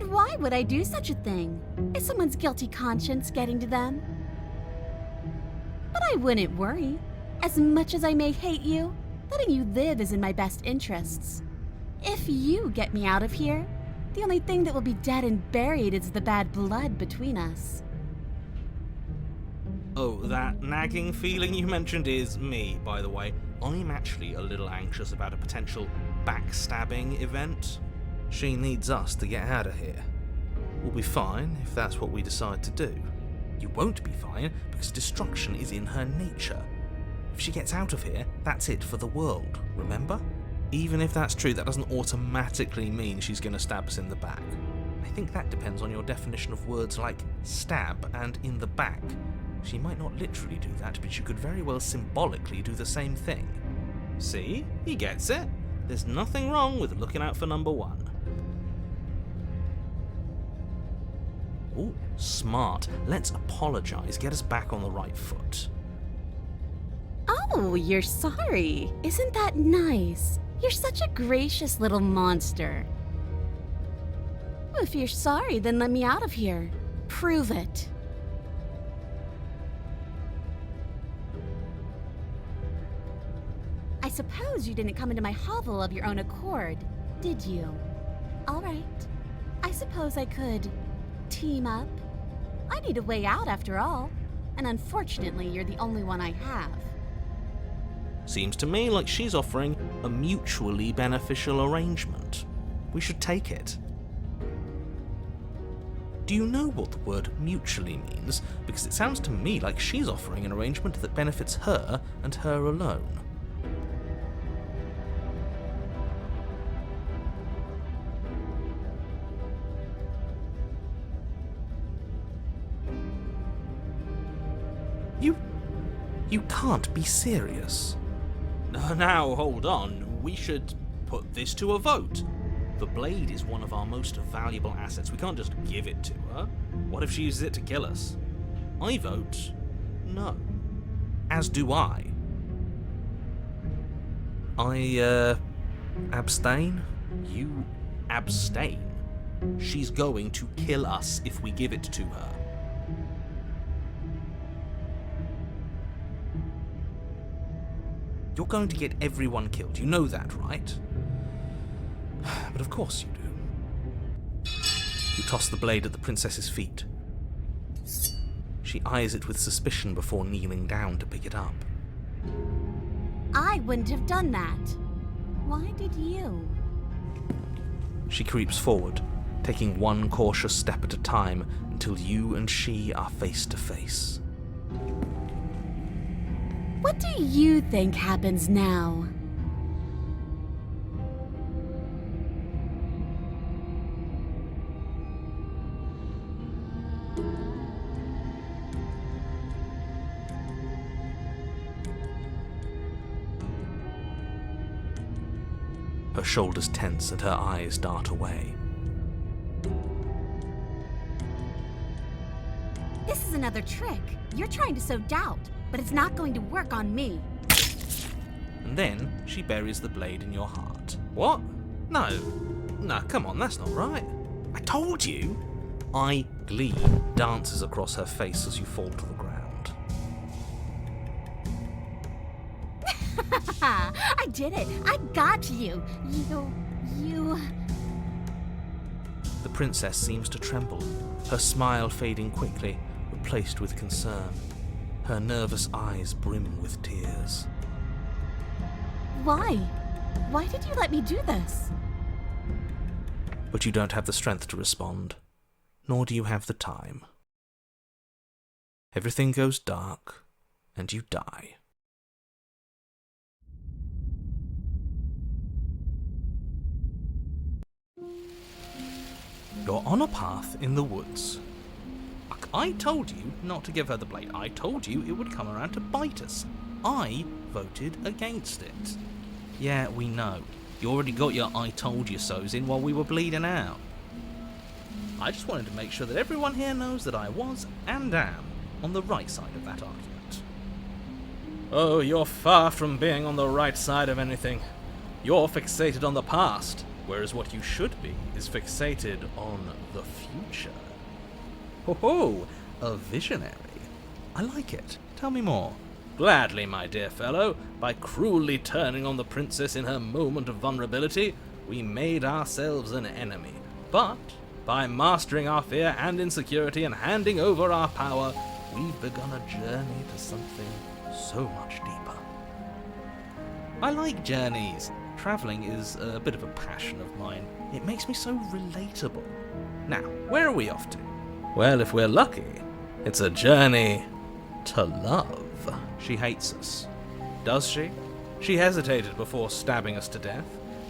Why would I do such a thing? Is someone's guilty conscience getting to them? But I wouldn't worry. As much as I may hate you, letting you live is in my best interests. If you get me out of here, the only thing that will be dead and buried is the bad blood between us. Oh, that nagging feeling you mentioned is me, by the way. I'm actually a little anxious about a potential backstabbing event. She needs us to get out of here. We'll be fine if that's what we decide to do. You won't be fine because destruction is in her nature. If she gets out of here, that's it for the world, remember? Even if that's true, that doesn't automatically mean she's going to stab us in the back. I think that depends on your definition of words like stab and in the back. She might not literally do that, but she could very well symbolically do the same thing. See? He gets it. There's nothing wrong with looking out for number one. Oh, smart. Let's apologize, get us back on the right foot. Oh, you're sorry. Isn't that nice? You're such a gracious little monster. If you're sorry, then let me out of here. Prove it. I suppose you didn't come into my hovel of your own accord, did you? All right. I suppose I could team up. I need a way out after all, and unfortunately, you're the only one I have. Seems to me like she's offering a mutually beneficial arrangement. We should take it. Do you know what the word mutually means? Because it sounds to me like she's offering an arrangement that benefits her and her alone. You can't be serious. Now, hold on. We should put this to a vote. The blade is one of our most valuable assets. We can't just give it to her. What if she uses it to kill us? I vote no. As do I. I, abstain? You abstain? She's going to kill us if we give it to her. You're going to get everyone killed, you know that, right? But of course you do. You toss the blade at the princess's feet. She eyes it with suspicion before kneeling down to pick it up. I wouldn't have done that. Why did you? She creeps forward, taking one cautious step at a time until you and she are face to face. What do you think happens now? Her shoulders tense and her eyes dart away. This is another trick. You're trying to sow doubt, but it's not going to work on me. and then she buries the blade in your heart. What? No, come on, that's not right. I told you! Glee dances across her face as you fall to the ground. I did it! I got you! You... The princess seems to tremble, her smile fading quickly, replaced with concern. Her nervous eyes brim with tears. Why? Why did you let me do this? But you don't have the strength to respond, nor do you have the time. Everything goes dark, and you die. You're on a path in the woods. I told you not to give her the blade. I told you it would come around to bite us. I voted against it. Yeah, we know. You already got your I told you so's in while we were bleeding out. I just wanted to make sure that everyone here knows that I was and am on the right side of that argument. Oh, you're far from being on the right side of anything. You're fixated on the past, whereas what you should be is fixated on the future. Ho ho! A visionary. I like it. Tell me more. Gladly, my dear fellow. By cruelly turning on the princess in her moment of vulnerability, we made ourselves an enemy. But by mastering our fear and insecurity and handing over our power, we've begun a journey to something so much deeper. I like journeys. Travelling is a bit of a passion of mine. It makes me so relatable. Now, where are we off to? Well, if we're lucky, it's a journey to love. She hates us. Does she? She hesitated before stabbing us to death.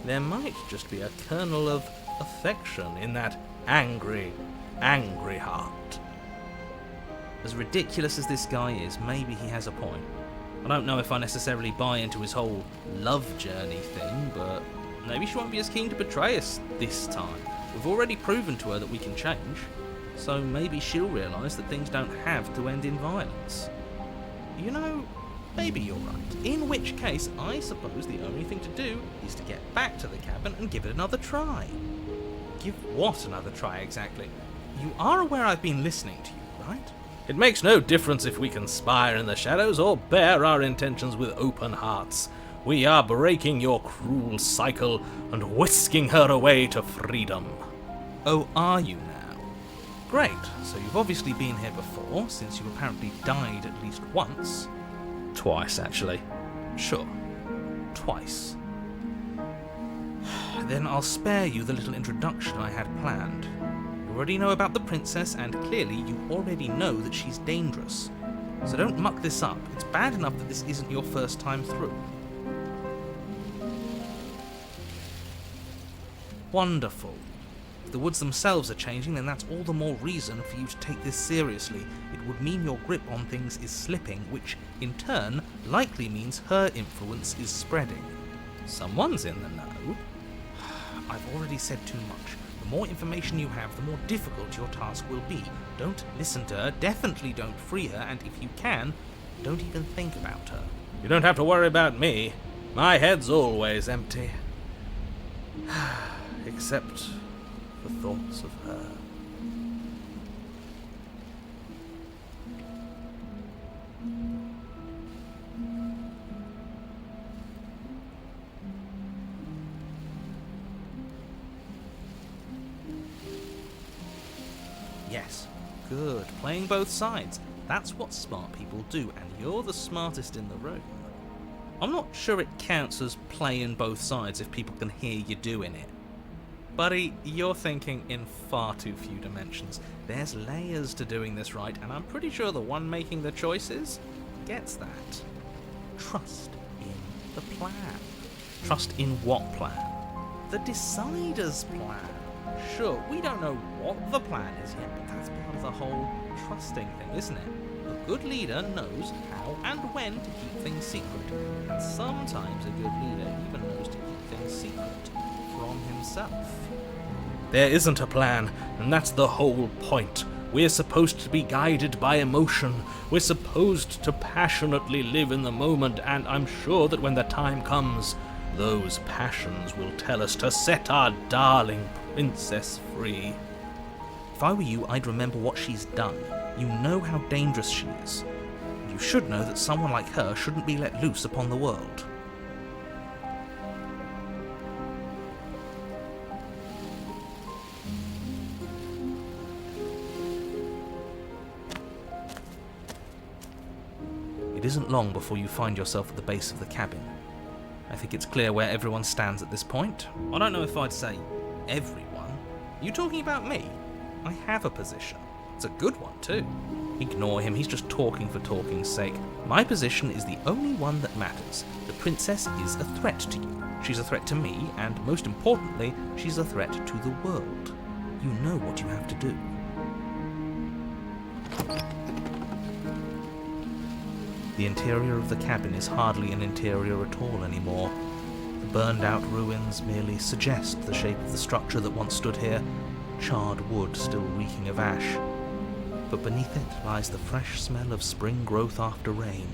There might just be a kernel of affection in that angry, angry heart. As ridiculous as this guy is, maybe he has a point. I don't know if I necessarily buy into his whole love journey thing, but maybe she won't be as keen to betray us this time. We've already proven to her that we can change, so maybe she'll realise that things don't have to end in violence. You know, maybe you're right. In which case, I suppose the only thing to do is to get back to the cabin and give it another try. Give what another try exactly? You are aware I've been listening to you, right? It makes no difference if we conspire in the shadows or bear our intentions with open hearts. We are breaking your cruel cycle and whisking her away to freedom. Oh, are you now? Great, so you've obviously been here before, since you apparently died at least once. Twice, actually. Sure. Twice. Then I'll spare you the little introduction I had planned. You already know about the princess, and clearly you already know that she's dangerous. So don't muck this up. It's bad enough that this isn't your first time through. Wonderful. If the woods themselves are changing, then that's all the more reason for you to take this seriously. It would mean your grip on things is slipping, which, in turn, likely means her influence is spreading. Someone's in the know. I've already said too much. The more information you have, the more difficult your task will be. Don't listen to her, definitely don't free her, and if you can, don't even think about her. You don't have to worry about me. My head's always empty. Except for thoughts of her. Yes, good. Playing both sides. That's what smart people do, and you're the smartest in the room. I'm not sure it counts as playing both sides if people can hear you doing it. Buddy, you're thinking in far too few dimensions. There's layers to doing this right, and I'm pretty sure the one making the choices gets that. Trust in the plan. Trust in what plan? The Decider's plan. Sure, we don't know what the plan is yet, but that's part of the whole trusting thing, isn't it? A good leader knows how and when to keep things secret, and sometimes a good leader even knows to keep things secret from himself. There isn't a plan, and that's the whole point. We're supposed to be guided by emotion. We're supposed to passionately live in the moment, and I'm sure that when the time comes, those passions will tell us to set our darling princess free. If I were you, I'd remember what she's done. You know how dangerous she is. You should know that someone like her shouldn't be let loose upon the world. It isn't long before you find yourself at the base of the cabin. I think it's clear where everyone stands at this point. I don't know if I'd say everyone. You talking about me? I have a position. It's a good one too. Ignore him, he's just talking for talking's sake. My position is the only one that matters. The princess is a threat to you. She's a threat to me, and most importantly, she's a threat to the world. You know what you have to do. The interior of the cabin is hardly an interior at all anymore. The burned out ruins merely suggest the shape of the structure that once stood here, charred wood still reeking of ash. But beneath it lies the fresh smell of spring growth after rain,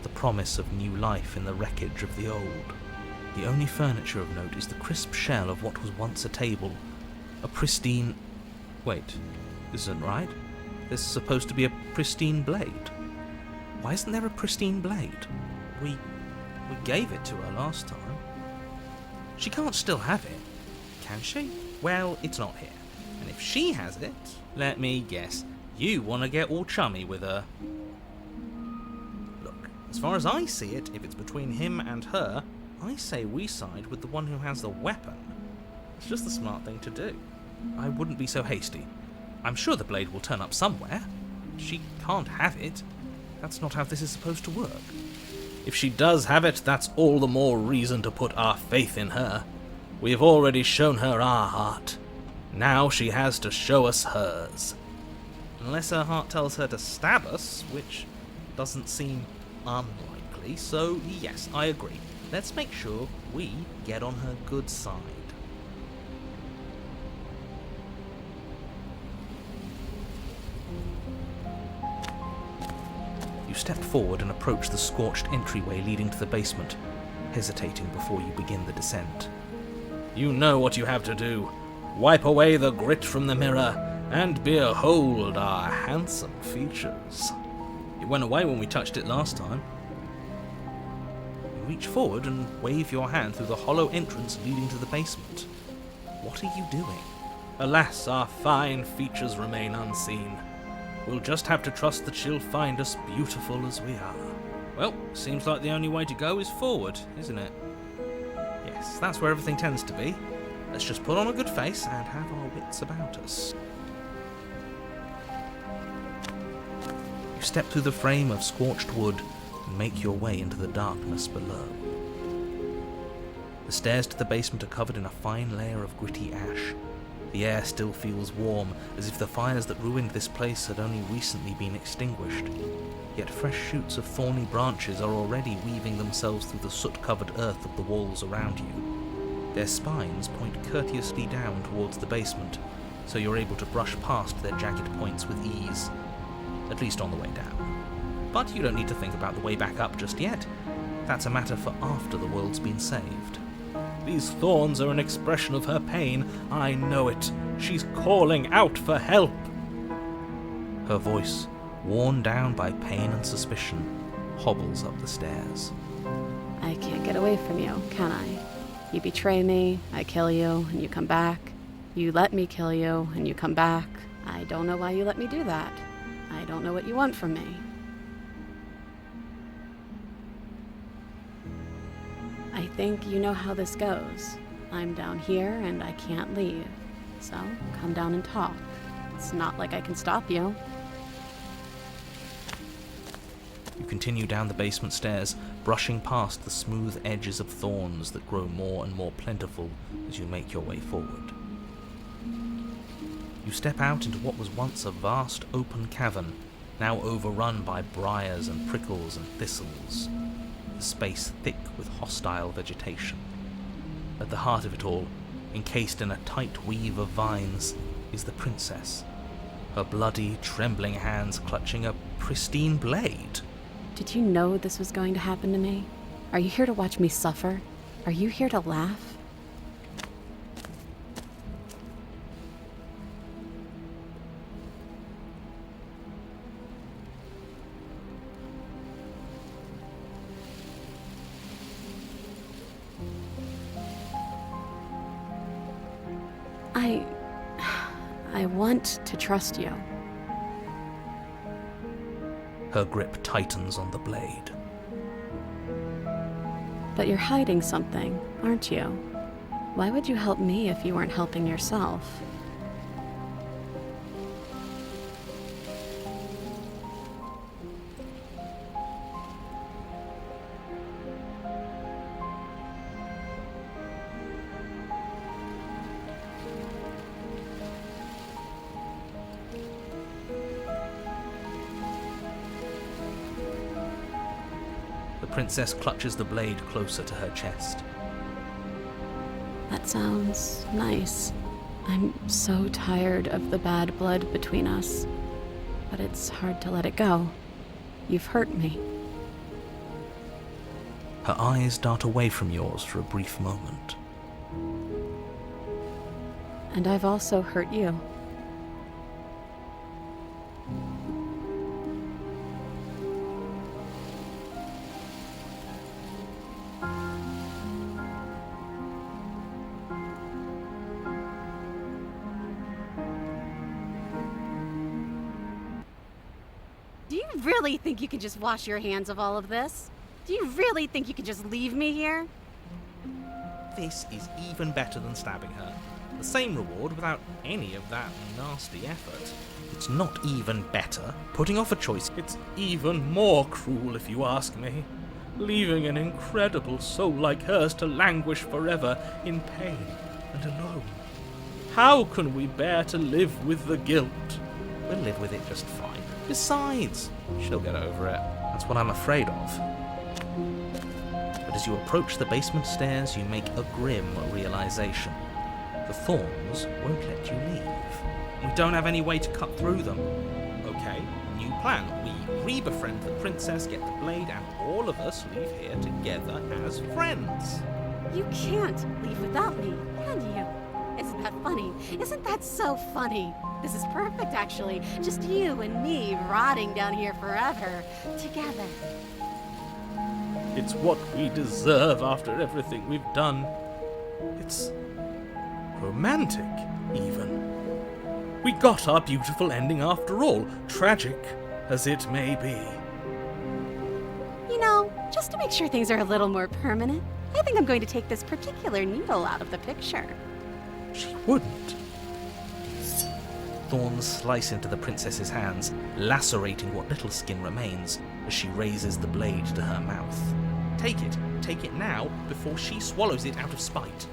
the promise of new life in the wreckage of the old. The only furniture of note is the crisp shell of what was once a table, a pristine... Wait, this isn't right. There's supposed to be a pristine blade. Why isn't there a pristine blade? We gave it to her last time. She can't still have it, can she? Well, it's not here. And if she has it, let me guess, you want to get all chummy with her. Look, as far as I see it, if it's between him and her, I say we side with the one who has the weapon. It's just the smart thing to do. I wouldn't be so hasty. I'm sure the blade will turn up somewhere. She can't have it. That's not how this is supposed to work. If she does have it, that's all the more reason to put our faith in her. We've already shown her our heart. Now she has to show us hers. Unless her heart tells her to stab us, which doesn't seem unlikely, so yes, I agree. Let's make sure we get on her good side. You step forward and approach the scorched entryway leading to the basement, hesitating before you begin the descent. You know what you have to do. Wipe away the grit from the mirror, and behold our handsome features. It went away when we touched it last time. You reach forward and wave your hand through the hollow entrance leading to the basement. What are you doing? Alas, our fine features remain unseen. We'll just have to trust that she'll find us beautiful as we are. Well, seems like the only way to go is forward, isn't it? Yes, that's where everything tends to be. Let's just put on a good face and have our wits about us. You step through the frame of scorched wood and make your way into the darkness below. The stairs to the basement are covered in a fine layer of gritty ash. The air still feels warm, as if the fires that ruined this place had only recently been extinguished. Yet fresh shoots of thorny branches are already weaving themselves through the soot-covered earth of the walls around you. Their spines point courteously down towards the basement, so you're able to brush past their jagged points with ease. At least on the way down. But you don't need to think about the way back up just yet. That's a matter for after the world's been saved. These thorns are an expression of her pain. I know it. She's calling out for help. Her voice, worn down by pain and suspicion, hobbles up the stairs. I can't get away from you, can I? You betray me, I kill you, and you come back. You let me kill you, and you come back. I don't know why you let me do that. I don't know what you want from me. I think you know how this goes. I'm down here and I can't leave. So, come down and talk. It's not like I can stop you. You continue down the basement stairs, brushing past the smooth edges of thorns that grow more and more plentiful as you make your way forward. You step out into what was once a vast open cavern, now overrun by briars and prickles and thistles. The space thick with hostile vegetation. At the heart of it all, encased in a tight weave of vines, is the princess. her bloody, trembling hands clutching a pristine blade. Did you know this was going to happen to me? Are you here to watch me suffer? Are you here to laugh? I want to trust you. Her grip tightens on the blade. But you're hiding something, aren't you? Why would you help me if you weren't helping yourself? The princess clutches the blade closer to her chest. That sounds nice. I'm so tired of the bad blood between us. But it's hard to let it go. You've hurt me. Her eyes dart away from yours for a brief moment. And I've also hurt you. Do you really think you can just wash your hands of all of this? Do you really think you can just leave me here? This is even better than stabbing her. The same reward without any of that nasty effort. It's not even better. Putting off a choice. It's even more cruel, if you ask me. Leaving an incredible soul like hers to languish forever in pain and alone. How can we bear to live with the guilt? We'll live with it just fine. Besides, she'll get over it. That's what I'm afraid of. But as you approach the basement stairs, you make a grim realization. The thorns won't let you leave. We don't have any way to cut through them. Okay, new plan. We re-befriend the princess, get the blade, and all of us leave here together as friends. You can't leave without me, can you? Isn't that funny? Isn't that so funny? This is perfect, actually. Just you and me rotting down here forever, together. It's what we deserve after everything we've done. It's romantic, even. We got our beautiful ending after all, tragic as it may be. You know, just to make sure things are a little more permanent, I think I'm going to take this particular needle out of the picture. She wouldn't. Thorns slice into the princess's hands, lacerating what little skin remains as she raises the blade to her mouth. Take it now, before she swallows it out of spite.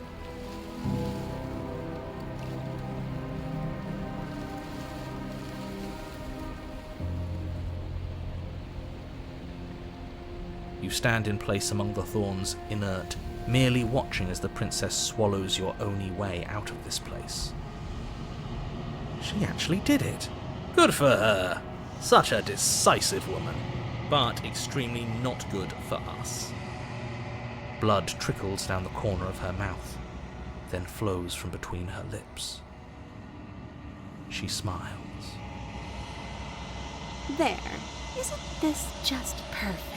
You stand in place among the thorns, inert, merely watching as the princess swallows your only way out of this place. She actually did it. Good for her. Such a decisive woman. But extremely not good for us. Blood trickles down the corner of her mouth, then flows from between her lips. She smiles. There. Isn't this just perfect?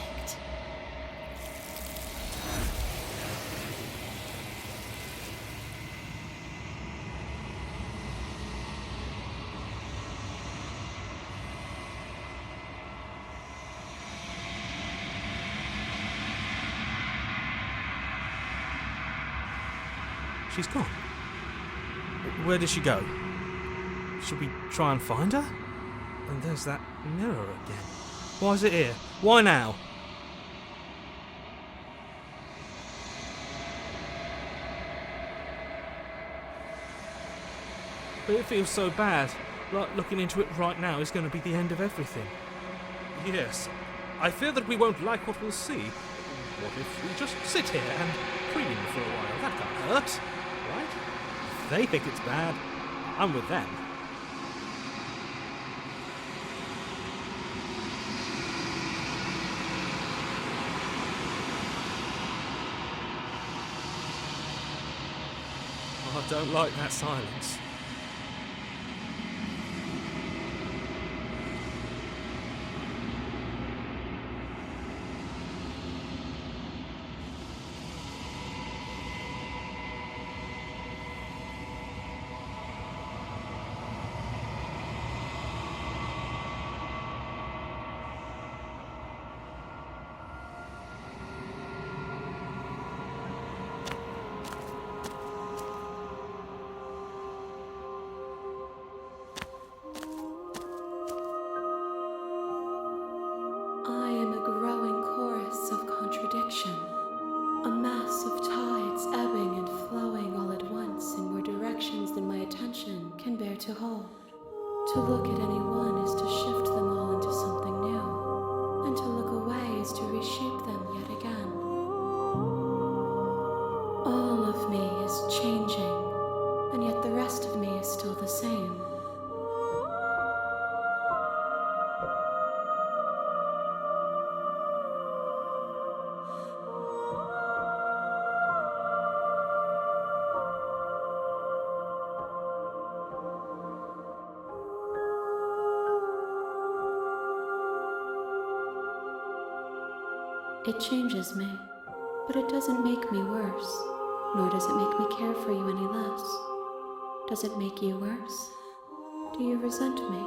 She's gone. Where did she go? Should we try and find her? And there's that mirror again. Why is it here? Why now? But it feels so bad. Like looking into it right now is going to be the end of everything. Yes, I fear that we won't like what we'll see. What if we just sit here and preen for a while? That can't hurt, right? If they think it's bad, I'm with them. I don't like that silence. I am a growing chorus of contradiction, a mass of tides ebbing and flowing all at once in more directions than my attention can bear to hold. To look at any one is to shift them all into something new, and to look away is to reshape them yet again. All of me is changing, and yet the rest of me is still the same. It changes me, but it doesn't make me worse, nor does it make me care for you any less. Does it make you worse? Do you resent me?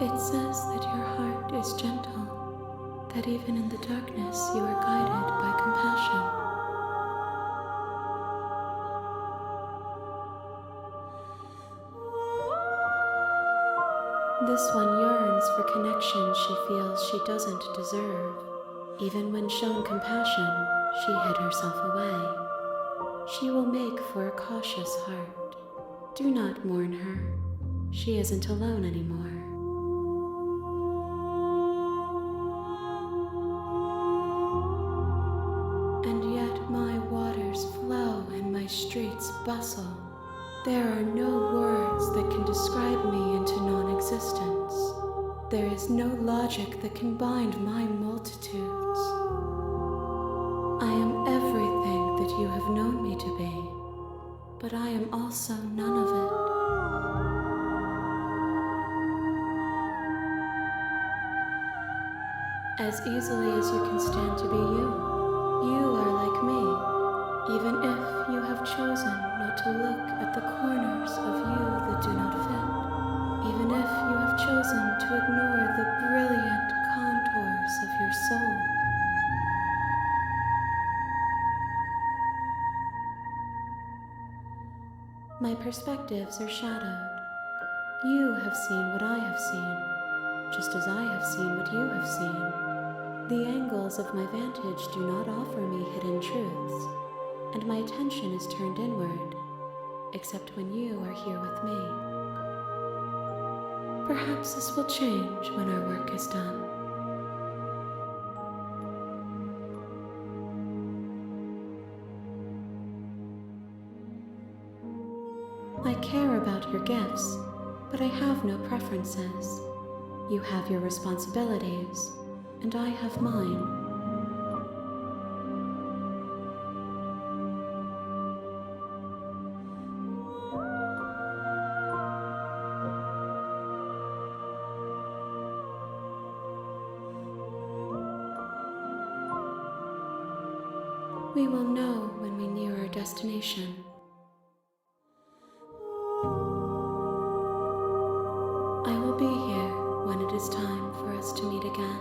It says that your heart is gentle, that even in the darkness you are guided by compassion. This one yearns for connection she feels she doesn't deserve. Even when shown compassion, she hid herself away. She will make for a cautious heart. Do not mourn her. She isn't alone anymore. My streets bustle. There are no words that can describe me into non-existence. There is no logic that can bind my multitudes. I am everything that you have known me to be, but I am also none of it. As easily as you can stand to be you, you are like me. Even if you have chosen not to look at the corners of you that do not fit, even if you have chosen to ignore the brilliant contours of your soul. My perspectives are shadowed. You have seen what I have seen, just as I have seen what you have seen. The angles of my vantage do not offer me hidden truths, and my attention is turned inward, except when you are here with me. Perhaps this will change when our work is done. I care about your gifts, but I have no preferences. You have your responsibilities, and I have mine. We will know when we near our destination. I will be here when it is time for us to meet again.